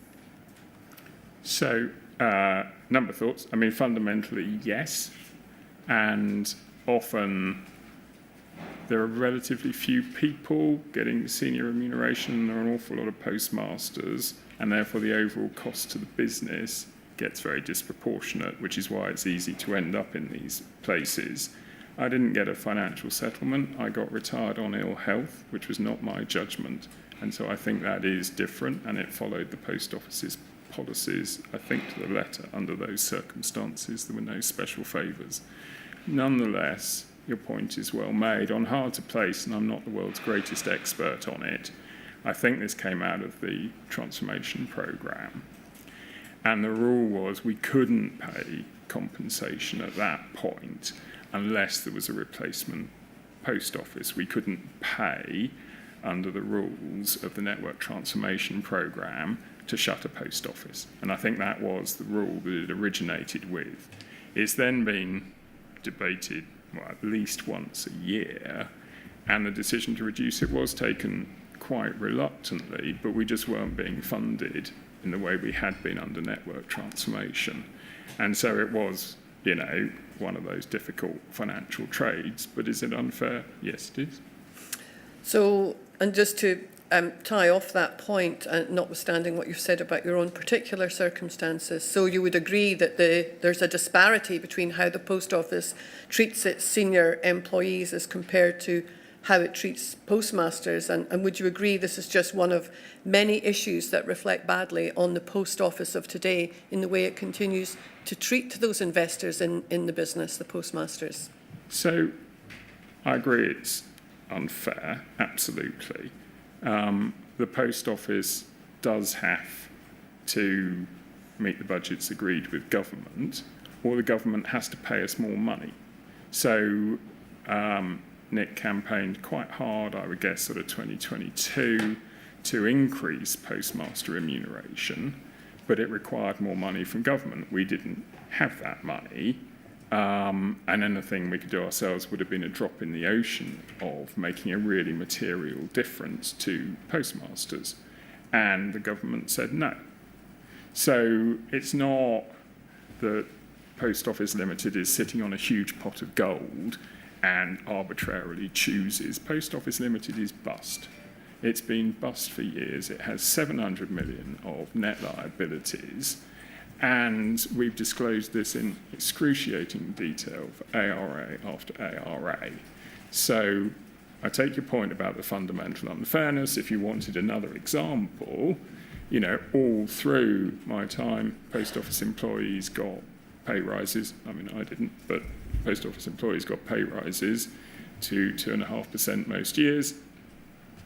So, number of thoughts. I mean, fundamentally, yes. And often there are relatively few people getting senior remuneration. There are an awful lot of postmasters, and therefore the overall cost to the business gets very disproportionate, which is why it's easy to end up in these places. I didn't get a financial settlement. I got retired on ill health, which was not my judgment. And so I think that is different, and it followed the post office's policies, I think, to the letter. Under those circumstances, there were no special favours. Nonetheless, your point is well made. On hard to place, and I'm not the world's greatest expert on it, I think this came out of the transformation programme. And the rule was we couldn't pay compensation at that point unless there was a replacement post office. We couldn't pay under the rules of the Network Transformation Programme to shut a post office. And I think that was the rule that it originated with. It's then been debated at least once a year, and the decision to reduce it was taken quite reluctantly, but we just weren't being funded in the way we had been under network transformation. And so it was, one of those difficult financial trades. But is it unfair? Yes, it is. So, and just to tie off that point, notwithstanding what you've said about your own particular circumstances, so you would agree that there's a disparity between how the post office treats its senior employees as compared to how it treats postmasters, and would you agree this is just one of many issues that reflect badly on the post office of today in the way it continues to treat those investors in the business, the postmasters? So I agree it's unfair, absolutely. The post office does have to meet the budgets agreed with government, or the government has to pay us more money. So Nick campaigned quite hard, I would guess, sort of 2022, to increase postmaster remuneration, but it required more money from government. We didn't have that money, and anything we could do ourselves would have been a drop in the ocean of making a really material difference to postmasters. And the government said no. So it's not that Post Office Limited is sitting on a huge pot of gold and arbitrarily chooses. Post Office Limited is bust. It's been bust for years. It has 700 million of net liabilities, and we've disclosed this in excruciating detail for ARA after ARA. So I take your point about the fundamental unfairness. If you wanted another example, all through my time, Post Office employees got pay rises. I mean, I didn't, but Post Office employees got pay rises to 2.5% most years.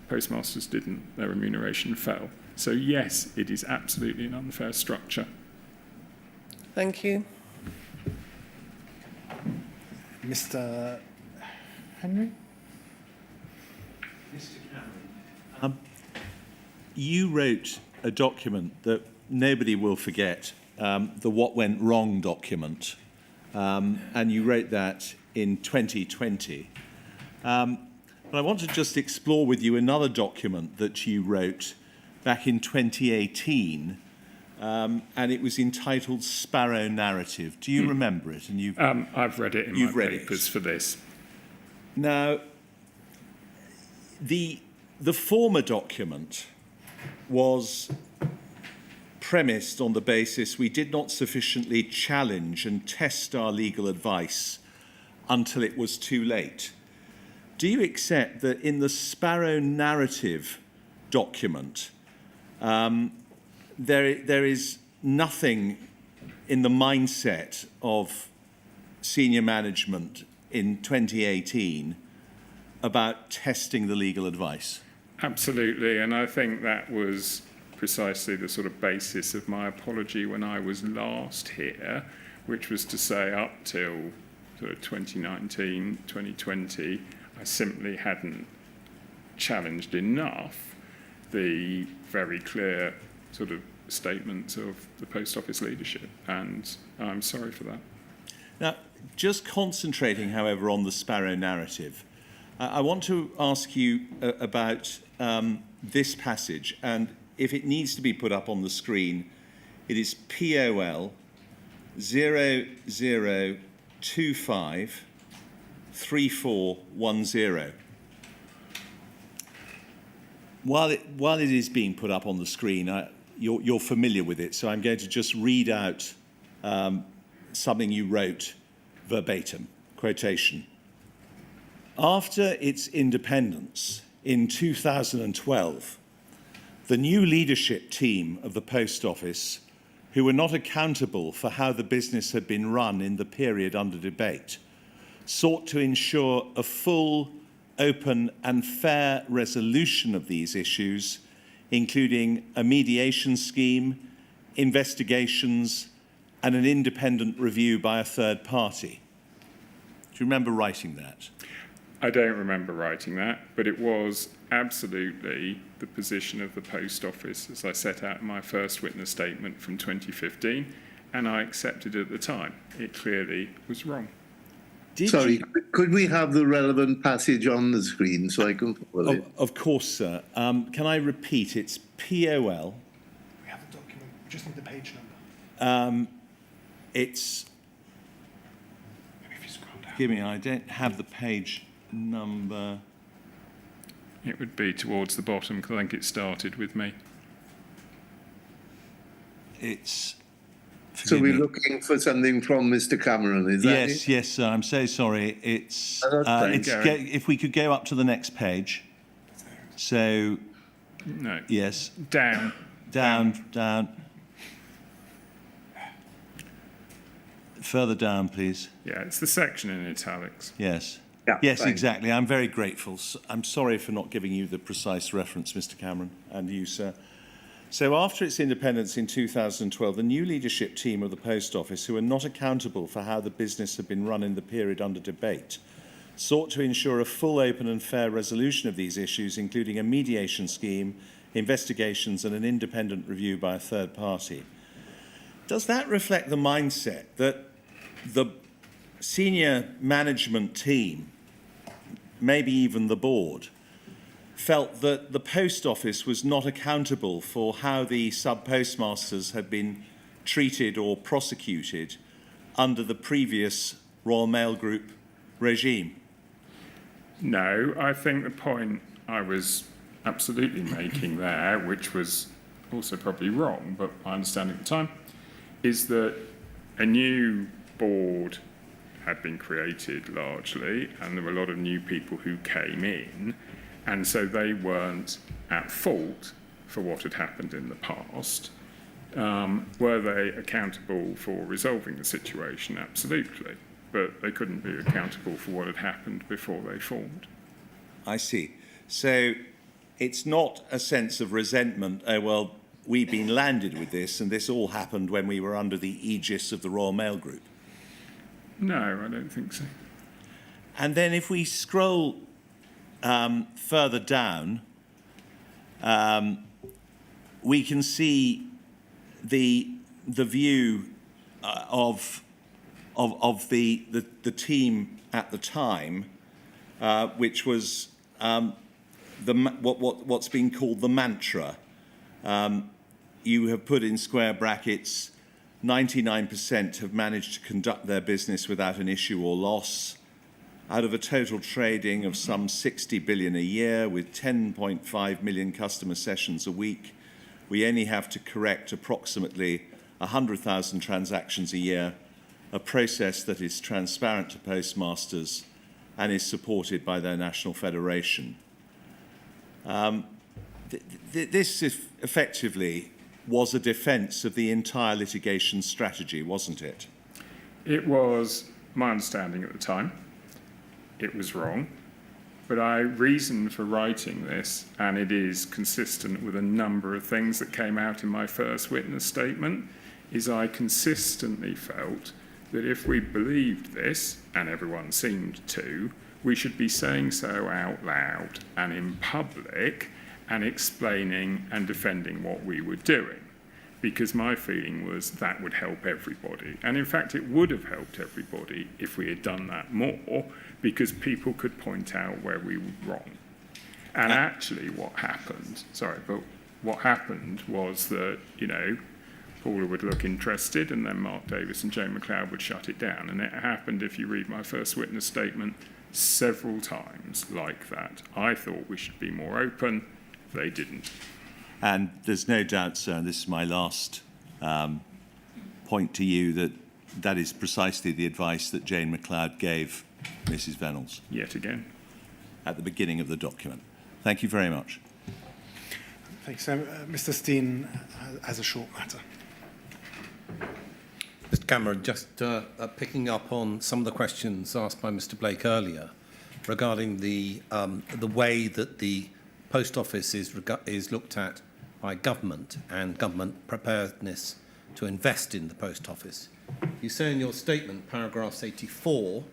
Postmasters didn't. Their remuneration fell. So yes, it is absolutely an unfair structure. Thank you. Mr. Henry? Mr. Cameron, you wrote a document that nobody will forget, the What Went Wrong document, and you wrote that in 2020. But I want to just explore with you another document that you wrote back in 2018, and it was entitled Sparrow Narrative. Do you remember it? And I've read it in my papers for this. Now, the former document was premised on the basis we did not sufficiently challenge and test our legal advice until it was too late. Do you accept that in the Sparrow Narrative document, there is nothing in the mindset of senior management in 2018 about testing the legal advice? Absolutely, and I think that was precisely the sort of basis of my apology when I was last here, which was to say up till sort of 2019, 2020, I simply hadn't challenged enough the very clear sort of statements of the Post Office leadership, and I'm sorry for that. Now, just concentrating, however, on the Sparrow Narrative, I want to ask you about this passage, and if it needs to be put up on the screen, it is POL 00253410. While it is being put up on the screen, you're familiar with it, so I'm going to just read out something you wrote verbatim, quotation. After its independence in 2012, the new leadership team of the Post Office, who were not accountable for how the business had been run in the period under debate, sought to ensure a full, open and fair resolution of these issues, including a mediation scheme, investigations and an independent review by a third party. Do you remember writing that? I don't remember writing that, but it was absolutely the position of the Post Office as I set out in my first witness statement from 2015, and I accepted at the time. It clearly was wrong. Could we have the relevant passage on the screen so I can follow it? Of course, sir. Can I repeat? It's POL. We have the document, we just need the page number. It's... Maybe if you scroll down. Give me, I don't have the page number. It would be towards the bottom, because I think it started with me. It's... So we're looking for something from Mr. Cameron, is that it? Yes, sir. I'm so sorry. It's, that's fine. if we could go up to the next page. So, No. yes. Down. Down. Further down, please. Yeah, it's the section in italics. Yes. Yeah, Yes, fine. exactly. I'm very grateful. I'm sorry for not giving you the precise reference, Mr. Cameron, and you, sir. So after its independence in 2012, the new leadership team of the Post Office, who were not accountable for how the business had been run in the period under debate, sought to ensure a full, open and fair resolution of these issues, including a mediation scheme, investigations and an independent review by a third party. Does that reflect the mindset that the senior management team, maybe even the board, felt that the Post Office was not accountable for how the sub-postmasters had been treated or prosecuted under the previous Royal Mail Group regime? No, I think the point I was absolutely making there, which was also probably wrong, but I understand at the time, is that a new board had been created largely, and there were a lot of new people who came in, and so they weren't at fault for what had happened in the past. Were they accountable for resolving the situation? Absolutely. But they couldn't be accountable for what had happened before they formed. I see. So it's not a sense of resentment, oh, well, we've been landed with this, and this all happened when we were under the aegis of the Royal Mail Group. No, I don't think so. And then if we scroll further down, we can see the view of the team at the time, which was what's been called the mantra. You have put in square brackets, 99% have managed to conduct their business without an issue or loss. Out of a total trading of some 60 billion a year with 10.5 million customer sessions a week, we only have to correct approximately 100,000 transactions a year, a process that is transparent to postmasters and is supported by their national federation. This effectively was a defence of the entire litigation strategy, wasn't it? It was my understanding at the time. It was wrong. But I reasoned for writing this, and it is consistent with a number of things that came out in my first witness statement, is I consistently felt that if we believed this, and everyone seemed to, we should be saying so out loud and in public and explaining and defending what we were doing. because my feeling was that would help everybody. And in fact, it would have helped everybody if we had done that more, because people could point out where we were wrong. And actually what happened was that, Paula would look interested, and then Mark Davis and Joe McLeod would shut it down. And it happened, if you read my first witness statement, several times like that. I thought we should be more open. They didn't. And there's no doubt, sir, and this is my last point to you, that that is precisely the advice that Jane McLeod gave Mrs. Venables. Yet again. At the beginning of the document. Thank you very much. Thanks. Mr. Steen has a short matter. Mr. Cameron, just picking up on some of the questions asked by Mr. Blake earlier regarding the way that the Post Office is looked at by government and government preparedness to invest in the Post Office. You say in your statement, paragraph 84,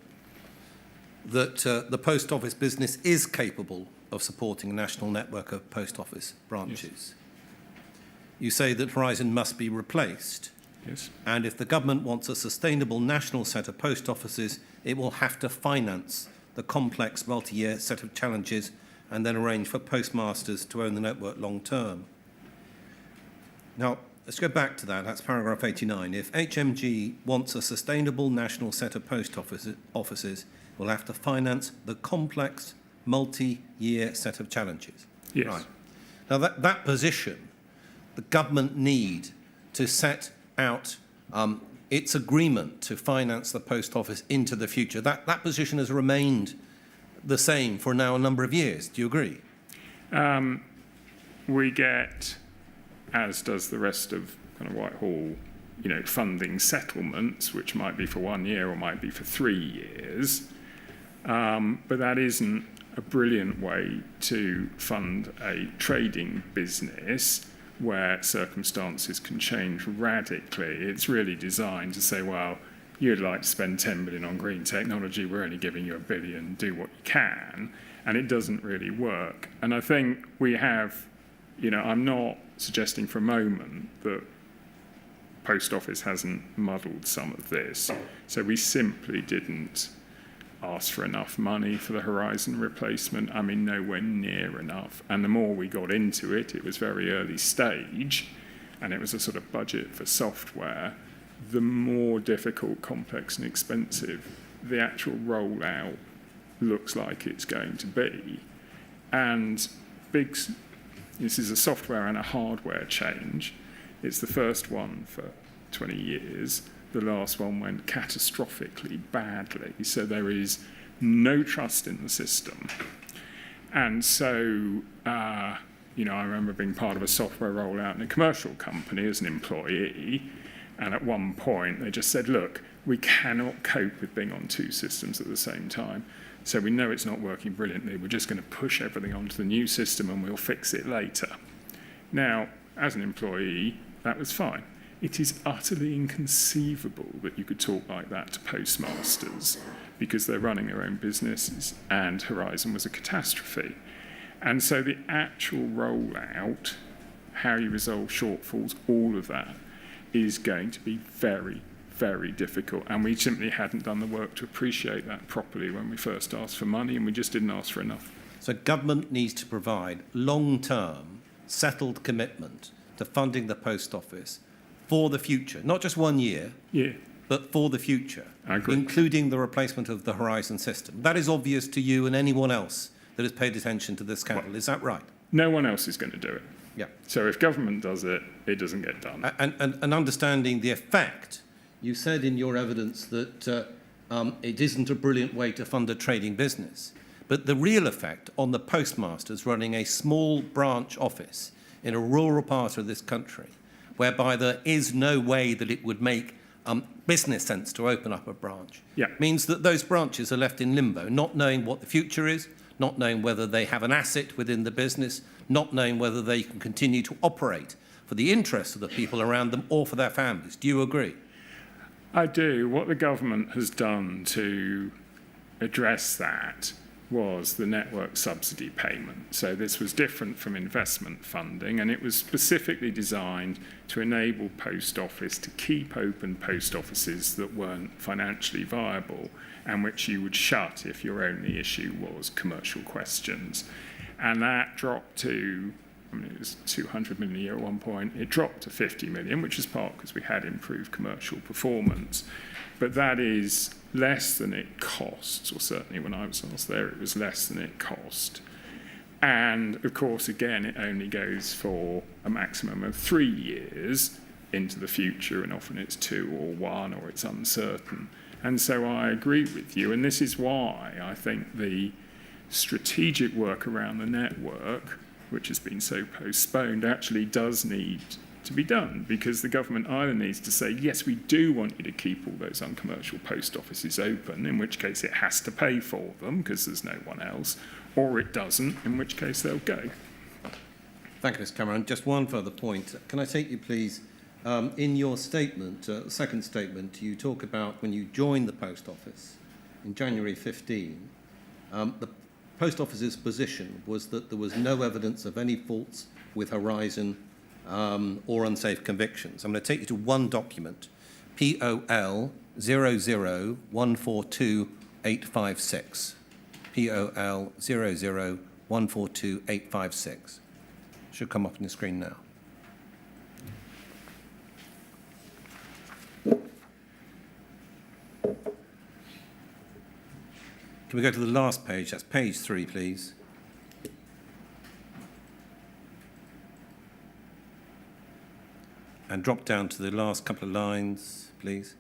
that the Post Office business is capable of supporting a national network of Post Office branches. Yes. You say that Horizon must be replaced. Yes. And if the government wants a sustainable national set of post offices, it will have to finance the complex multi-year set of challenges and then arrange for postmasters to own the network long term. Now, let's go back to that. That's paragraph 89. If HMG wants a sustainable national set of post offices, it will have to finance the complex multi-year set of challenges. Yes. Right. Now, that position, the government need to set out its agreement to finance the Post Office into the future. That position has remained the same for now a number of years. Do you agree? We get, as does the rest of kind of Whitehall, funding settlements, which might be for 1 year or might be for 3 years. But that isn't a brilliant way to fund a trading business where circumstances can change radically. It's really designed to say, well, you'd like to spend 10 billion on green technology, we're only giving you $1 billion, do what you can. And it doesn't really work. And I think we have, I'm not suggesting for a moment that Post Office hasn't muddled some of this. So we simply didn't ask for enough money for the Horizon replacement. I mean, nowhere near enough. And the more we got into it, it was very early stage, and it was a sort of budget for software, the more difficult, complex and expensive the actual rollout looks like it's going to be. And this is a software and a hardware change. It's the first one for 20 years. The last one went catastrophically badly. So there is no trust in the system. And so, I remember being part of a software rollout in a commercial company as an employee. And at one point, they just said, look, we cannot cope with being on 2 systems at the same time. So we know it's not working brilliantly. We're just going to push everything onto the new system and we'll fix it later. Now, as an employee, that was fine. It is utterly inconceivable that you could talk like that to postmasters because they're running their own businesses, and Horizon was a catastrophe. And so the actual rollout, how you resolve shortfalls, all of that is going to be very, very difficult. And we simply hadn't done the work to appreciate that properly when we first asked for money, and we just didn't ask for enough. So government needs to provide long-term, settled commitment to funding the Post Office for the future, not just 1 year, but for the future, including the replacement of the Horizon system. That is obvious to you and anyone else that has paid attention to this scandal. Is that right? No one else is going to do it. Yeah. So if government does it, it doesn't get done. And understanding the effect, you said in your evidence that it isn't a brilliant way to fund a trading business, but the real effect on the postmasters running a small branch office in a rural part of this country, whereby there is no way that it would make business sense to open up a branch, means that those branches are left in limbo, not knowing what the future is, not knowing whether they have an asset within the business, not knowing whether they can continue to operate for the interests of the people around them or for their families. Do you agree? I do. What the government has done to address that was the network subsidy payment. So this was different from investment funding, and it was specifically designed to enable Post Office to keep open post offices that weren't financially viable and which you would shut if your only issue was commercial questions. And that dropped to, I mean, it was 200 million a year at one point. It dropped to 50 million, which is part because we had improved commercial performance. But that is less than it costs, or certainly when I was asked there, it was less than it cost. And of course, again, it only goes for a maximum of 3 years into the future, and often it's 2 or 1, or it's uncertain. And so I agree with you, and this is why I think the strategic work around the network, which has been so postponed, actually does need to be done, because the government either needs to say, yes, we do want you to keep all those uncommercial post offices open, in which case it has to pay for them because there's no one else, or it doesn't, in which case they'll go. Thank you, Mr. Cameron. Just one further point. Can I take you, please, in your statement, second statement, you talk about when you joined the Post Office in January 15, the Post Office's position was that there was no evidence of any faults with Horizon or unsafe convictions. I'm going to take you to one document, POL 00142-856. POL 00142-856. Should come up on the screen now. Can we go to the last page? That's page 3, please. And drop down to the last couple of lines, please.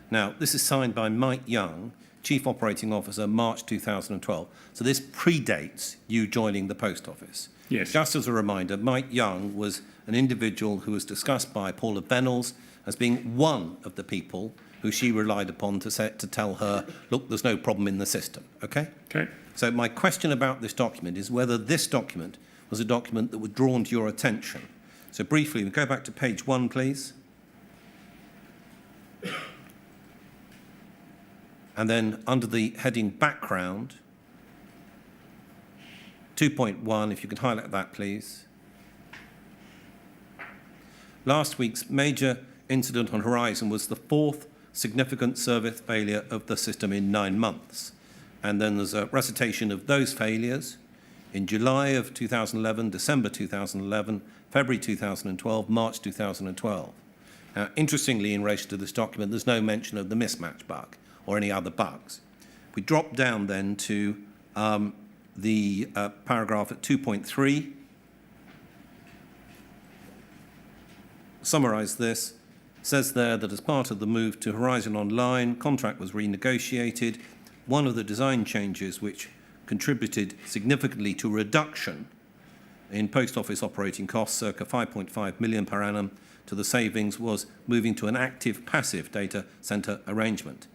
Now, this is signed by Mike Young, Chief Operating Officer, March 2012. So this predates you joining the Post Office. Yes. Just as a reminder, Mike Young was an individual who was discussed by Paula Bennells as being one of the people who she relied upon to tell her, look, there's no problem in the system, okay? Okay. So my question about this document is whether this document was a document that was drawn to your attention. So briefly, we go back to page 1, please. And then under the heading background, 2.1, if you can highlight that, please. Last week's major incident on Horizon was the 4th significant service failure of the system in 9 months. And then there's a recitation of those failures in July of 2011, December 2011, February 2012, March 2012. Now, interestingly, in relation to this document, there's no mention of the mismatch bug or any other bugs. We drop down then to the paragraph at 2.3. Summarize this. Says there that as part of the move to Horizon Online, contract was renegotiated. One of the design changes which contributed significantly to reduction in Post Office operating costs, circa 5.5 million per annum, to the savings was moving to an active-passive data centre arrangement.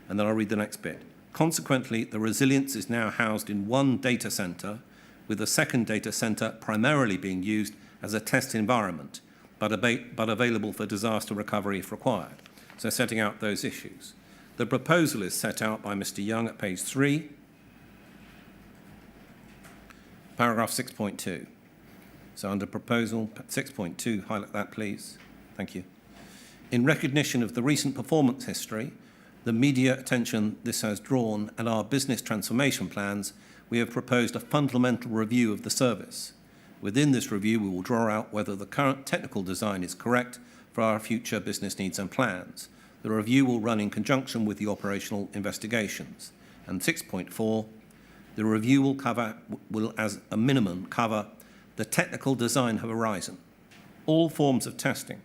And then I'll read the next bit. Consequently, the Resilience is now housed in one data centre, with the second data centre primarily being used as a test environment, but available for disaster recovery if required. So setting out those issues. The proposal is set out by Mr. Young at page 3, paragraph 6.2. So under proposal 6.2, highlight that, please. Thank you. In recognition of the recent performance history, the media attention this has drawn, and our business transformation plans, we have proposed a fundamental review of the service. Within this review, we will draw out whether the current technical design is correct for our future business needs and plans. The review will run in conjunction with the operational investigations. And 6.4, the review will as a minimum cover the technical design of Horizon, all forms of testing,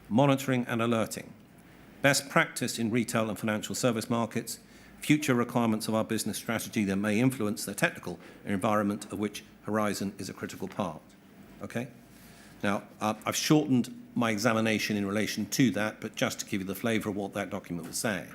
monitoring and alerting, best practice in retail and financial service markets, future requirements of our business strategy that may influence the technical environment of which Horizon is a critical part. Okay? Now, I've shortened my examination in relation to that, but just to give you the flavour of what that document was saying.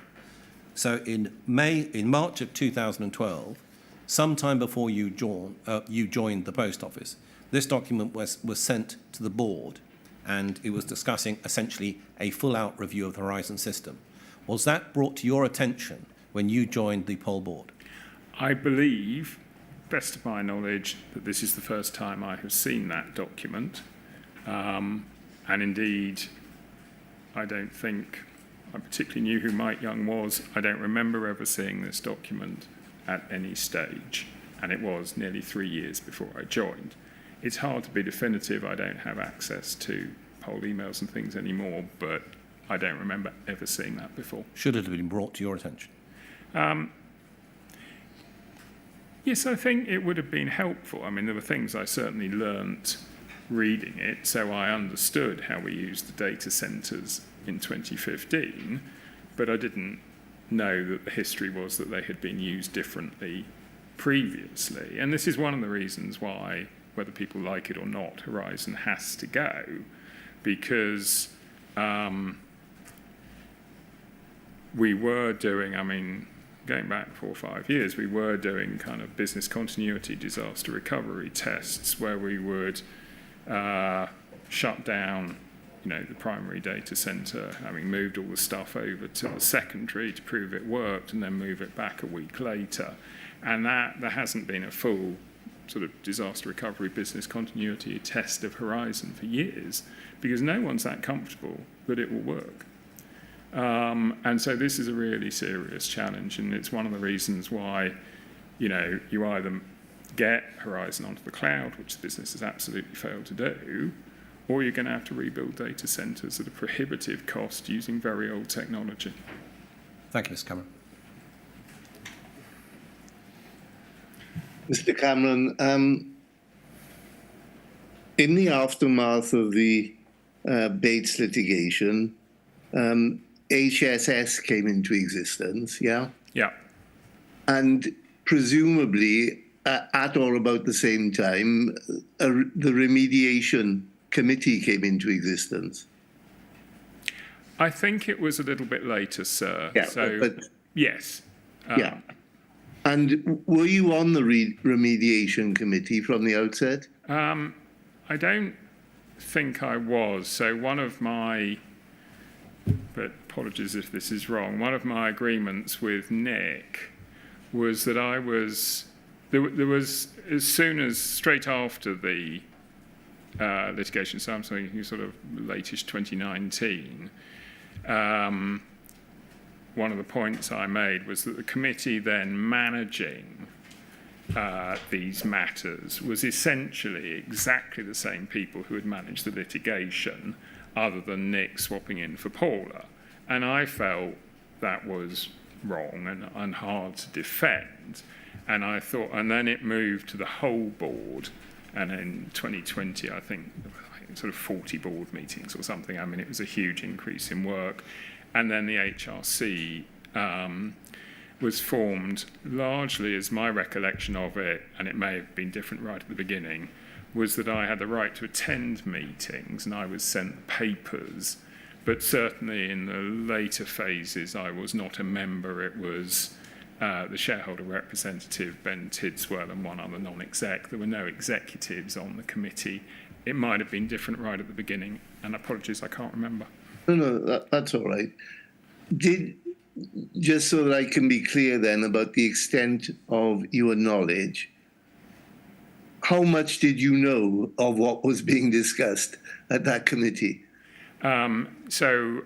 So in March of 2012, sometime before you joined the Post Office, this document was sent to the board, and it was discussing essentially a full-out review of the Horizon system. Was that brought to your attention when you joined the poll board? I believe best of my knowledge, that this is the first time I have seen that document. And indeed, I don't think I particularly knew who Mike Young was. I don't remember ever seeing this document at any stage. And it was nearly 3 years before I joined. It's hard to be definitive. I don't have access to poll emails and things anymore, but I don't remember ever seeing that before. Should it have been brought to your attention? Yes, I think it would have been helpful. I mean, there were things I certainly learnt reading it, so I understood how we used the data centres in 2015, but I didn't know that the history was that they had been used differently previously. And this is one of the reasons why, whether people like it or not, Horizon has to go, because we were doing, I mean, going back 4 or 5 years, we were doing kind of business continuity disaster recovery tests where we would shut down, you know, the primary data center, having moved all the stuff over to the secondary to prove it worked, and then move it back a week later. And that there hasn't been a full sort of disaster recovery business continuity test of Horizon for years, because no one's that comfortable that it will work. And so this is a really serious challenge, and it's one of the reasons why, you know, you either get Horizon onto the cloud, which the business has absolutely failed to do, or you're going to have to rebuild data centres at a prohibitive cost using very old technology. Thank you, Mr. Cameron. Mr. Cameron, in the aftermath of the Bates litigation, HSS came into existence, yeah? Yeah. And presumably, at or about the same time, the remediation committee came into existence. I think it was a little bit later, sir. Yeah, so, but yes. Yeah. And were you on the remediation committee from the outset? I don't think I was. So one of my, but apologies if this is wrong, one of my agreements with Nick was that I was, there was, as soon as, straight after the litigation, so I'm saying sort of late-ish 2019, one of the points I made was that the committee then managing these matters was essentially exactly the same people who had managed the litigation, other than Nick swapping in for Paula. And I felt that was wrong and hard to defend. And I thought, and then it moved to the whole board. And in 2020, I think sort of 40 board meetings or something. I mean, it was a huge increase in work. And then the HRC was formed largely, as my recollection of it, and it may have been different right at the beginning, was that I had the right to attend meetings and I was sent papers. But certainly in the later phases, I was not a member. It was the shareholder representative, Ben Tidswell, and one other non-exec. There were no executives on the committee. It might have been different right at the beginning, and apologies, I can't remember. No, that's all right. Just so that I can be clear then about the extent of your knowledge, how much did you know of what was being discussed at that committee? So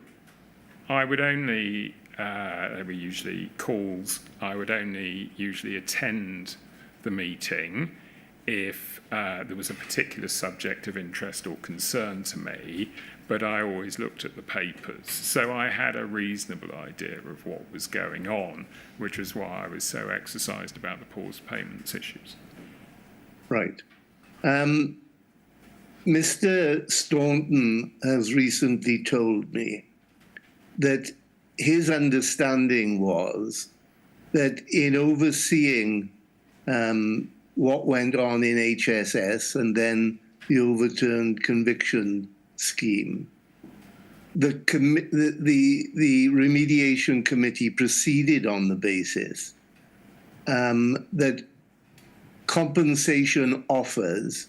I would only, there were usually calls, I would only usually attend the meeting if there was a particular subject of interest or concern to me, but I always looked at the papers. So I had a reasonable idea of what was going on, which was why I was so exercised about the paused payments issues. Right. Mr. Staunton has recently told me that his understanding was that in overseeing what went on in HSS and then the overturned conviction scheme, the remediation committee proceeded on the basis that compensation offers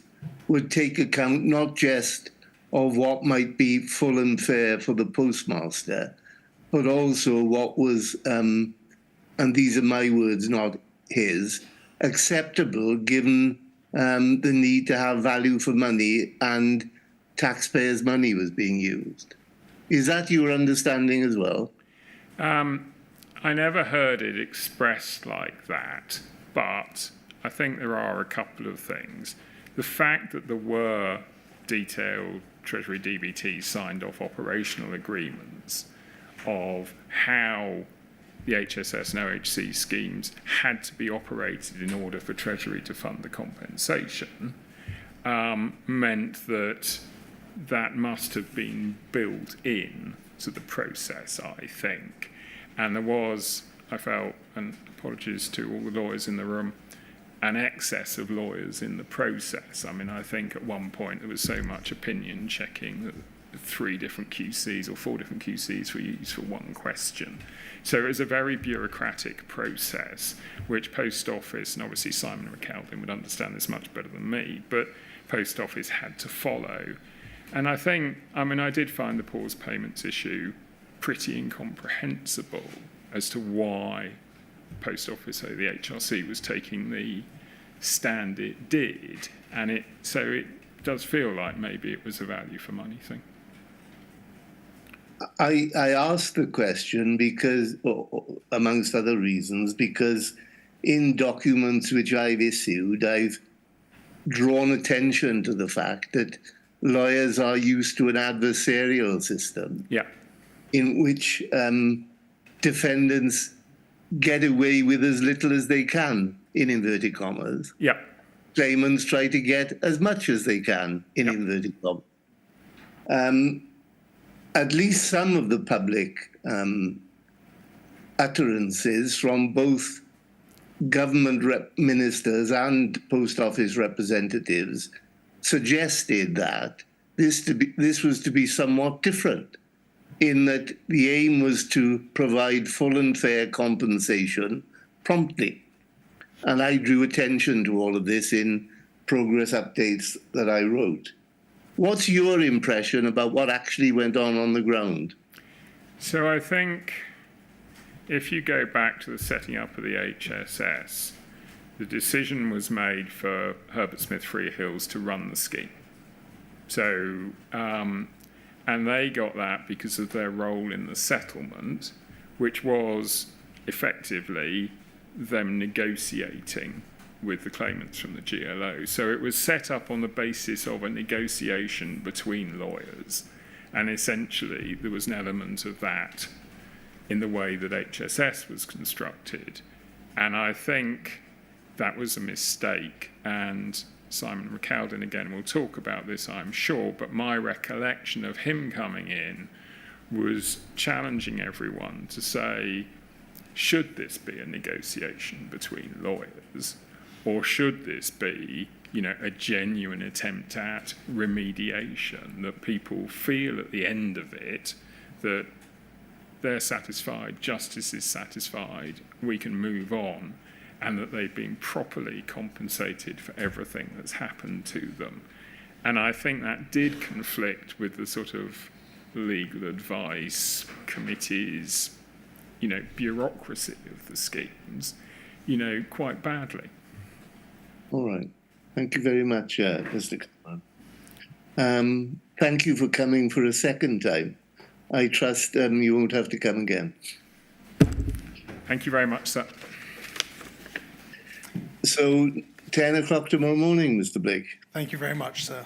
would take account not just of what might be full and fair for the postmaster, but also what was, and these are my words, not his, acceptable given the need to have value for money and taxpayers' money was being used. Is that your understanding as well? I never heard it expressed like that, but I think there are a couple of things. The fact that there were detailed Treasury DBTs signed off operational agreements of how the HSS and OHC schemes had to be operated in order for Treasury to fund the compensation meant that that must have been built in to the process, I think. And there was, I felt, and apologies to all the lawyers in the room, an excess of lawyers in the process. I mean, I think at one point there was so much opinion checking that 3 different QCs or 4 different QCs were used for one question. So it was a very bureaucratic process, which Post Office, and obviously Simon McAlvin would understand this much better than me, but Post Office had to follow. And I think, I mean, I did find the pause payments issue pretty incomprehensible as to why Post Office, so the HRC, was taking the stand it did. And so it does feel like maybe it was a value for money thing. I asked the question because, amongst other reasons, because in documents which I've issued, I've drawn attention to the fact that lawyers are used to an adversarial system in which defendants get away with as little as they can, in inverted commas. Claimants try to get as much as they can, in inverted commas. At least some of the public utterances from both government ministers and Post Office representatives suggested that this was to be somewhat different, in that the aim was to provide full and fair compensation promptly. And I drew attention to all of this in progress updates that I wrote. What's your impression about what actually went on the ground? So I think if you go back to the setting up of the HSS, the decision was made for Herbert Smith Freehills to run the scheme. So, and they got that because of their role in the settlement, which was effectively them negotiating with the claimants from the GLO. So it was set up on the basis of a negotiation between lawyers. And essentially, there was an element of that in the way that HSS was constructed. And I think that was a mistake. And Simon McAlvin, again, will talk about this, I'm sure, but my recollection of him coming in was challenging everyone to say, should this be a negotiation between lawyers? Or should this be, a genuine attempt at remediation, that people feel at the end of it that they're satisfied, justice is satisfied, we can move on, and that they've been properly compensated for everything that's happened to them. And I think that did conflict with the sort of legal advice committees, bureaucracy of the schemes, quite badly. All right. Thank you very much, Mr. Cameron. Thank you for coming for a second time. I trust you won't have to come again. Thank you very much, sir. So, 10 o'clock tomorrow morning, Mr. Blake. Thank you very much, sir.